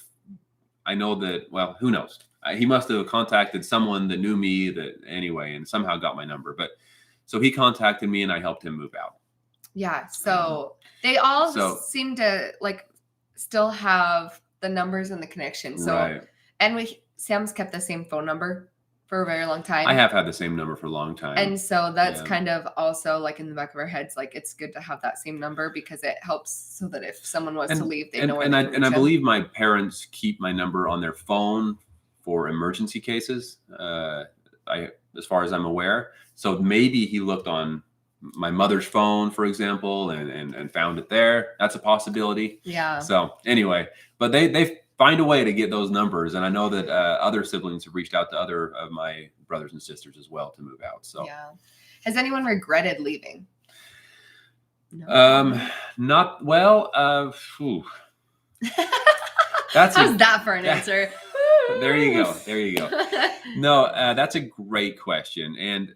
Speaker 2: I know that. Well, who knows? He must have contacted someone that knew me anyway, and somehow got my number. But so he contacted me, and I helped him move out.
Speaker 1: Yeah. So they all seem to like still have the numbers and the connection. So,
Speaker 2: right.
Speaker 1: And Sam's kept the same phone number for a very long time.
Speaker 2: I have had the same number for a long time.
Speaker 1: And so that's kind of also like in the back of our heads, like it's good to have that same number because it helps so that if someone was to leave, they know where they can reach
Speaker 2: I
Speaker 1: them.
Speaker 2: believe my parents keep my number on their phone for emergency cases, as far as I'm aware. So maybe he looked on my mother's phone, for example, and found it there. That's a possibility.
Speaker 1: Yeah.
Speaker 2: So anyway, but they find a way to get those numbers. And I know that other siblings have reached out to other of my brothers and sisters as well to move out. So
Speaker 1: yeah. Has anyone regretted leaving?
Speaker 2: No. Not well.
Speaker 1: How's that for an answer?
Speaker 2: There you go. No, that's a great question. And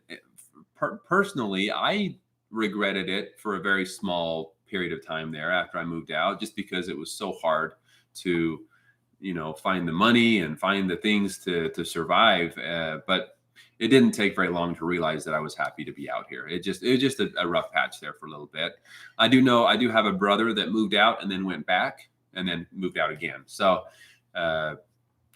Speaker 2: personally, I regretted it for a very small period of time there after I moved out, just because it was so hard to, find the money and find the things to survive. But it didn't take very long to realize that I was happy to be out here. It was just a rough patch there for a little bit. I do have a brother that moved out and then went back and then moved out again.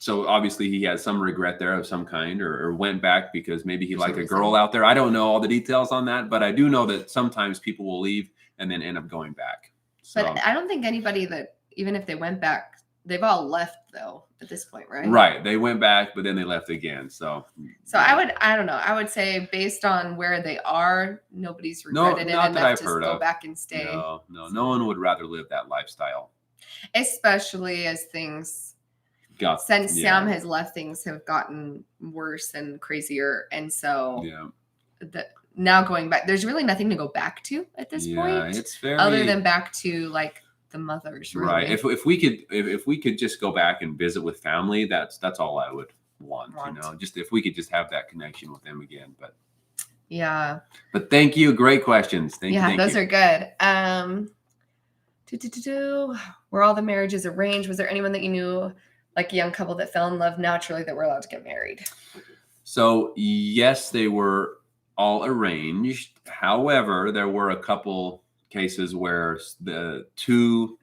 Speaker 2: So obviously he had some regret there of some kind, or went back because maybe he liked a girl out there. I don't know all the details on that, but I do know that sometimes people will leave and then end up going back. So,
Speaker 1: but I don't think anybody that, even if they went back, they've all left though at this point, right?
Speaker 2: Right. They went back, but then they left again. So
Speaker 1: I don't know. I would say based on where they are, nobody's regretted it enough to go back and stay.
Speaker 2: No one would rather live that lifestyle.
Speaker 1: Especially as things Sam has left, things have gotten worse and crazier. And so now going back, there's really nothing to go back to at this point.
Speaker 2: It's very
Speaker 1: other than back to like the mothers, really.
Speaker 2: Right. If we could just go back and visit with family, that's all I would want. Just if we could just have that connection with them again. But
Speaker 1: yeah.
Speaker 2: But thank you. Great questions. Thank you.
Speaker 1: Those are good. Were all the marriages arranged? Was there anyone that you knew, like a young couple that fell in love naturally, that were allowed to get married?
Speaker 2: So yes, they were all arranged. However, there were a couple cases where the two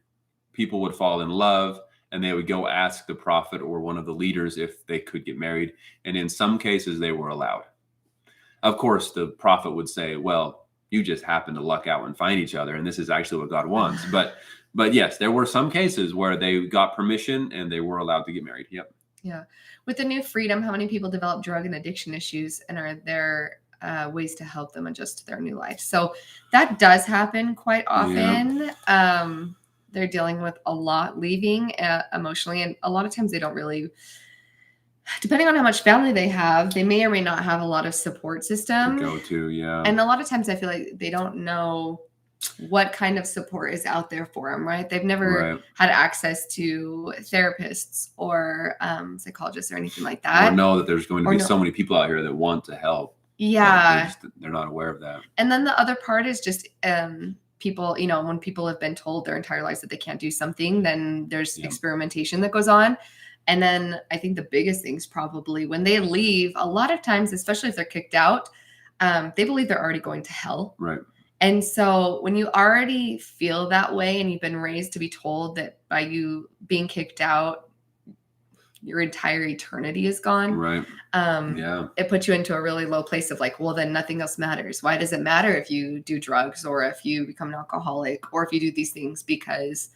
Speaker 2: people would fall in love and they would go ask the prophet or one of the leaders if they could get married. And in some cases they were allowed. Of course, the prophet would say, well, you just happen to luck out and find each other, and this is actually what God wants. But yes, there were some cases where they got permission and they were allowed to get married. Yep.
Speaker 1: Yeah. With the new freedom, how many people develop drug and addiction issues, and are there ways to help them adjust to their new life? So that does happen quite often. They're dealing with a lot leaving emotionally, and a lot of times they don't really, depending on how much family they have, they may or may not have a lot of support system.
Speaker 2: To go to, yeah.
Speaker 1: And a lot of times I feel like they don't know what kind of support is out there for them, right? They've never had access to therapists or psychologists or anything like that.
Speaker 2: Or know that there's going to be so many people out here that want to help.
Speaker 1: Yeah.
Speaker 2: They're not aware of that.
Speaker 1: And then the other part is just people, you know, when people have been told their entire lives that they can't do something, then there's experimentation that goes on. And then I think the biggest thing is probably when they leave, a lot of times, especially if they're kicked out, they believe they're already going to hell.
Speaker 2: Right.
Speaker 1: And so when you already feel that way and you've been raised to be told that by you being kicked out, your entire eternity is gone.
Speaker 2: Right.
Speaker 1: It puts you into a really low place of like, well, then nothing else matters. Why does it matter if you do drugs or if you become an alcoholic or if you do these things, because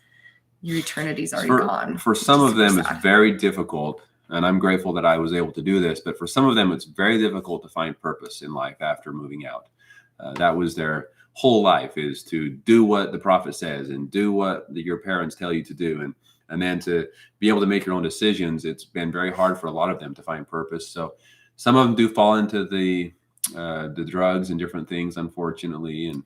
Speaker 1: your eternity is already gone.
Speaker 2: For some of them, it's very difficult. And I'm grateful that I was able to do this. But for some of them, it's very difficult to find purpose in life after moving out. That was their whole life, is to do what the prophet says and do what your parents tell you to do. And then to be able to make your own decisions. It's been very hard for a lot of them to find purpose. So some of them do fall into the drugs and different things, unfortunately. And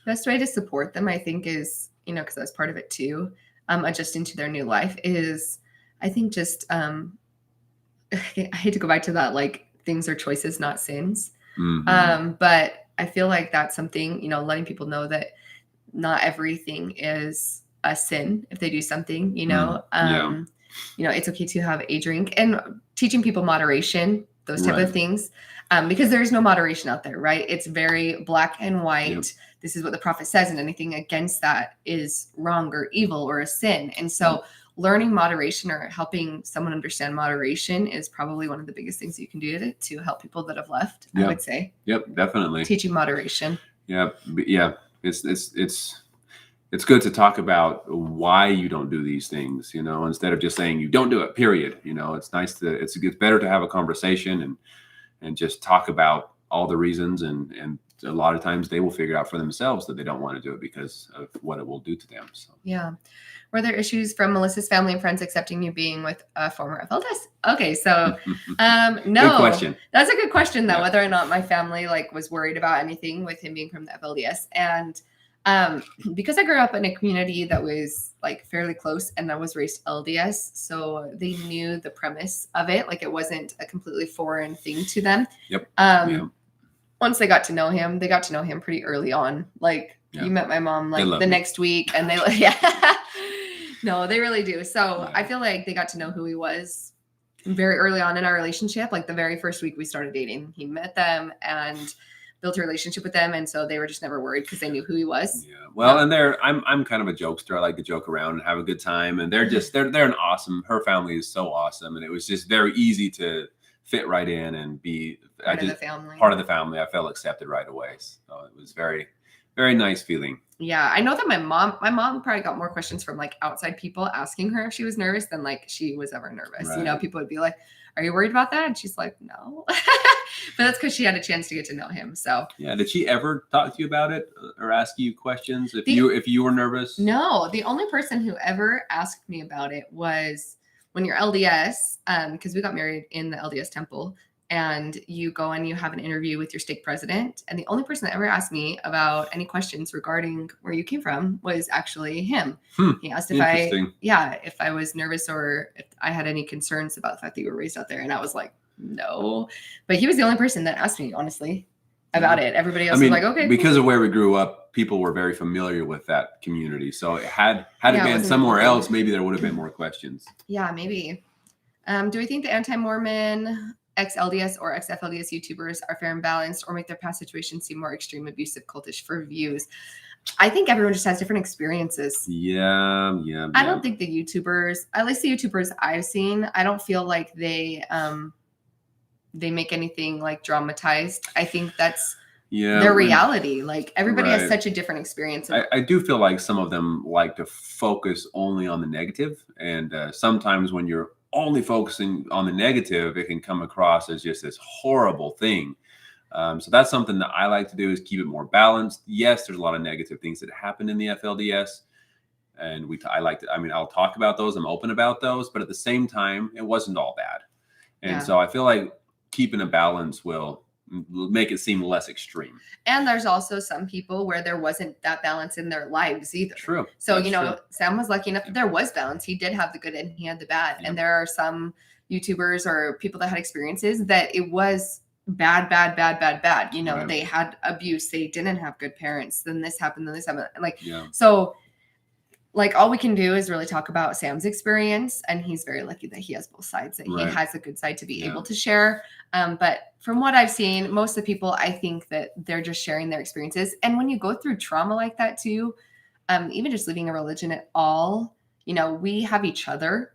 Speaker 1: best way to support them, I think, is, you know, because I was part of it too, adjusting to their new life is, I think, just I hate to go back to that, like, things are choices, not sins. But I feel like that's something, you know, letting people know that not everything is a sin if they do something, you know. You know, it's okay to have a drink, and teaching people moderation, those type of things, because there's no moderation out there, right? It's very black and white. This is what the prophet says, and anything against that is wrong or evil or a sin. And so learning moderation or helping someone understand moderation is probably one of the biggest things you can do to help people that have left, I would say.
Speaker 2: Yep, definitely.
Speaker 1: Teaching moderation.
Speaker 2: Yeah. It's good to talk about why you don't do these things, you know, instead of just saying you don't do it, period. You know, it's nice to, it's better to have a conversation and just talk about all the reasons. And a lot of times they will figure out for themselves that they don't want to do it because of what it will do to them. So.
Speaker 1: Yeah. Were there issues from Melissa's family and friends accepting you being with a former FLDS? Okay. So, no.
Speaker 2: Good question.
Speaker 1: That's a good question, though, whether or not my family was worried about anything with him being from the FLDS. And because I grew up in a community that was fairly close and I was raised LDS, so they knew the premise of it. It wasn't a completely foreign thing to them. Once they got to know him pretty early on. You met my mom the next week, and they no, they really do. So I feel like they got to know who he was very early on in our relationship. The very first week we started dating, he met them and built a relationship with them, and so they were just never worried because they knew who he was.
Speaker 2: Well, and I'm kind of a jokester. I like to joke around and have a good time, and they're an awesome. Her family is so awesome, and it was just very easy to fit right in and be part of the family. I felt accepted right away, so it was very, very nice feeling. Yeah,
Speaker 1: I know that my mom probably got more questions from outside people asking her if she was nervous than she was ever nervous. Right. You know, people would be like, "Are you worried about that?" And she's like, "No." But that's because she had a chance to get to know him. So
Speaker 2: yeah, did she ever talk to you about it or ask you questions if you were nervous?
Speaker 1: No, the only person who ever asked me about it was when you're LDS, because we got married in the LDS temple, and you go and you have an interview with your stake president. And the only person that ever asked me about any questions regarding where you came from was actually him. He asked if I was nervous or if I had any concerns about the fact that you were raised out there. And I was like, no. But he was the only person that asked me, honestly, about it. Everybody else was like, okay.
Speaker 2: Because of where we grew up, people were very familiar with that community. So had it been somewhere else, maybe there would have been more questions.
Speaker 1: Yeah, maybe. Do we think the anti-Mormon, ex-LDS or ex-FLDS YouTubers are fair and balanced, or make their past situations seem more extreme, abusive, cultish for views? I think everyone just has different experiences.
Speaker 2: Yeah.
Speaker 1: I don't think the YouTubers, at least the YouTubers I've seen, I don't feel like they make anything dramatized. I think that's their reality. Everybody has such a different experience.
Speaker 2: I do feel like some of them like to focus only on the negative. And sometimes when you're only focusing on the negative, it can come across as just this horrible thing. So that's something that I like to do, is keep it more balanced. Yes, there's a lot of negative things that happen in the FLDS, and I'll talk about those. I'm open about those, but at the same time, it wasn't all bad. And so I feel like keeping a balance will make it seem less extreme.
Speaker 1: And there's also some people where there wasn't that balance in their lives either.
Speaker 2: True.
Speaker 1: So, true. Sam was lucky enough that there was balance. He did have the good and he had the bad. Yep. And there are some YouTubers or people that had experiences that it was bad. Right. They had abuse. They didn't have good parents. Then this happened. So like all we can do is really talk about Sam's experience, and he's very lucky that he has both sides, that he has a good side to be able to share. But from what I've seen, most of the people, I think that they're just sharing their experiences. And when you go through trauma like that too, even just leaving a religion at all, we have each other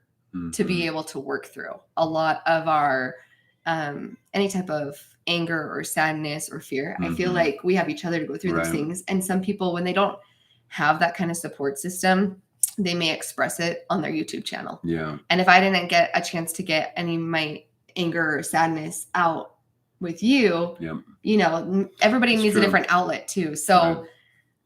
Speaker 1: to be able to work through a lot of our any type of anger or sadness or fear. I feel like we have each other to go through those things. And some people, when they don't have that kind of support system, they may express it on their YouTube channel. Yeah. And if I didn't get a chance to get any of my anger or sadness out with you, everybody needs a different outlet too. So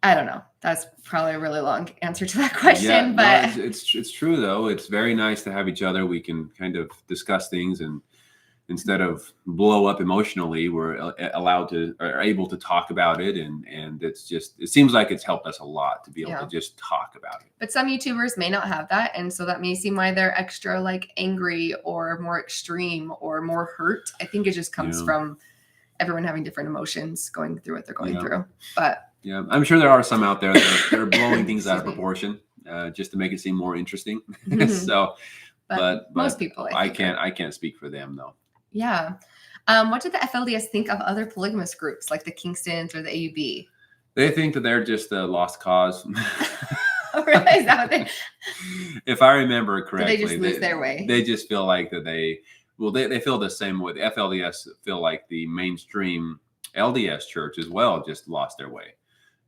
Speaker 1: I don't know. That's probably a really long answer to that question, but
Speaker 2: it's true though. It's very nice to have each other. We can kind of discuss things, and instead of blow up emotionally, we're able to talk about it. And it seems like it's helped us a lot to be able to just talk about it.
Speaker 1: But some YouTubers may not have that. And so that may seem why they're extra like angry or more extreme or more hurt. I think it just comes from everyone having different emotions going through what they're going through. But
Speaker 2: I'm sure there are some out there that are blowing things out of proportion just to make it seem more interesting. So, but
Speaker 1: most people,
Speaker 2: I can't speak for them though.
Speaker 1: Yeah. What did the FLDS think of other polygamous groups like the Kingstons or the AUB?
Speaker 2: They think that they're just a lost cause.
Speaker 1: Really? Is that what they...
Speaker 2: If I remember correctly,
Speaker 1: they just lose their way.
Speaker 2: They just feel like that they feel the same way. The FLDS feel like the mainstream LDS church as well just lost their way.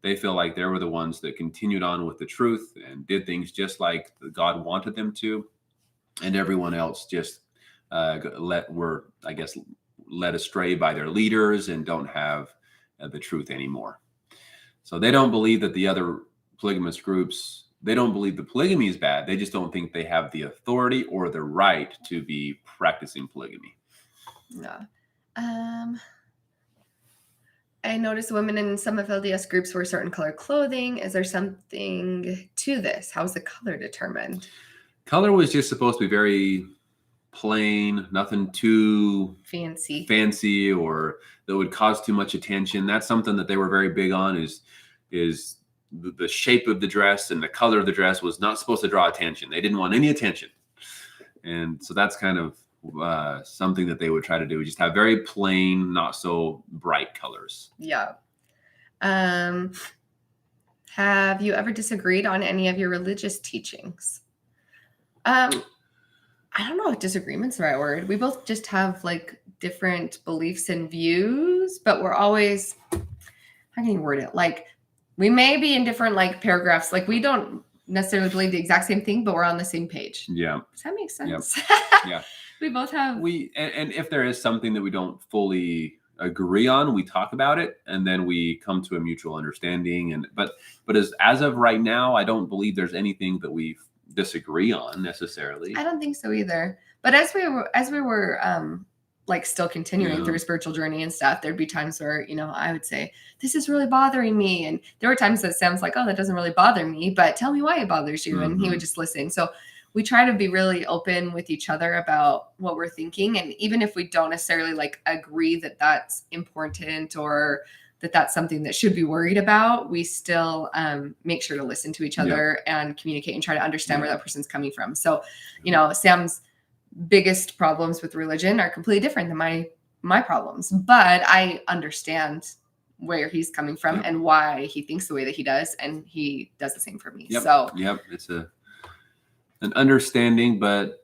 Speaker 2: They feel like they were the ones that continued on with the truth and did things just like God wanted them to, and everyone else just led astray by their leaders and don't have the truth anymore. So they don't believe that the other polygamous groups, they don't believe the polygamy is bad. They just don't think they have the authority or the right to be practicing polygamy.
Speaker 1: Yeah. I noticed women in some FLDS groups wear certain color clothing. Is there something to this? How is the color determined?
Speaker 2: Color was just supposed to be very plain, nothing too fancy or that would cause too much attention. That's something that they were very big on, is the shape of the dress and the color of the dress was not supposed to draw attention. They didn't want any attention. And so that's kind of something that they would try to do, just have very plain, not so bright colors.
Speaker 1: Yeah. Have you ever disagreed on any of your religious teachings? I don't know if disagreement's the right word. We both just have like different beliefs and views, but we're always, how can you word it? Like we may be in different like paragraphs. Like we don't necessarily believe the exact same thing, but we're on the same page.
Speaker 2: Yeah.
Speaker 1: Does that make sense?
Speaker 2: Yep. Yeah.
Speaker 1: We both have.
Speaker 2: And if there is something that we don't fully agree on, we talk about it and then we come to a mutual understanding. But as of right now, I don't believe there's anything that we disagree on necessarily.
Speaker 1: I don't think so either. But as we were like still continuing through a spiritual journey and stuff, there'd be times where, I would say, this is really bothering me. And there were times that Sam's like, oh, that doesn't really bother me, but tell me why it bothers you. And he would just listen. So we try to be really open with each other about what we're thinking. And even if we don't necessarily like agree that that's important or that that's something that should be worried about, we still make sure to listen to each other and communicate and try to understand where that person's coming from. So, Sam's biggest problems with religion are completely different than my problems, but I understand where he's coming from and why he thinks the way that he does, and he does the same for me. So
Speaker 2: it's an understanding, but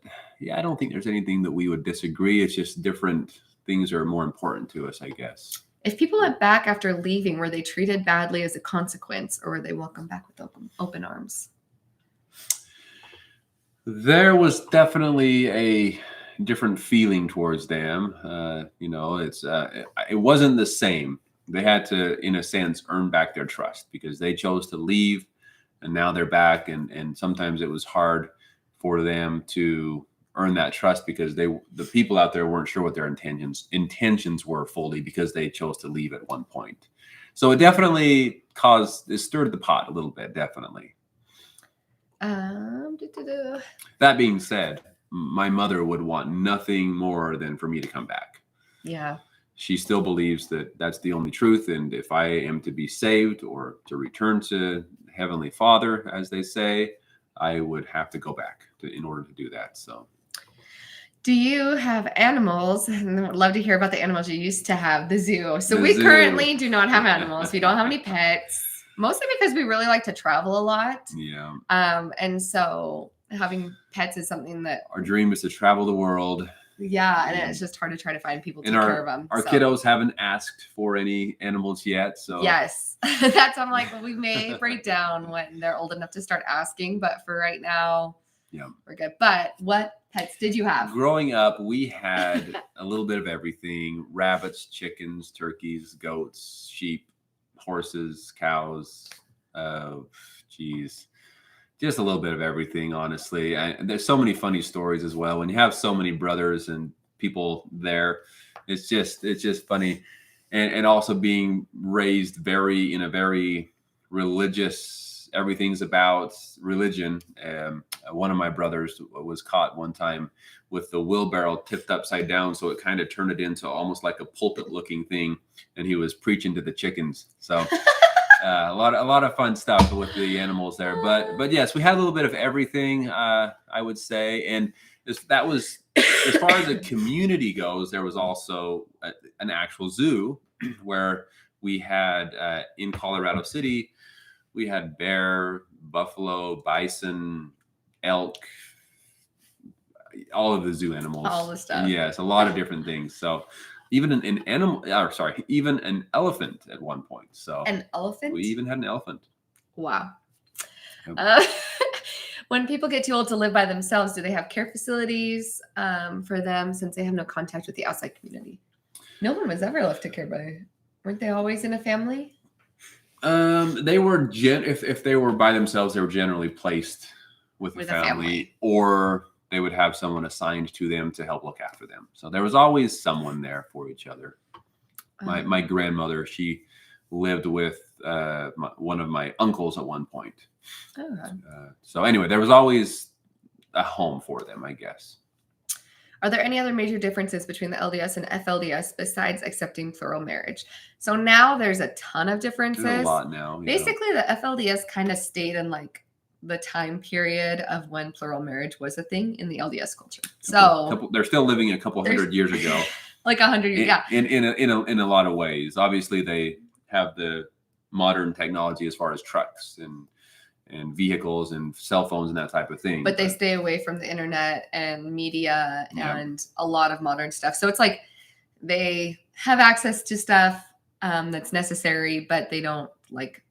Speaker 2: I don't think there's anything that we would disagree. It's just different things are more important to us, I guess.
Speaker 1: If people went back after leaving, were they treated badly as a consequence, or were they welcomed back with open arms?
Speaker 2: There was definitely a different feeling towards them. It wasn't the same. They had to, in a sense, earn back their trust because they chose to leave, and now they're back. And sometimes it was hard for them to earn that trust because the people out there weren't sure what their intentions were fully because they chose to leave at one point. So it definitely stirred the pot a little bit, definitely. That being said, my mother would want nothing more than for me to come back.
Speaker 1: Yeah.
Speaker 2: She still believes that that's the only truth. And if I am to be saved or to return to Heavenly Father, as they say, I would have to go back in order to do that. So.
Speaker 1: Do you have animals? And I would love to hear about the animals you used to have, the zoo. So
Speaker 2: The zoo.
Speaker 1: Currently do not have animals. We don't have any pets, mostly because we really like to travel a lot.
Speaker 2: Yeah.
Speaker 1: And so having pets is something that
Speaker 2: our dream is to travel the world.
Speaker 1: Yeah, and it's just hard to try to find people to take care of them.
Speaker 2: Our kiddos haven't asked for any animals yet, so
Speaker 1: yes, I'm like, well, we may break down when they're old enough to start asking, but for right now,
Speaker 2: yeah,
Speaker 1: we're good. But what pets did you have?
Speaker 2: Growing up, we had a little bit of everything: rabbits, chickens, turkeys, goats, sheep, horses, cows. Just a little bit of everything, honestly. There's so many funny stories as well. When you have so many brothers and people there, it's just funny. And also being raised in a very religious, everything's about religion. One of my brothers was caught one time with the wheelbarrow tipped upside down. So it kind of turned it into almost like a pulpit looking thing. And he was preaching to the chickens. So a lot of fun stuff with the animals there, but yes, we had a little bit of everything, I would say. And that was, as far as the community goes, there was also an actual zoo where we had in Colorado City, we had bear, buffalo, bison, elk, all of the zoo animals,
Speaker 1: all the stuff.
Speaker 2: Yes, a lot of different things. So even even an elephant at one point. So
Speaker 1: an elephant?
Speaker 2: We even had an elephant.
Speaker 1: Wow. Yep. When people get too old to live by themselves, do they have care facilities for them since they have no contact with the outside community? No one was ever left to care by. Weren't they always in a family?
Speaker 2: They were if they were by themselves, they were generally placed with a family, or they would have someone assigned to them to help look after them. So there was always someone there for each other. My grandmother, she lived with one of my uncles at one point. So anyway, there was always a home for them, I guess.
Speaker 1: Are there any other major differences between the LDS and FLDS besides accepting plural marriage? So now there's a ton of differences.
Speaker 2: There's a lot now.
Speaker 1: Yeah. Basically, the FLDS kind of stayed in like the time period of when plural marriage was a thing in the LDS culture. So
Speaker 2: they're still living a couple hundred years ago.
Speaker 1: Like 100 years, yeah.
Speaker 2: In a lot of ways. Obviously, they have the modern technology as far as trucks and vehicles and cell phones and that type of thing.
Speaker 1: But they stay away from the internet and media and a lot of modern stuff. So it's like they have access to stuff that's necessary, but they don't like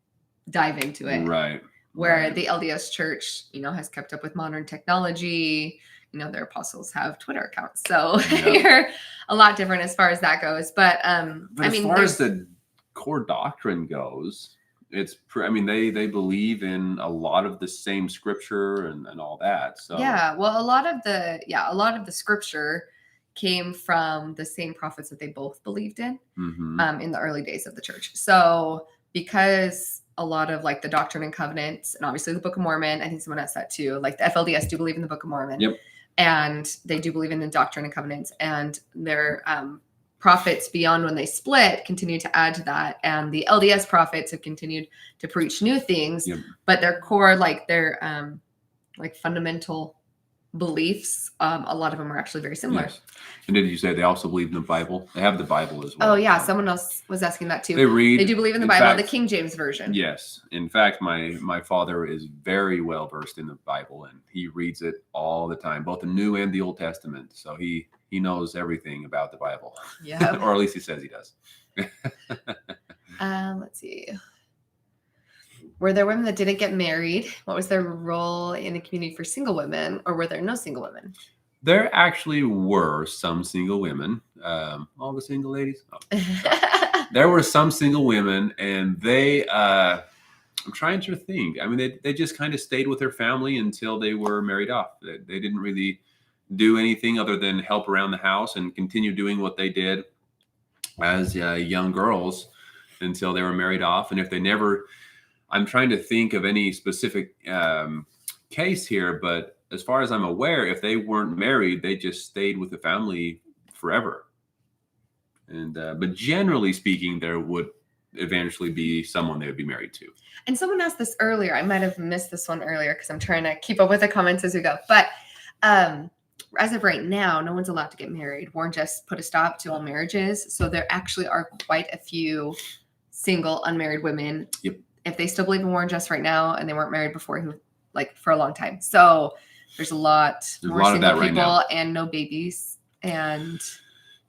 Speaker 1: dive into it.
Speaker 2: Right.
Speaker 1: Where the LDS church, has kept up with modern technology. Their apostles have Twitter accounts. So you're a lot different as far as that goes. But
Speaker 2: as far as the core doctrine goes, they believe in a lot of the same scripture and all that. So
Speaker 1: well, a lot of the scripture came from the same prophets that they both believed in in the early days of the church. So because a lot of like the Doctrine and Covenants and obviously the Book of Mormon, I think someone asked that too. Like the FLDS do believe in the Book of Mormon.
Speaker 2: Yep.
Speaker 1: And they do believe in the Doctrine and Covenants, and their prophets beyond when they split continue to add to that. And the LDS prophets have continued to preach new things, but their core, like their fundamental beliefs, a lot of them are actually very similar.
Speaker 2: Yes. And did you say they also believe in the Bible? They have the Bible as well.
Speaker 1: Oh yeah, someone else was asking that too.
Speaker 2: They
Speaker 1: do believe in the Bible, the King James version.
Speaker 2: Yes. In fact, my father is very well versed in the Bible, and he reads it all the time, both the New and the Old Testament. So he knows everything about the Bible. Yeah. Or at least he says he does.
Speaker 1: Let's see. Were there women that didn't get married? What was their role in the community for single women, or were there no single women?
Speaker 2: There actually were some single women. All the single ladies? Oh, there were some single women, and they, I'm trying to think. I mean, they just kind of stayed with their family until they were married off. They didn't really do anything other than help around the house and continue doing what they did as young girls until they were married off. And if they never, I'm trying to think of any specific case here, but as far as I'm aware, if they weren't married, they just stayed with the family forever. And but generally speaking, there would eventually be someone they would be married to.
Speaker 1: And someone asked this earlier. I might have missed this one earlier because I'm trying to keep up with the comments as we go. But as of right now, no one's allowed to get married. Warren just put a stop to all marriages. So there actually are quite a few single unmarried women.
Speaker 2: Yep.
Speaker 1: If they still believe in Warren just right now and they weren't married before, like for a long time. So there's a lot more single people and no babies. And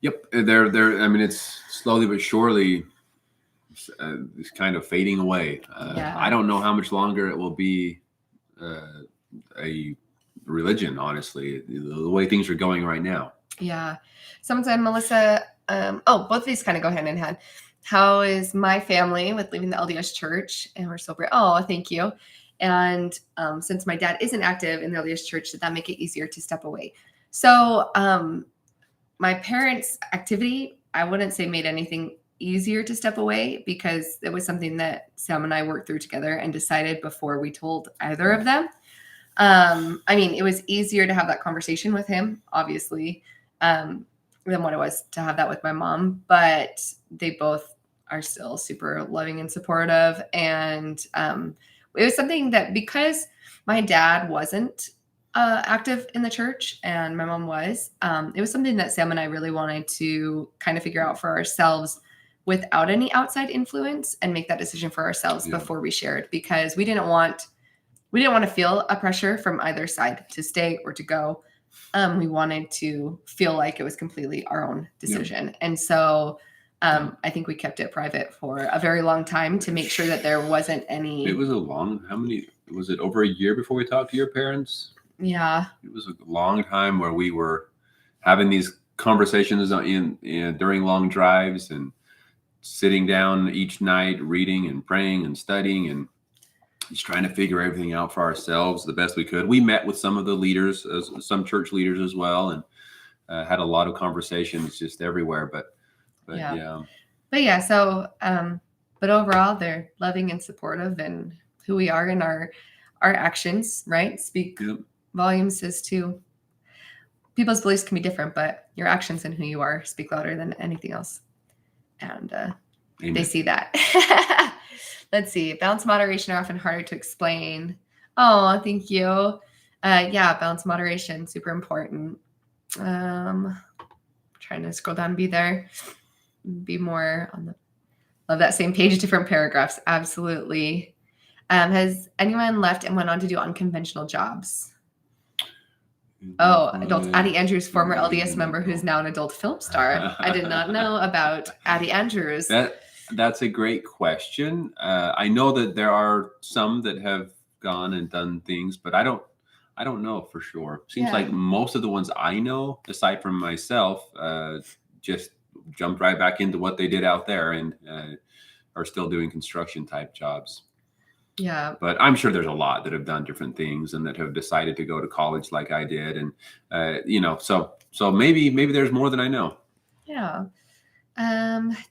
Speaker 2: yep, they're. I mean, it's slowly but surely it's kind of fading away. I don't know how much longer it will be a religion, honestly, the way things are going right now.
Speaker 1: Yeah. Someone said, Melissa, both of these kind of go hand in hand. How is my family with leaving the LDS church? And we're so great. Oh, thank you. And since my dad isn't active in the LDS church, did that make it easier to step away? So my parents' activity, I wouldn't say made anything easier to step away because it was something that Sam and I worked through together and decided before we told either of them. I mean, it was easier to have that conversation with him, obviously, than what it was to have that with my mom, but they both are still super loving and supportive. And it was something that because my dad wasn't active in the church and my mom was, it was something that Sam and I really wanted to kind of figure out for ourselves without any outside influence and make that decision for ourselves before we shared, because we didn't want to feel a pressure from either side to stay or to go. We wanted to feel like it was completely our own decision. Yeah. And so I think we kept it private for a very long time to make sure that there wasn't any.
Speaker 2: It was was it over a year before we talked to your parents?
Speaker 1: Yeah.
Speaker 2: It was a long time where we were having these conversations during long drives and sitting down each night, reading and praying and studying and just trying to figure everything out for ourselves the best we could. We met with some of the leaders, some church leaders as well, and had a lot of conversations just everywhere. But yeah.
Speaker 1: So, but overall, they're loving and supportive, and who we are in our actions, right? Speak volumes as to people's beliefs can be different, but your actions and who you are speak louder than anything else. And they see that. Let's see. Balance, moderation are often harder to explain. Oh, thank you. Balance, moderation, super important. Trying to scroll down and be more on the love that same page, different paragraphs. Absolutely. Has anyone left and went on to do unconventional jobs? Oh, adult Addie Andrews, former LDS member who's now an adult film star. I did not know about Addie Andrews.
Speaker 2: That's a great question. I know that there are some that have gone and done things, but I don't know for sure. Seems like most of the ones I know, aside from myself, just jumped right back into what they did out there and are still doing construction type jobs.
Speaker 1: Yeah.
Speaker 2: But I'm sure there's a lot that have done different things and that have decided to go to college like I did. And, so maybe there's more than I know.
Speaker 1: Yeah.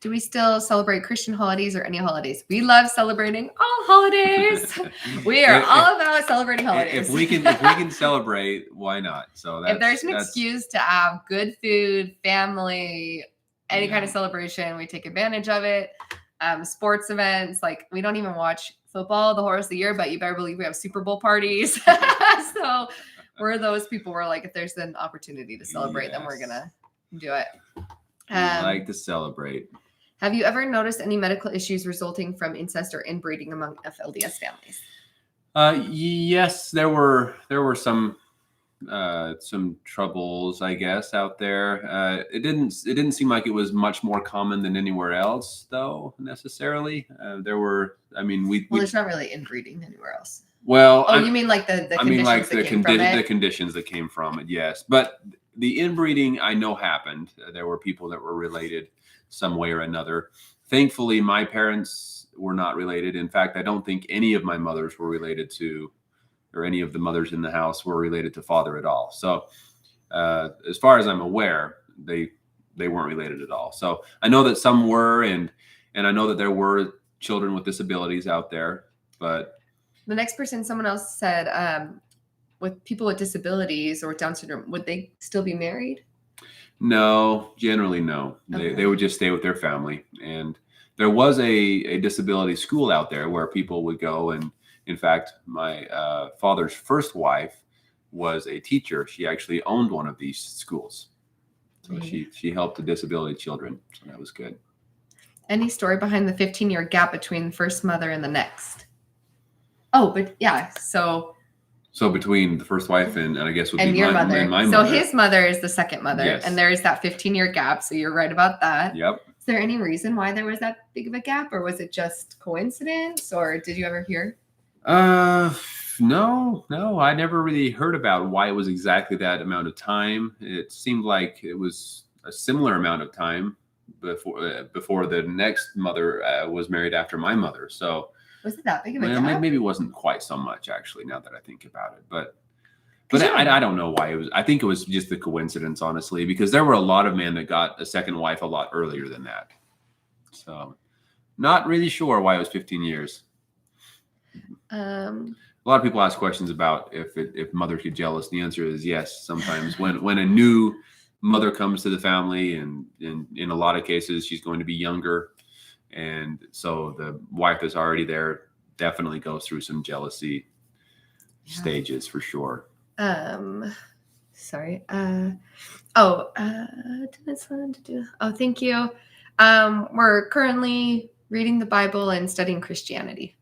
Speaker 1: Do we still celebrate Christian holidays or any holidays? We love celebrating all holidays. We are all about celebrating holidays.
Speaker 2: If we can celebrate, why not? So
Speaker 1: if there's an excuse to have good food, family, any kind of celebration, we take advantage of it. Sports events, like we don't even watch football the whole rest of the year, but you better believe we have Super Bowl parties. So we're those people where like if there's an opportunity to celebrate, then we're gonna do it.
Speaker 2: We like to celebrate.
Speaker 1: Have you ever noticed any medical issues resulting from incest or inbreeding among FLDS families?
Speaker 2: Yes, there were some some troubles, I guess, out there. It didn't seem like it was much more common than anywhere else, though, necessarily. There were, I mean,
Speaker 1: Well,
Speaker 2: we
Speaker 1: there's not really inbreeding anywhere else.
Speaker 2: well,
Speaker 1: Oh, you mean like the
Speaker 2: I mean, like
Speaker 1: conditions that came from
Speaker 2: the
Speaker 1: it?
Speaker 2: conditions that came from it, yes. But the inbreeding, I know, happened. There were people that were related some way or another. Thankfully, my parents were not related. In fact, I don't think any of my mothers were related to, or any of the mothers in the house were related to father at all. So, as far as I'm aware, they weren't related at all. So I know that some were, and I know that there were children with disabilities out there, but.
Speaker 1: The next person, someone else said, with people with disabilities or Down syndrome, would they still be married?
Speaker 2: No, generally no.
Speaker 1: Okay.
Speaker 2: They would just stay with their family. And there was a disability school out there where people would go. And in fact, my father's first wife was a teacher. She actually owned one of these schools. So she helped the disability children. So that was good.
Speaker 1: Any story behind the 15-year gap between the first mother and the next? Oh, but yeah. So
Speaker 2: between the first wife and I guess would
Speaker 1: and
Speaker 2: be
Speaker 1: your
Speaker 2: my,
Speaker 1: mother.
Speaker 2: and my
Speaker 1: so
Speaker 2: mother.
Speaker 1: His mother is the second mother,
Speaker 2: Yes.
Speaker 1: and there is that 15-year gap. So you're right about that.
Speaker 2: Yep.
Speaker 1: Is there any reason why there was that big of a gap, or was it just coincidence, or did you ever hear?
Speaker 2: No, I never really heard about why it was exactly that amount of time. It seemed like it was a similar amount of time before the next mother was married after my mother. So
Speaker 1: was it that big of a gap?
Speaker 2: Maybe it wasn't quite so much, actually, now that I think about it. But I don't know why it was. I think it was just the coincidence, honestly, because there were a lot of men that got a second wife a lot earlier than that. So not really sure why it was 15 years. A lot of people ask questions about if mothers get jealous. The answer is yes. Sometimes when a new mother comes to the family, and in a lot of cases she's going to be younger, and so the wife that's already there definitely goes through some jealousy stages for sure.
Speaker 1: Sorry. Oh, thank you. We're currently reading the Bible and studying Christianity.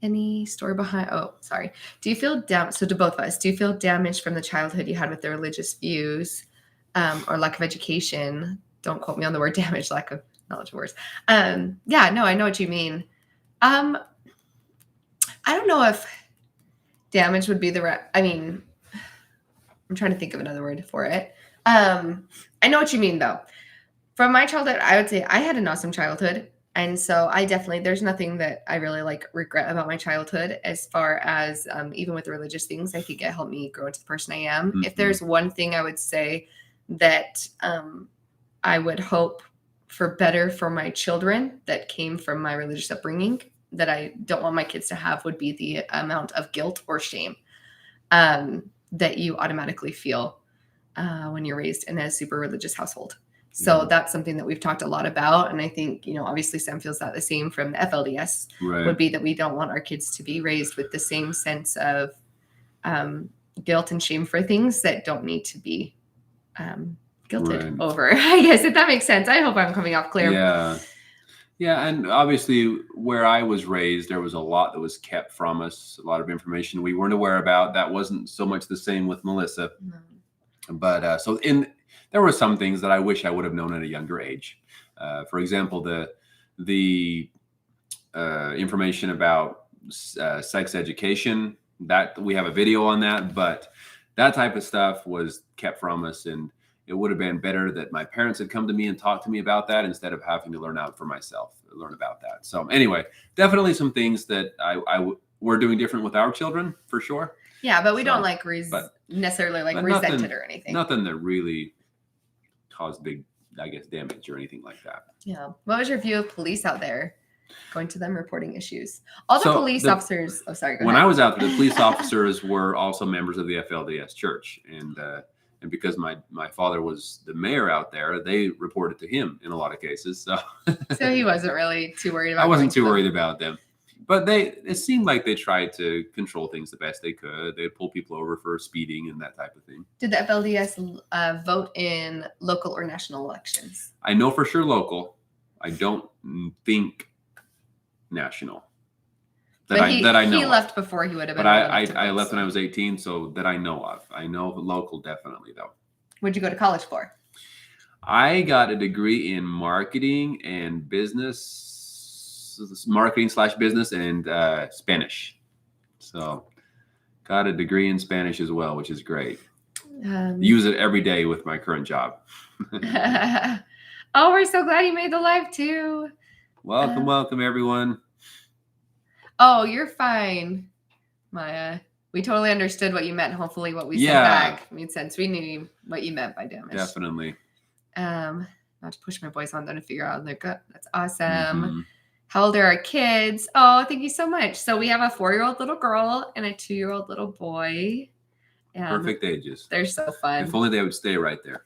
Speaker 1: Any story behind? Oh, sorry. Do you feel so to both of us, do you feel damaged from the childhood you had with the religious views, or lack of education? Don't quote me on the word damage, lack of knowledge of words. Yeah, no, I know what you mean. I don't know if damage would be I mean, I'm trying to think of another word for it. I know what you mean, though. From my childhood, I would say I had an awesome childhood. And so there's nothing that I really regret about my childhood as far as even with the religious things. I think it helped me grow into the person I am. Mm-hmm. If there's one thing I would say that I would hope for better for my children that came from my religious upbringing that I don't want my kids to have would be the amount of guilt or shame that you automatically feel when you're raised in a super religious household. So that's something that we've talked a lot about. And I think, obviously Sam feels that the same from the FLDS would be that we don't want our kids to be raised with the same sense of guilt and shame for things that don't need to be guilted over, I guess, if that makes sense. I hope I'm coming off clear.
Speaker 2: Yeah. And obviously where I was raised, there was a lot that was kept from us, a lot of information we weren't aware about. That wasn't so much the same with Melissa. No. But there were some things that I wish I would have known at a younger age. For example, the information about sex education, that we have a video on that, but that type of stuff was kept from us, and it would have been better that my parents had come to me and talked to me about that instead of having to learn out for myself, learn about that. So anyway, definitely some things that we're doing different with our children for sure.
Speaker 1: Yeah, but we don't necessarily resent it or anything.
Speaker 2: Nothing that really caused big, I guess, damage or anything like that.
Speaker 1: Yeah. What was your view of police out there? Going to them, reporting issues. All the police officers. Oh, sorry. Go ahead.
Speaker 2: When I was out there, the police officers were also members of the FLDS church, and because my father was the mayor out there, they reported to him in a lot of cases. So
Speaker 1: he wasn't really too worried about.
Speaker 2: I wasn't too worried about them. But it seemed like they tried to control things the best they could. They'd pull people over for speeding and that type of thing.
Speaker 1: Did the FLDS vote in local or national elections?
Speaker 2: I know for sure local. I don't think national. that I know
Speaker 1: he
Speaker 2: of.
Speaker 1: left before he would have been.
Speaker 2: But
Speaker 1: old enough to
Speaker 2: I
Speaker 1: go,
Speaker 2: left
Speaker 1: so.
Speaker 2: when I was 18, so that I know of. I know local definitely though.
Speaker 1: What'd you go to college for?
Speaker 2: I got a degree in marketing and business, marketing/business and Spanish. So got a degree in Spanish as well, which is great. Use it every day with my current job.
Speaker 1: Oh, we're so glad you made the live too.
Speaker 2: Welcome everyone.
Speaker 1: Oh, you're fine, Maya. We totally understood what you meant. Hopefully what we said back made sense. We knew what you meant by damage.
Speaker 2: Definitely.
Speaker 1: Not to push my boys on them to figure out their gut. That's awesome.
Speaker 2: Mm-hmm.
Speaker 1: How old are our kids? Oh, thank you so much. So we have a 4-year-old little girl and a 2-year-old little boy.
Speaker 2: Perfect ages.
Speaker 1: They're so fun.
Speaker 2: If only they would stay right there.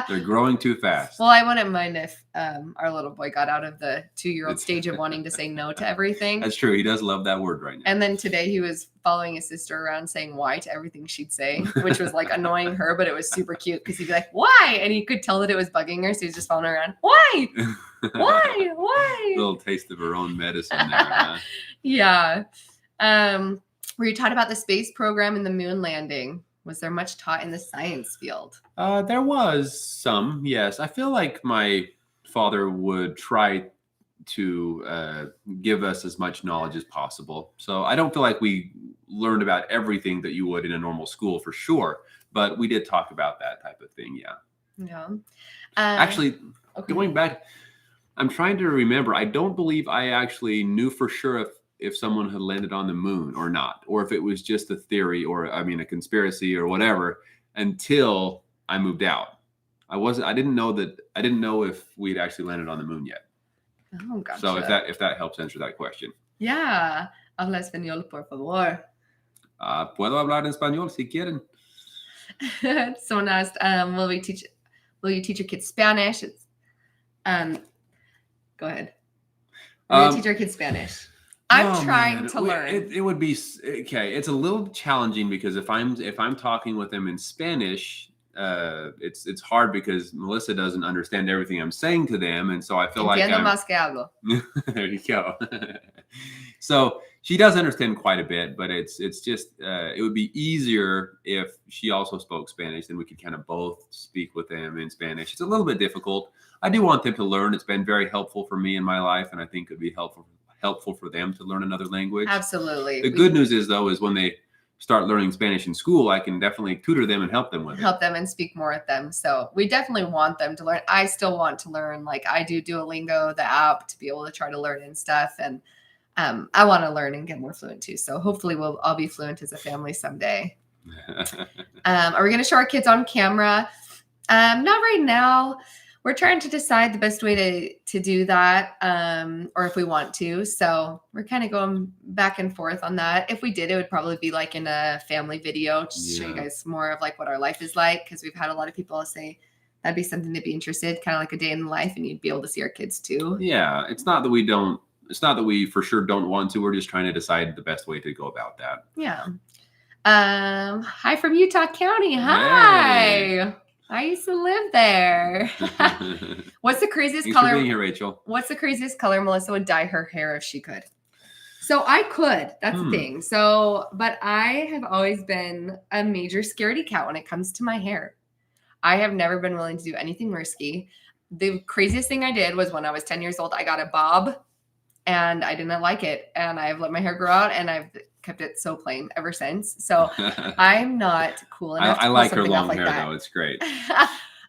Speaker 2: They're growing too fast.
Speaker 1: Well, I wouldn't mind if our little boy got out of the 2-year-old stage of wanting to say no to everything.
Speaker 2: That's true. He does love that word right now.
Speaker 1: And then today he was following his sister around saying why to everything she'd say, which was like annoying her, but it was super cute because he'd be like, why? And he could tell that it was bugging her. So he was just following her around. Why? Why?
Speaker 2: A little taste of her own medicine there, huh?
Speaker 1: Yeah. Were you taught about the space program and the moon landing? Was there much taught in the science field?
Speaker 2: There was some, yes. I feel like my father would try to give us as much knowledge as possible. So I don't feel like we learned about everything that you would in a normal school for sure, but we did talk about that type of thing, yeah.
Speaker 1: Yeah.
Speaker 2: Actually, going back, I'm trying to remember. I don't believe I actually knew for sure if someone had landed on the moon or not, or if it was just a theory or a conspiracy or whatever until I moved out. I didn't know if we'd actually landed on the moon yet.
Speaker 1: Oh, gotcha.
Speaker 2: So if that helps answer that question.
Speaker 1: Yeah. Habla español, por favor.
Speaker 2: Puedo hablar en español si quieren.
Speaker 1: Someone asked, will you teach your kids Spanish? It's, go ahead. Will you teach your kids Spanish? I'm trying to learn.
Speaker 2: It would be okay. It's a little challenging because if I'm talking with them in Spanish, it's hard because Melissa doesn't understand everything I'm saying to them, and so I feel
Speaker 1: Entiendo más que hablo.
Speaker 2: There you go. So she does understand quite a bit, but it's just it would be easier if she also spoke Spanish, then we could kind of both speak with them in Spanish. It's a little bit difficult. I do want them to learn. It's been very helpful for me in my life, and I think it would be helpful for them to learn another language.
Speaker 1: Absolutely.
Speaker 2: The good news is when they start learning Spanish in school, I can definitely tutor them and help them with it.
Speaker 1: Help them and speak more with them. So we definitely want them to learn. I still want to learn. Like I do Duolingo, the app, to be able to try to learn and stuff. And I want to learn and get more fluent too. So hopefully I'll be fluent as a family someday. Are we going to show our kids on camera? Not right now. We're trying to decide the best way to do that, or if we want to. So we're kind of going back and forth on that. If we did, it would probably be like in a family video to show you guys more of like what our life is like. Because we've had a lot of people say that'd be something to be interested, kind of like a day in the life, and you'd be able to see our kids too.
Speaker 2: Yeah, it's not that we for sure don't want to. We're just trying to decide the best way to go about that.
Speaker 1: Yeah. Hi from Utah County. Hi. Hey. I used to live there. What's the craziest
Speaker 2: Thanks
Speaker 1: color?
Speaker 2: For being here, Rachel.
Speaker 1: What's the craziest color Melissa would dye her hair if she could? So I could. That's the thing. So, but I have always been a major scaredy cat when it comes to my hair. I have never been willing to do anything risky. The craziest thing I did was when I was 10 years old, I got a bob and I didn't like it. And I've let my hair grow out and I've kept it so plain ever since. So I'm not cool enough.
Speaker 2: I like her long hair though. It's great.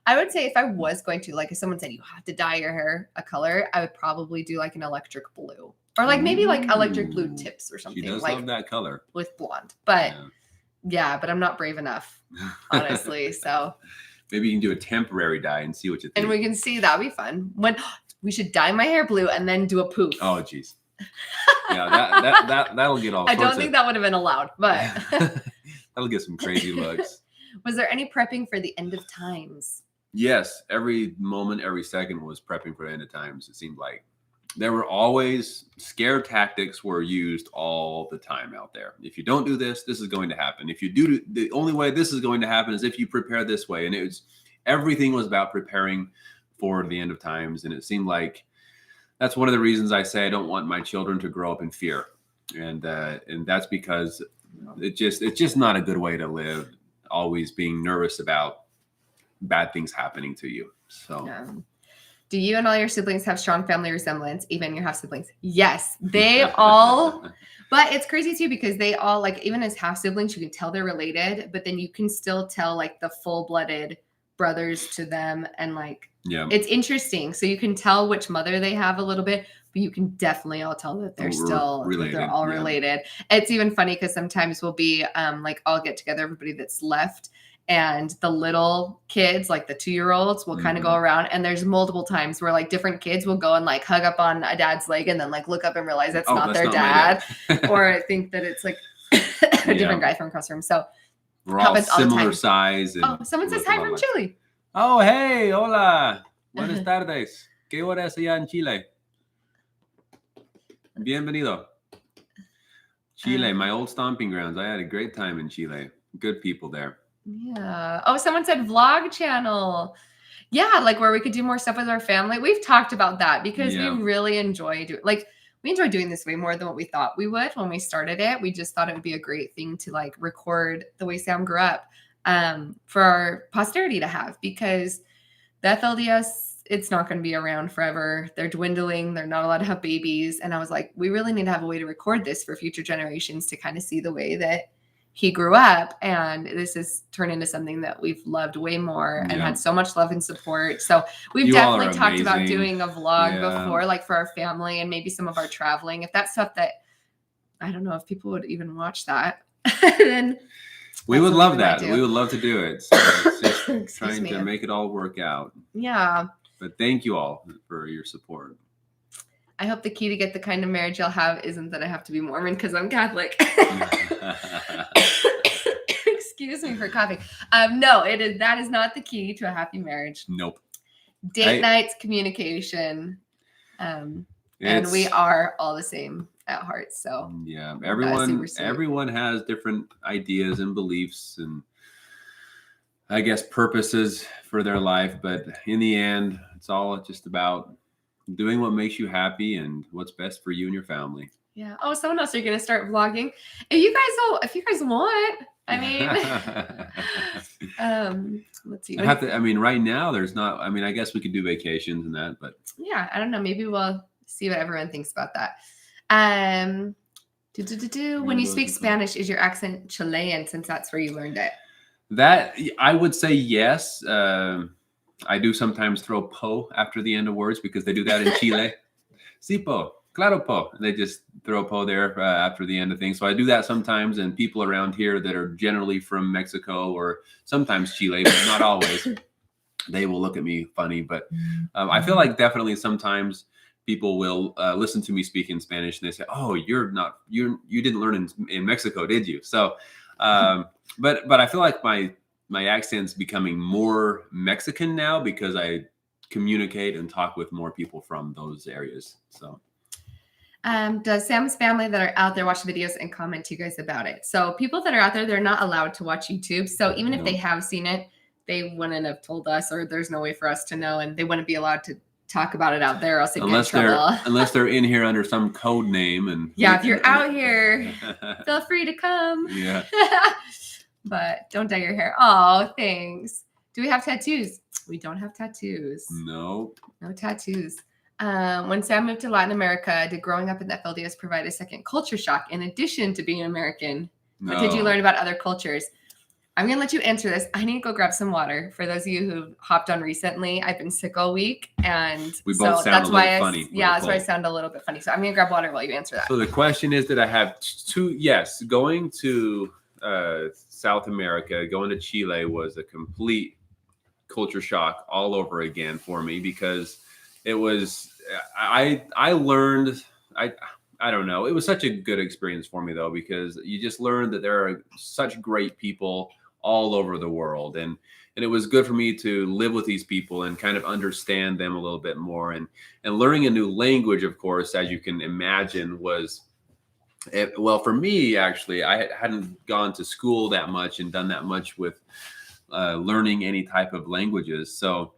Speaker 1: I would say if I was going to, like if someone said you have to dye your hair a color, I would probably do like an electric blue or like maybe like electric blue tips or something.
Speaker 2: She does
Speaker 1: like
Speaker 2: love that color.
Speaker 1: With blonde. But yeah, but I'm not brave enough, honestly. So
Speaker 2: maybe you can do a temporary dye and see what you think.
Speaker 1: And we can see, that'd be fun. When we should dye my hair blue and then do a poof.
Speaker 2: Oh geez. Yeah, that'll get all.
Speaker 1: I don't think that would have been allowed, but
Speaker 2: that'll get some crazy looks.
Speaker 1: Was there any prepping for the end of times?
Speaker 2: Yes, every moment, every second was prepping for the end of times. It seemed like there were always scare tactics were used all the time out there. If you don't do this, this is going to happen. If you do, the only way this is going to happen is if you prepare this way. And everything was about preparing for the end of times. And it seemed like that's one of the reasons I say I don't want my children to grow up in fear. and that's because it's just not a good way to live. Always being nervous about bad things happening to you. So.
Speaker 1: Do you and all your siblings have strong family resemblance, even your half siblings? Yes, they all. But it's crazy too, because they all, like, even as half siblings, you can tell they're related, but then you can still tell like the full blooded brothers to them. And like, it's interesting. So you can tell which mother they have a little bit, but you can definitely all tell that they're still related. They're all related. It's even funny because sometimes we'll be like, all get together, everybody that's left. And the little kids, like the 2-year-olds, will kind of go around. And there's multiple times where like different kids will go and like hug up on a dad's leg and then like look up and realize that's not their dad. Or I think that it's like a different guy from across the room. So
Speaker 2: we're all similar size. And
Speaker 1: someone says hi from Chile.
Speaker 2: Oh, hey, hola. Buenas tardes. ¿Qué hora es allá en Chile? Bienvenido. Chile, my old stomping grounds. I had a great time in Chile. Good people there.
Speaker 1: Yeah. Oh, someone said vlog channel. Yeah, like where we could do more stuff with our family. We've talked about that because we really enjoy we enjoy doing this way more than what we thought we would when we started it. We just thought it would be a great thing to like record the way Sam grew up for our posterity to have, because the FLDS, it's not going to be around forever. They're dwindling. They're not allowed to have babies. And I was like, we really need to have a way to record this for future generations to kind of see the way that he grew up, and this has turned into something that we've loved way more and had so much love and support. So we've definitely talked about doing a vlog before, like for our family and maybe some of our traveling. If that's stuff that, I don't know if people would even watch that, then
Speaker 2: we would love that. We would love to do it. So it's just trying to make it all work out.
Speaker 1: Yeah.
Speaker 2: But thank you all for your support.
Speaker 1: I hope the key to get the kind of marriage you'll have isn't that I have to be Mormon because I'm Catholic. Excuse me for coughing. No, that is not the key to a happy marriage.
Speaker 2: Nope.
Speaker 1: Date nights, communication, and we are all the same at heart. So
Speaker 2: yeah, everyone has different ideas and beliefs and I guess purposes for their life, but in the end, it's all just about doing what makes you happy and what's best for you and your family.
Speaker 1: Yeah. Oh, someone else are going to start vlogging. If you guys want, I mean, let's see.
Speaker 2: Right now there's not, I guess we could do vacations and that, but
Speaker 1: yeah, I don't know. Maybe we'll see what everyone thinks about that. When you speak Spanish, is your accent Chilean since that's where you learned it?
Speaker 2: That I would say yes. I do sometimes throw po after the end of words because they do that in Chile. Sí, po. Claro, po. They just throw po there after the end of things. So I do that sometimes, and people around here that are generally from Mexico or sometimes Chile, but not always, they will look at me funny. But I feel like definitely sometimes people will listen to me speak in Spanish and they say, "Oh, you didn't learn in Mexico, did you?" So, but I feel like my accent's becoming more Mexican now because I communicate and talk with more people from those areas. So,
Speaker 1: does Sam's family that are out there watch the videos and comment to you guys about it? So people that are out there, they're not allowed to watch YouTube. So even if they have seen it, they wouldn't have told us, or there's no way for us to know, and they wouldn't be allowed to talk about it out there, or else they'd get in trouble.
Speaker 2: Unless they're in here under some code name. And
Speaker 1: yeah, if you're out here, feel free to come.
Speaker 2: Yeah.
Speaker 1: But don't dye your hair. Oh, thanks. Do we have tattoos? We don't have tattoos.
Speaker 2: Nope.
Speaker 1: No tattoos. When Sam moved to Latin America, did growing up in the FLDS provide a second culture shock in addition to being American? No. Or did you learn about other cultures? I'm going to let you answer this. I need to go grab some water. For those of you who hopped on recently, I've been sick all week. And
Speaker 2: we both sound a little funny.
Speaker 1: Yeah, that's why I sound a little bit funny. So I'm going to grab water while you answer that.
Speaker 2: So the question is, did I have two? Yes. Going to South America, going to Chile was a complete culture shock all over again for me because it was, I learned, I don't know. It was such a good experience for me though, because you just learned that there are such great people all over the world. And it was good for me to live with these people and kind of understand them a little bit more. And learning a new language, of course, as you can imagine, was, well, for me, actually, I hadn't gone to school that much and done that much with learning any type of languages. So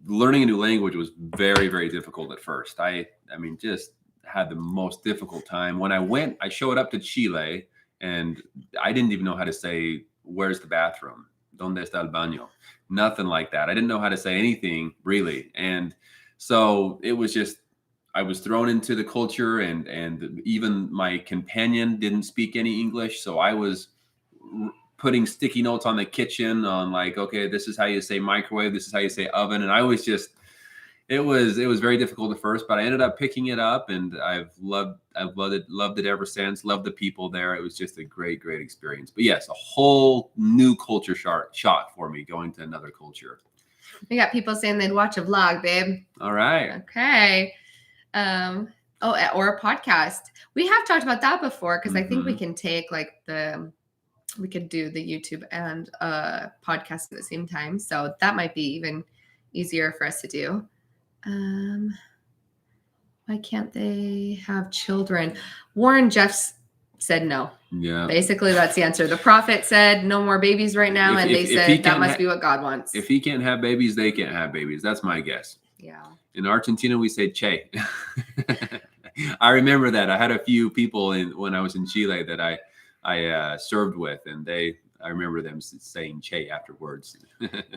Speaker 2: learning a new language was very, very difficult at first. I mean, just had the most difficult time. When I showed up to Chile, and I didn't even know how to say, "Where's the bathroom? ¿Dónde está el baño?" Nothing like that. I didn't know how to say anything really. And so it was just, I was thrown into the culture, and even my companion didn't speak any English. So I was putting sticky notes on the kitchen on like, okay, this is how you say microwave. This is how you say oven. And I was just, it was very difficult at first, but I ended up picking it up, and I've loved it ever since. Loved the people there. It was just a great experience. But yes, a whole new culture shock for me going to another culture.
Speaker 1: We got people saying they'd watch a vlog, babe.
Speaker 2: All right.
Speaker 1: Okay. Or a podcast. We have talked about that before, because I think we can take we could do the YouTube and podcast at the same time. So that might be even easier for us to do. Why can't they have children? Warren Jeffs said no.
Speaker 2: Yeah.
Speaker 1: Basically, that's the answer. The prophet said no more babies right now, and they said that must be what God wants.
Speaker 2: If he can't have babies, they can't have babies. That's my guess.
Speaker 1: Yeah.
Speaker 2: In Argentina, we say che. I remember that. I had a few people when I was in Chile that I served with, and I remember them saying che afterwards.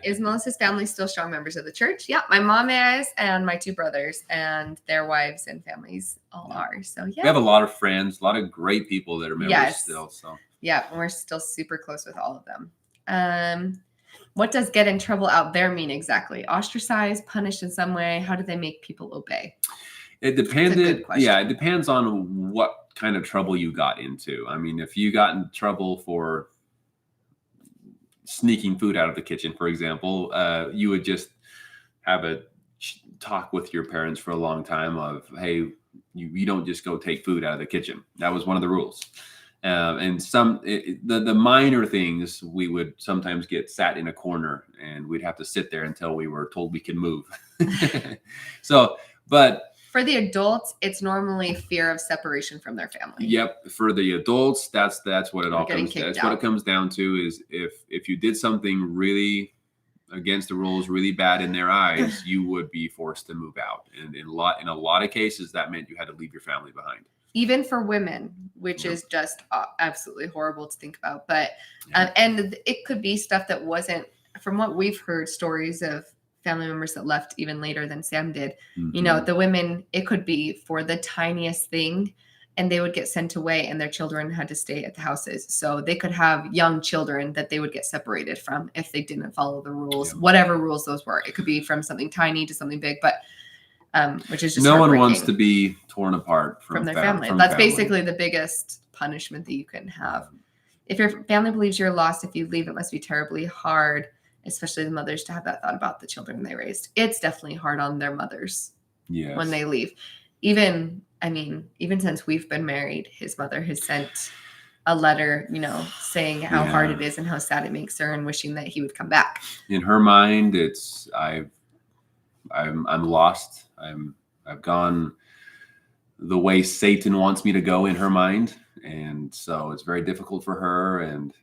Speaker 1: Is Melissa's family still strong members of the church? Yeah, my mom is, and my two brothers and their wives and families all are. So yeah,
Speaker 2: we have a lot of friends, a lot of great people that are members still. So
Speaker 1: yeah, we're still super close with all of them. What does get in trouble out there mean exactly? Ostracized, punished in some way? How do they make people obey?
Speaker 2: It depended. Yeah, it depends on what kind of trouble you got into. I mean, if you got in trouble for sneaking food out of the kitchen, for example, you would just have a talk with your parents for a long time of, hey, you don't just go take food out of the kitchen. That was one of the rules. And the minor things, we would sometimes get sat in a corner, and we'd have to sit there until we were told we could move. But
Speaker 1: for the adults, it's normally fear of separation from their family.
Speaker 2: Yep. For the adults, that's what it all comes. That's what it comes down to. Is if you did something really against the rules, really bad in their eyes, you would be forced to move out. And in a lot of cases, that meant you had to leave your family behind.
Speaker 1: Even for women, which is just absolutely horrible to think about. But and it could be stuff that wasn't, from what we've heard, stories of family members that left even later than Sam did. You know, the women, it could be for the tiniest thing, and they would get sent away, and their children had to stay at the houses. So they could have young children that they would get separated from if they didn't follow the rules, whatever rules those were. It could be from something tiny to something big, but which is just
Speaker 2: no one wants to be torn apart from
Speaker 1: their family. That's basically the biggest punishment that you can have. If your family believes you're lost, if you leave, it must be terribly hard, especially the mothers, to have that thought about the children they raised. It's definitely hard on their mothers when they leave. Even since we've been married, his mother has sent a letter, saying how hard it is and how sad it makes her, and wishing that he would come back. In her mind, it's I'm lost. I've gone the way Satan wants me to go in her mind, and so it's very difficult for her. And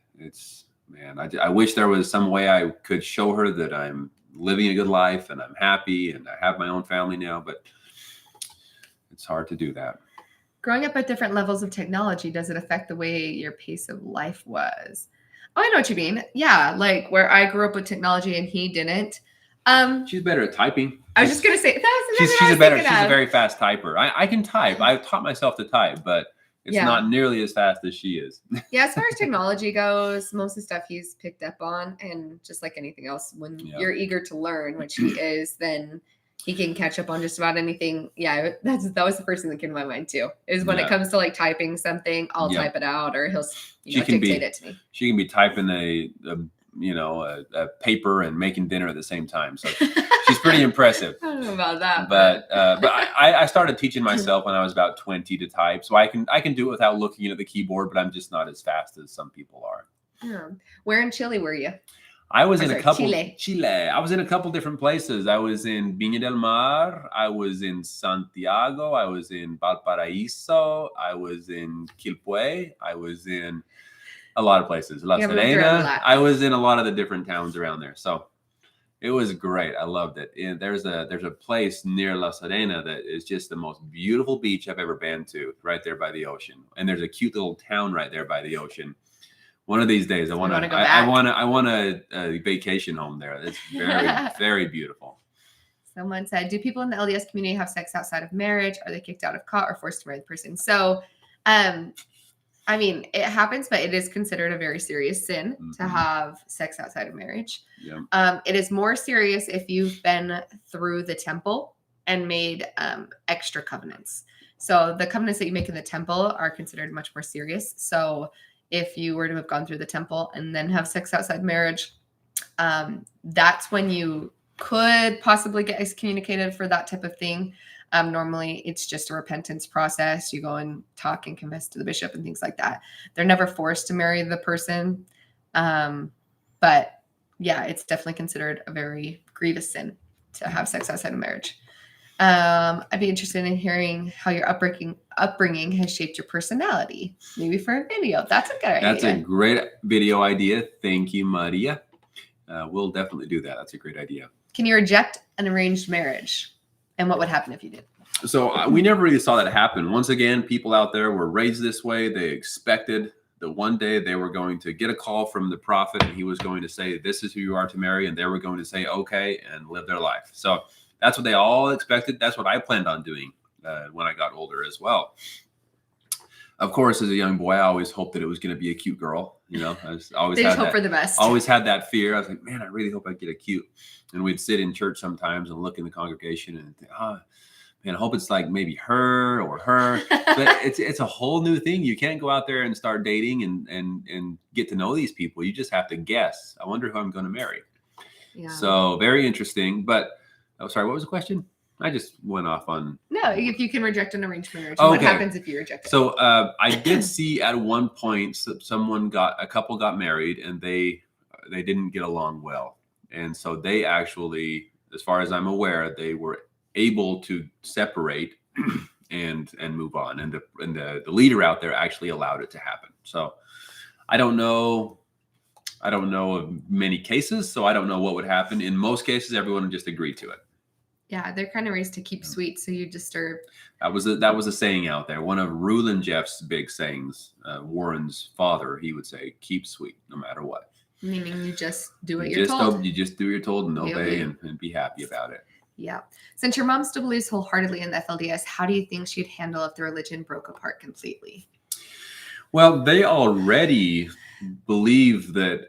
Speaker 1: I wish there was some way I could show her that I'm living a good life and I'm happy and I have my own family now, but it's hard to do that. Growing up at different levels of technology, does it affect the way your pace of life was? Oh, I know what you mean. Yeah, like where I grew up with technology and he didn't. She's better at typing. I was just gonna say she's a very fast typer. I can type. I've taught myself to type, but it's not nearly as fast as she is. Yeah, as far as technology goes, most of the stuff he's picked up on, and just like anything else, when you're eager to learn, which he is, then he can catch up on just about anything. Yeah, that was the first thing that came to my mind too. Is when it comes to like typing something, I'll type it out, or he'll dictate it to me. She can be typing a paper and making dinner at the same time. So she's pretty impressive. I don't know about that. But I started teaching myself when I was about 20 to type. So I can do it without looking at the keyboard, but I'm just not as fast as some people are. Yeah. Where in Chile were you? I was in Chile. I was in a couple different places. I was in Viña del Mar. I was in Santiago. I was in Valparaíso. I was in Quilpué. I was in a lot of places. La Serena. I was in a lot of the different towns around there. So
Speaker 2: It was great. I loved it. And there's a place near La Serena that is just the most beautiful beach I've ever been to, right there by the ocean. And there's a cute little town right there by the ocean. One of these days, I want a vacation home there. It's very, very beautiful.
Speaker 1: Someone said, do people in the LDS community have sex outside of marriage? Are they kicked out of COT or forced to marry the person? So, I mean, it happens, but it is considered a very serious sin to have sex outside of marriage.
Speaker 2: Yeah.
Speaker 1: It is more serious if you've been through the temple and made extra covenants. So the covenants that you make in the temple are considered much more serious. So if you were to have gone through the temple and then have sex outside marriage, that's when you could possibly get excommunicated for that type of thing. Normally it's just a repentance process. You go and talk and confess to the bishop and things like that. They're never forced to marry the person. But yeah, it's definitely considered a very grievous sin to have sex outside of marriage. I'd be interested in hearing how your upbringing has shaped your personality, maybe for a video. That's a good idea.
Speaker 2: That's a great video idea. Thank you, Maria. We'll definitely do that. That's a great idea.
Speaker 1: Can you reject an arranged marriage? And what would happen if you did?
Speaker 2: So we never really saw that happen. Once again, people out there were raised this way. They expected that one day they were going to get a call from the prophet and he was going to say, this is who you are to marry. And they were going to say, okay, and live their life. So that's what they all expected. That's what I planned on doing when I got older as well. Of course, as a young boy, I always hoped that it was going to be a cute girl. You know, I always
Speaker 1: they just hope for the best.
Speaker 2: Always had that fear. I was like, man, I really hope I get a cute. And we'd sit in church sometimes and look in the congregation and think, man, I hope it's like maybe her or her. But it's a whole new thing. You can't go out there and start dating and get to know these people. You just have to guess. I wonder who I'm going to marry. Yeah. So very interesting. But sorry, what was the question? I just went off on.
Speaker 1: No, if you can reject an arranged marriage, what happens if you reject it?
Speaker 2: So I did see at one point a couple got married and they didn't get along well, and so they actually, as far as I'm aware, they were able to separate and move on, and the leader out there actually allowed it to happen. So I don't know of many cases, so I don't know what would happen. In most cases, everyone would just agree to it.
Speaker 1: Yeah, they're kind of raised to keep sweet, so you disturb.
Speaker 2: That was a saying out there. One of Rulon Jeff's big sayings, Warren's father, he would say, keep sweet no matter what.
Speaker 1: Meaning you just do what you're told.
Speaker 2: You just do what you're told and obey and be happy about it.
Speaker 1: Yeah. Since your mom still believes wholeheartedly in the FLDS, how do you think she'd handle if the religion broke apart completely?
Speaker 2: Well, they already believe that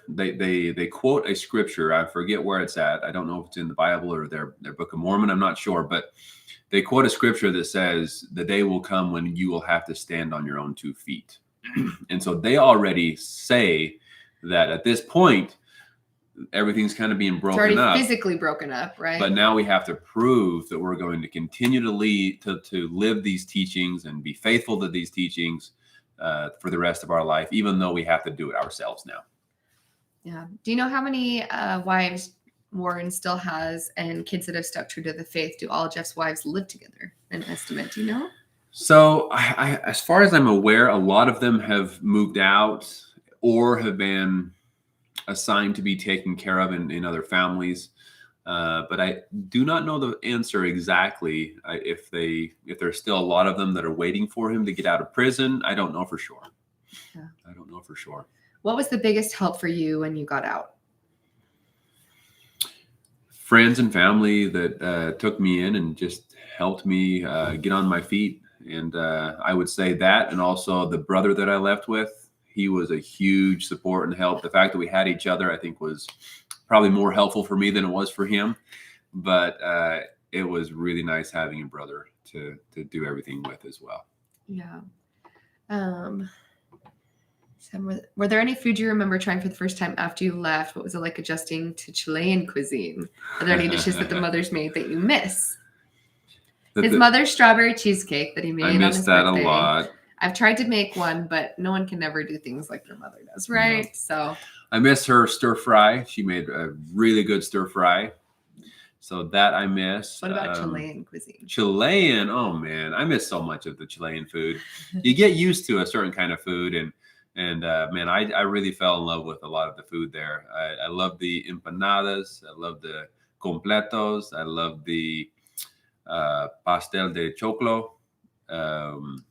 Speaker 2: they quote a scripture. I forget where it's at. I don't know if it's in the Bible or their Book of Mormon. I'm not sure, but they quote a scripture that says the day will come when you will have to stand on your own 2 feet. And so they already say that at this point, everything's kind of being broken up.
Speaker 1: It's already physically broken up, right?
Speaker 2: But now we have to prove that we're going to continue to live these teachings and be faithful to these teachings for the rest of our life, even though we have to do it ourselves now.
Speaker 1: Yeah. Do you know how many wives Warren still has and kids that have stuck true to the faith? Do all Jeff's wives live together? An estimate, do you know?
Speaker 2: So I as far as I'm aware, a lot of them have moved out or have been assigned to be taken care of in other families. But I do not know the answer exactly. If there's still a lot of them that are waiting for him to get out of prison, I don't know for sure. Yeah. I don't know for sure.
Speaker 1: What was the biggest help for you when you got out?
Speaker 2: Friends and family that took me in and just helped me get on my feet. And I would say that, and also the brother that I left with, he was a huge support and help. The fact that we had each other, I think, was probably more helpful for me than it was for him. But it was really nice having a brother to do everything with as well.
Speaker 1: Yeah. So were there any food you remember trying for the first time after you left? What was it like adjusting to Chilean cuisine? Are there any dishes that the mothers made that you miss? His mother's strawberry cheesecake that he made on his birthday. I miss that a lot. I've tried to make one, but no one can never do things like their mother does, right? No. So
Speaker 2: I miss her stir fry. She made a really good stir fry. So that I miss.
Speaker 1: What about Chilean cuisine?
Speaker 2: Chilean, oh man, I miss so much of the Chilean food. You get used to a certain kind of food, and And man, I really fell in love with a lot of the food there. I love the empanadas. I love the completos. I love the pastel de choclo. Um,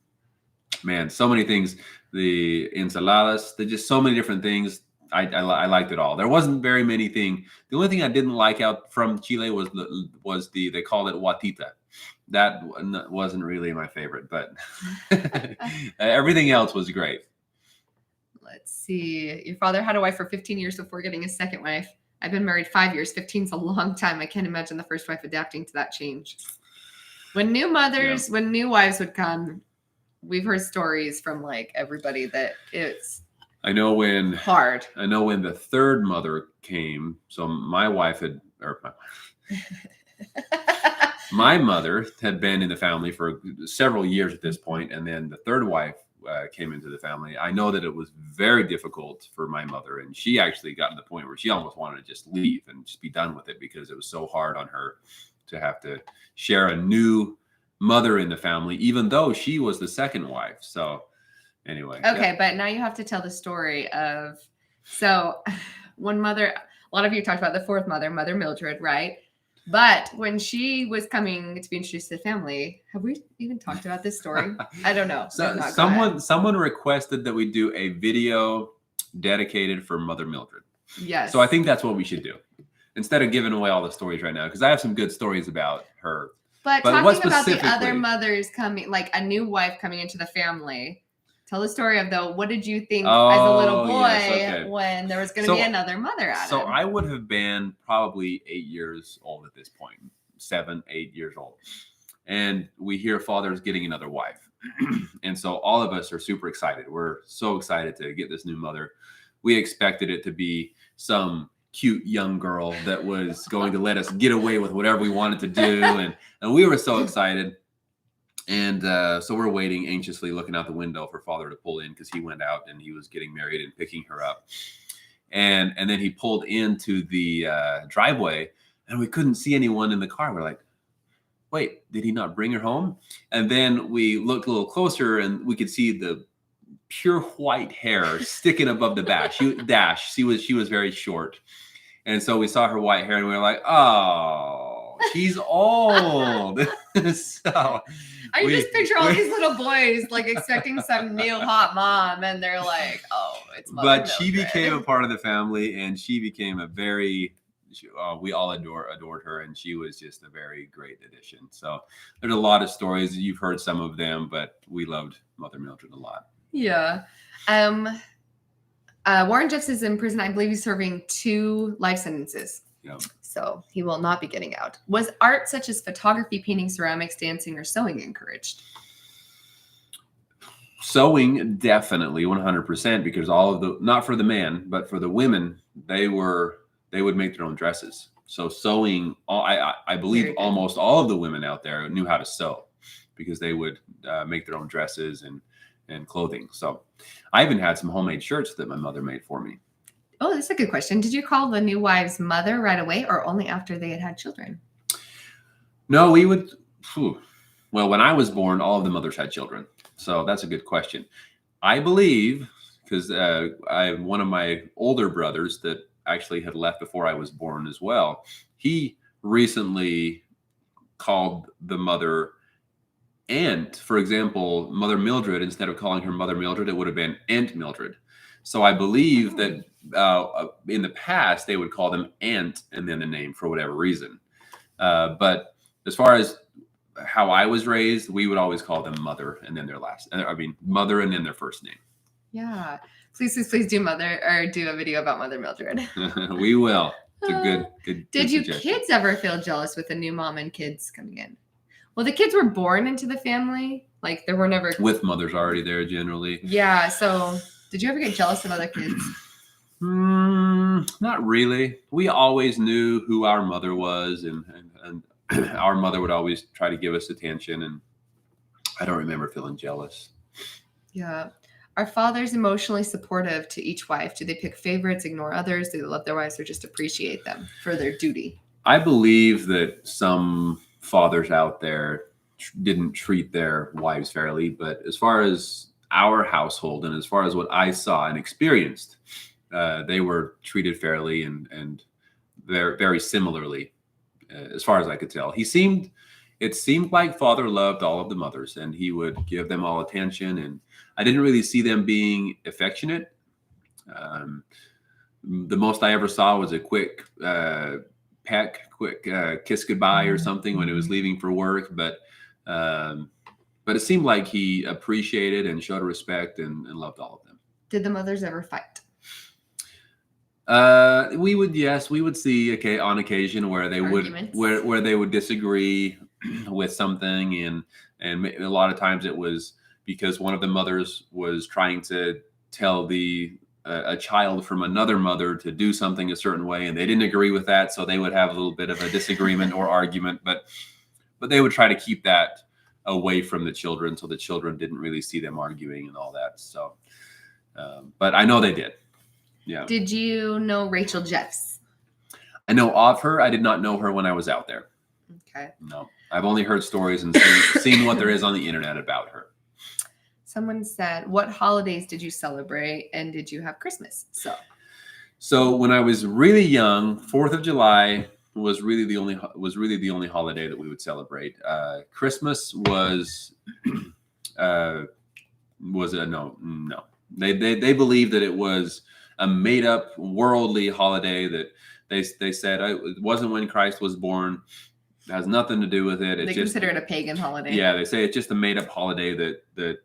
Speaker 2: Man, so many things. The ensaladas. There's just so many different things. I liked it all. There wasn't very many things. The only thing I didn't like out from Chile was the they called it guatita. That wasn't really my favorite, but everything else was great.
Speaker 1: Let's see. Your father had a wife for 15 years before getting a second wife. I've been married 5 years. 15 is a long time. I can't imagine the first wife adapting to that change. When new wives would come, we've heard stories from like everybody that it's
Speaker 2: I know when
Speaker 1: hard.
Speaker 2: I know when the third mother came. So my mother had been in the family for several years at this point, and then the third wife came into the family. I know that it was very difficult for my mother, and she actually got to the point where she almost wanted to just leave and just be done with it because it was so hard on her to have to share a new mother in the family, even though she was the second wife. So anyway.
Speaker 1: Okay, but now you have to tell the story of, so one mother, a lot of you talked about the fourth mother, Mother Mildred, right? But when she was coming to be introduced to the family, have we even talked about this story? I don't know.
Speaker 2: So, someone requested that we do a video dedicated for Mother Mildred.
Speaker 1: Yes.
Speaker 2: So I think that's what we should do instead of giving away all the stories right now, because I have some good stories about her.
Speaker 1: But talking about the other mothers coming, like a new wife coming into the family, tell the story of what did you think as a little boy when there was going to be another mother added?
Speaker 2: So I would have been probably 8 years old at this point, 7, 8 years old. And we hear father's getting another wife. And so all of us are super excited. We're so excited to get this new mother. We expected it to be some cute young girl that was going to let us get away with whatever we wanted to do. And we were so excited. And so we're waiting anxiously, looking out the window for father to pull in because he went out and he was getting married and picking her up. And then he pulled into the driveway and we couldn't see anyone in the car. We're like, wait, did he not bring her home? And then we looked a little closer and we could see the pure white hair sticking above the dash. She was very short. And so we saw her white hair and we were like, oh, she's old. So
Speaker 1: I just picture all these little boys like expecting some new hot mom, and they're like, "Oh, it's Mother Mildred."
Speaker 2: She became a part of the family, and she became we all adored her, and she was just a very great addition. So there's a lot of stories. You've heard some of them, but we loved Mother Mildred a lot.
Speaker 1: Yeah. Warren Jeffs is in prison. I believe he's serving 2 life sentences.
Speaker 2: Yeah.
Speaker 1: So he will not be getting out. Was art such as photography, painting, ceramics, dancing, or sewing encouraged?
Speaker 2: Sewing, definitely 100%, because not for the men, but for the women, they would make their own dresses. So sewing, I believe almost all of the women out there knew how to sew because they would make their own dresses and clothing. So I even had some homemade shirts that my mother made for me.
Speaker 1: Oh, that's a good question. Did you call the new wives mother right away or only after they had children?
Speaker 2: No, we would. Well, when I was born, all of the mothers had children. So that's a good question. I believe, because one of my older brothers that actually had left before I was born as well, he recently called the mother aunt. For example, Mother Mildred, instead of calling her Mother Mildred, it would have been Aunt Mildred. So I believe that in the past, they would call them aunt and then the name for whatever reason. But as far as how I was raised, we would always call them mother and then mother and then their first name.
Speaker 1: Yeah. Please do do a video about Mother Mildred.
Speaker 2: We will. It's a good
Speaker 1: Did you kids ever feel jealous with a new mom and kids coming in? Well, the kids were born into the family. Like there were never
Speaker 2: with mothers already there generally.
Speaker 1: Yeah. So did you ever get jealous of other kids?
Speaker 2: Not really. We always knew who our mother was, and our mother would always try to give us attention, and I don't remember feeling jealous.
Speaker 1: Yeah. Are fathers emotionally supportive to each wife? Do they pick favorites, ignore others? Do they love their wives or just appreciate them for their duty?
Speaker 2: I believe that some fathers out there didn't treat their wives fairly, but as far as our household and as far as what I saw and experienced, they were treated fairly and very, very similarly, as far as I could tell. It seemed like father loved all of the mothers and he would give them all attention. And I didn't really see them being affectionate. The most I ever saw was a quick peck, quick kiss goodbye or something when it was leaving for work. But it seemed like he appreciated and showed respect and loved all of them.
Speaker 1: Did the mothers ever fight?
Speaker 2: We would see on occasion where they
Speaker 1: Arguments.
Speaker 2: where they would disagree with something, and a lot of times it was because one of the mothers was trying to tell a child from another mother to do something a certain way, and they didn't agree with that, so they would have a little bit of a disagreement or argument, but they would try to keep that away from the children, so the children didn't really see them arguing and all that. So, but I know they did. Yeah.
Speaker 1: Did you know Rachel Jeffs?
Speaker 2: I know of her. I did not know her when I was out there.
Speaker 1: Okay.
Speaker 2: No, I've only heard stories and seen what there is on the internet about her.
Speaker 1: Someone said, what holidays did you celebrate and did you have Christmas?
Speaker 2: So when I was really young, 4th of July was really the only holiday that we would celebrate. Christmas was no. They believed that it was a made up worldly holiday that they said it wasn't when Christ was born. It has nothing to do with it.
Speaker 1: They consider it a pagan holiday.
Speaker 2: Yeah, they say it's just a made up holiday that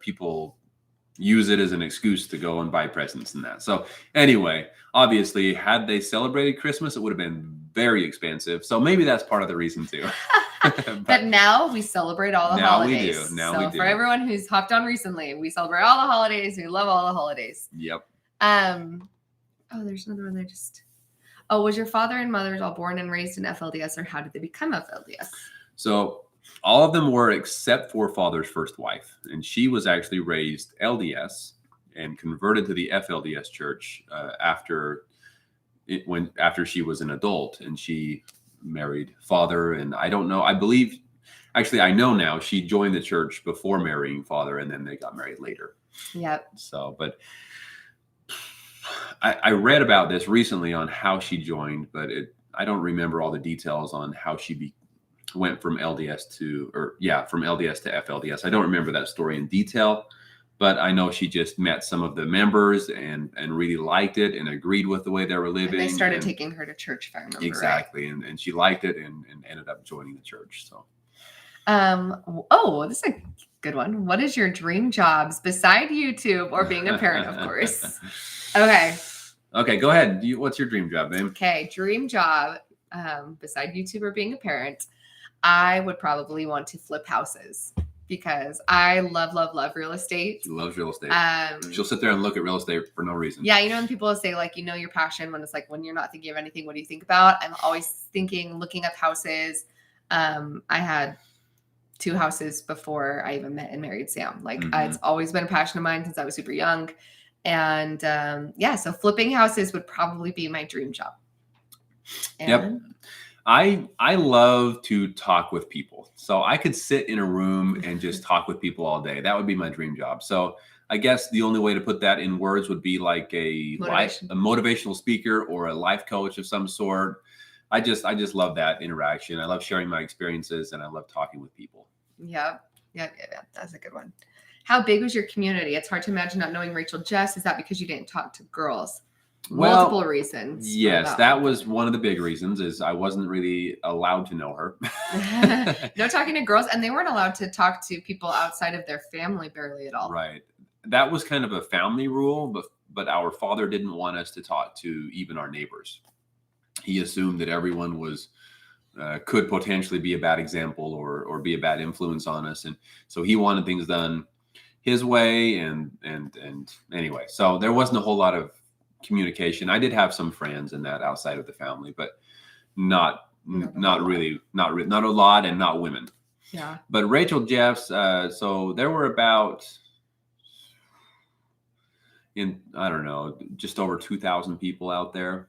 Speaker 2: people use it as an excuse to go and buy presents and that. So anyway, obviously, had they celebrated Christmas, it would have been very expensive. So maybe that's part of the reason too.
Speaker 1: but now we celebrate all the holidays.
Speaker 2: We do. Now we do.
Speaker 1: For everyone who's hopped on recently, we celebrate all the holidays. We love all the holidays.
Speaker 2: Yep.
Speaker 1: There's another one was your father and mothers all born and raised in FLDS, or how did they become FLDS?
Speaker 2: So all of them were except for father's first wife, and she was actually raised LDS and converted to the FLDS church after she was an adult, and she married father. And I don't know. I believe, actually, I know now she joined the church before marrying father, and then they got married later.
Speaker 1: Yep.
Speaker 2: So, but I read about this recently on how she joined, but I don't remember all the details on how she went from LDS to FLDS. I don't remember that story in detail, but I know she just met some of the members and really liked it and agreed with the way they were living.
Speaker 1: And they started taking her to church, if I remember
Speaker 2: exactly,
Speaker 1: right.
Speaker 2: and she liked it and ended up joining the church. So,
Speaker 1: this is a good one. What is your dream jobs beside YouTube or being a parent, of course? Okay,
Speaker 2: go ahead. What's your dream job, babe?
Speaker 1: Okay, dream job beside YouTube or being a parent. I would probably want to flip houses because I love real estate.
Speaker 2: She loves real estate. She'll sit there and look at real estate for no reason.
Speaker 1: Yeah, when people say your passion, when it's when you're not thinking of anything, what do you think about? I'm always looking up houses. I had 2 houses before I even met and married Sam. It's always been a passion of mine since I was super young. And so flipping houses would probably be my dream job. And
Speaker 2: yep. I love to talk with people. So I could sit in a room and just talk with people all day. That would be my dream job. So I guess the only way to put that in words would be like a motivational speaker or a life coach of some sort. I just love that interaction. I love sharing my experiences and I love talking with people.
Speaker 1: Yeah. That's a good one. How big was your community? It's hard to imagine not knowing Rachel Jess. Is that because you didn't talk to girls? Multiple reasons.
Speaker 2: Yes, that was one of the big reasons is I wasn't really allowed to know her.
Speaker 1: No talking to girls, and they weren't allowed to talk to people outside of their family barely at all.
Speaker 2: Right. That was kind of a family rule, but our father didn't want us to talk to even our neighbors. He assumed that everyone could potentially be a bad example or be a bad influence on us, and so he wanted things done his way. And anyway, so there wasn't a whole lot of communication. I did have some friends in that outside of the family, but not really not a lot, and not women.
Speaker 1: Yeah.
Speaker 2: But Rachel Jeffs, so there were about just over 2,000 people out there.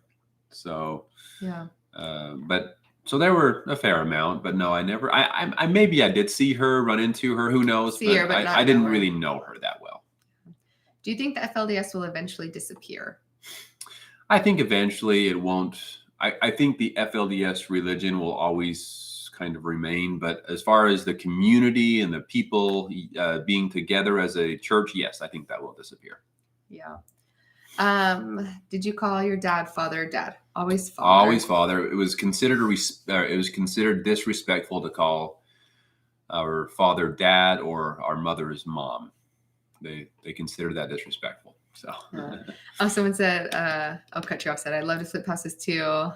Speaker 2: So
Speaker 1: yeah.
Speaker 2: But So there were a fair amount, but no, I never. I maybe I did see her, run into her. Who knows?
Speaker 1: See her, but not
Speaker 2: I didn't
Speaker 1: know her.
Speaker 2: really know her that well.
Speaker 1: Do you think the FLDS will eventually disappear?
Speaker 2: I think eventually it won't. I think the FLDS religion will always kind of remain, but as far as the community and the people being together as a church, yes, I think that will disappear.
Speaker 1: Yeah. Did you call your dad father? Dad, always father.
Speaker 2: Always father. It was considered disrespectful to call our father dad or our mother's mom. They consider that disrespectful. So.
Speaker 1: Oh, someone said, I'll cut you off. Said I'd love to flip past this too.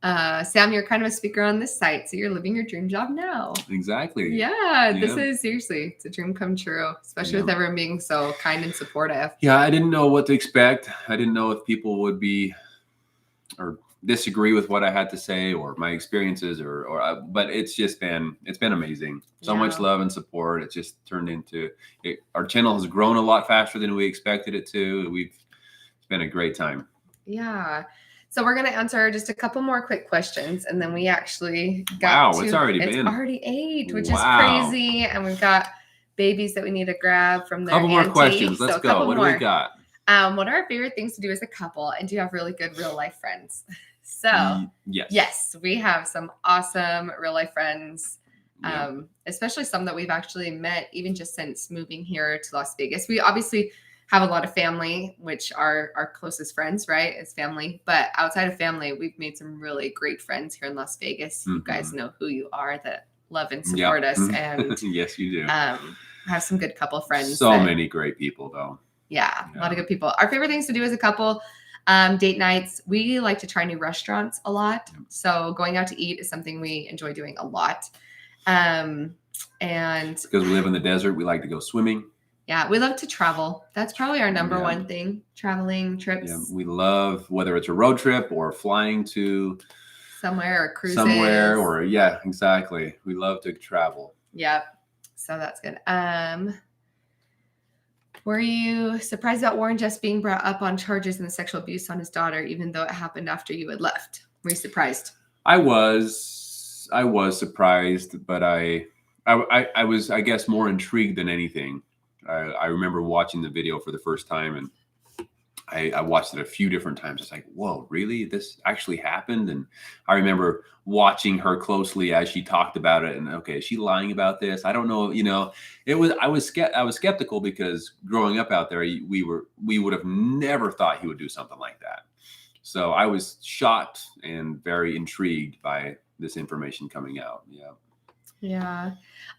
Speaker 1: Sam, you're kind of a speaker on this site, so you're living your dream job now.
Speaker 2: Exactly.
Speaker 1: Yeah, this is seriously, it's a dream come true, especially with everyone being so kind and supportive.
Speaker 2: Yeah, I didn't know what to expect. I didn't know if people would be or disagree with what I had to say or my experiences but it's been amazing. So much love and support. It's just turned into it. Our channel has grown a lot faster than we expected it to. It's been a great time.
Speaker 1: Yeah. So we're going to answer just a couple more quick questions, and then we actually got
Speaker 2: it's already
Speaker 1: 8, which is crazy, and we've got babies that we need to grab from their
Speaker 2: couple more questions. Let's go. What do we got?
Speaker 1: What are our favorite things to do as a couple, and do you have really good real life friends? So yes, we have some awesome real life friends, especially some that we've actually met even just since moving here to Las Vegas. We obviously have a lot of family, which are our closest friends, right? It's family. But outside of family, we've made some really great friends here in Las Vegas. Mm-hmm. You guys know who you are that love and support us. And
Speaker 2: yes, you do.
Speaker 1: Have some good couple friends.
Speaker 2: So many great people, though.
Speaker 1: Yeah, a lot of good people. Our favorite things to do as a couple, date nights. We like to try new restaurants a lot. So going out to eat is something we enjoy doing a lot. And
Speaker 2: because we live in the desert, we like to go swimming.
Speaker 1: Yeah, we love to travel. That's probably our number one thing, traveling, trips.
Speaker 2: Yeah, we love, whether it's a road trip or flying to
Speaker 1: somewhere or cruises.
Speaker 2: Somewhere or, exactly. We love to travel.
Speaker 1: Yep. So that's good. Were you surprised about Warren just being brought up on charges and the sexual abuse on his daughter, even though it happened after you had left? Were you surprised?
Speaker 2: I was surprised, but I was, I guess, more intrigued than anything. I remember watching the video for the first time, and I watched it a few different times. It's like, whoa, really? This actually happened? And I remember watching her closely as she talked about it. And okay, is she lying about this? I don't know. I was skeptical because growing up out there, we would have never thought he would do something like that. So I was shocked and very intrigued by this information coming out. Yeah.
Speaker 1: Yeah.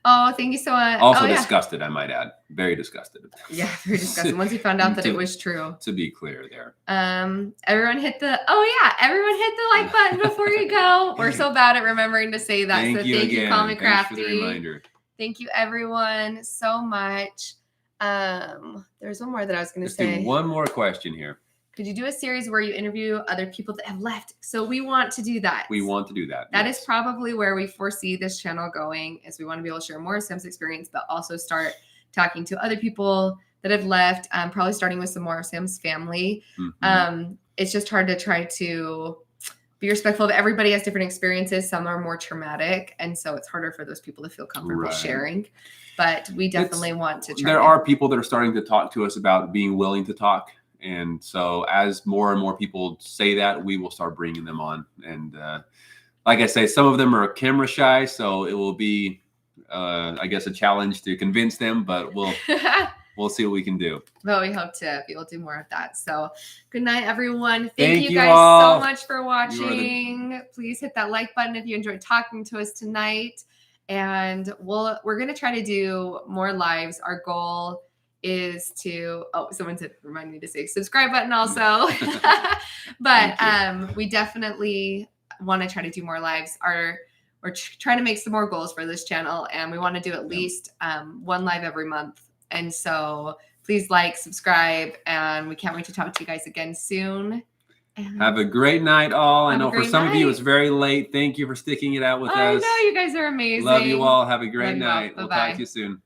Speaker 1: Oh, thank you so much.
Speaker 2: Also disgusted, I might add. Very disgusted.
Speaker 1: Yeah, very disgusted. Once we found out that it was true.
Speaker 2: To be clear there.
Speaker 1: Everyone hit the like button before you go. We're so bad at remembering to say that.
Speaker 2: Thank you, Call Me Crafty. Thanks for the reminder.
Speaker 1: Thank you everyone so much. There's one more that I was going to say.
Speaker 2: Let's do one more question here.
Speaker 1: Could you do a series where you interview other people that have left? So we want to do that.
Speaker 2: We want to do that.
Speaker 1: That is probably where we foresee this channel going, is we want to be able to share more of Sam's experience, but also start talking to other people that have left, probably starting with some more of Sam's family. Mm-hmm. It's just hard to try to be respectful of everybody has different experiences. Some are more traumatic. And so it's harder for those people to feel comfortable sharing. But we definitely want to try.
Speaker 2: There are people that are starting to talk to us about being willing to talk. And so as more and more people say that, we will start bringing them on. And like I say, some of them are camera shy, so it will be, I guess, a challenge to convince them, but we'll see what we can do.
Speaker 1: Well, we hope to be able to do more of that. So good night, everyone. Thank you guys so much for watching. Please hit that like button if you enjoyed talking to us tonight. And we're going to try to do more lives. Our goal is to, someone said, remind me to say subscribe button also. But we definitely want to try to do more lives. We're trying to make some more goals for this channel, and we want to do at least one live every month. And so please like, subscribe, and we can't wait to talk to you guys again soon. And
Speaker 2: have a great night, all. I know for some of you it's very late. Thank you for sticking it out with us.
Speaker 1: I know, you guys are amazing.
Speaker 2: Love you all. Have a great night. We'll talk to you soon.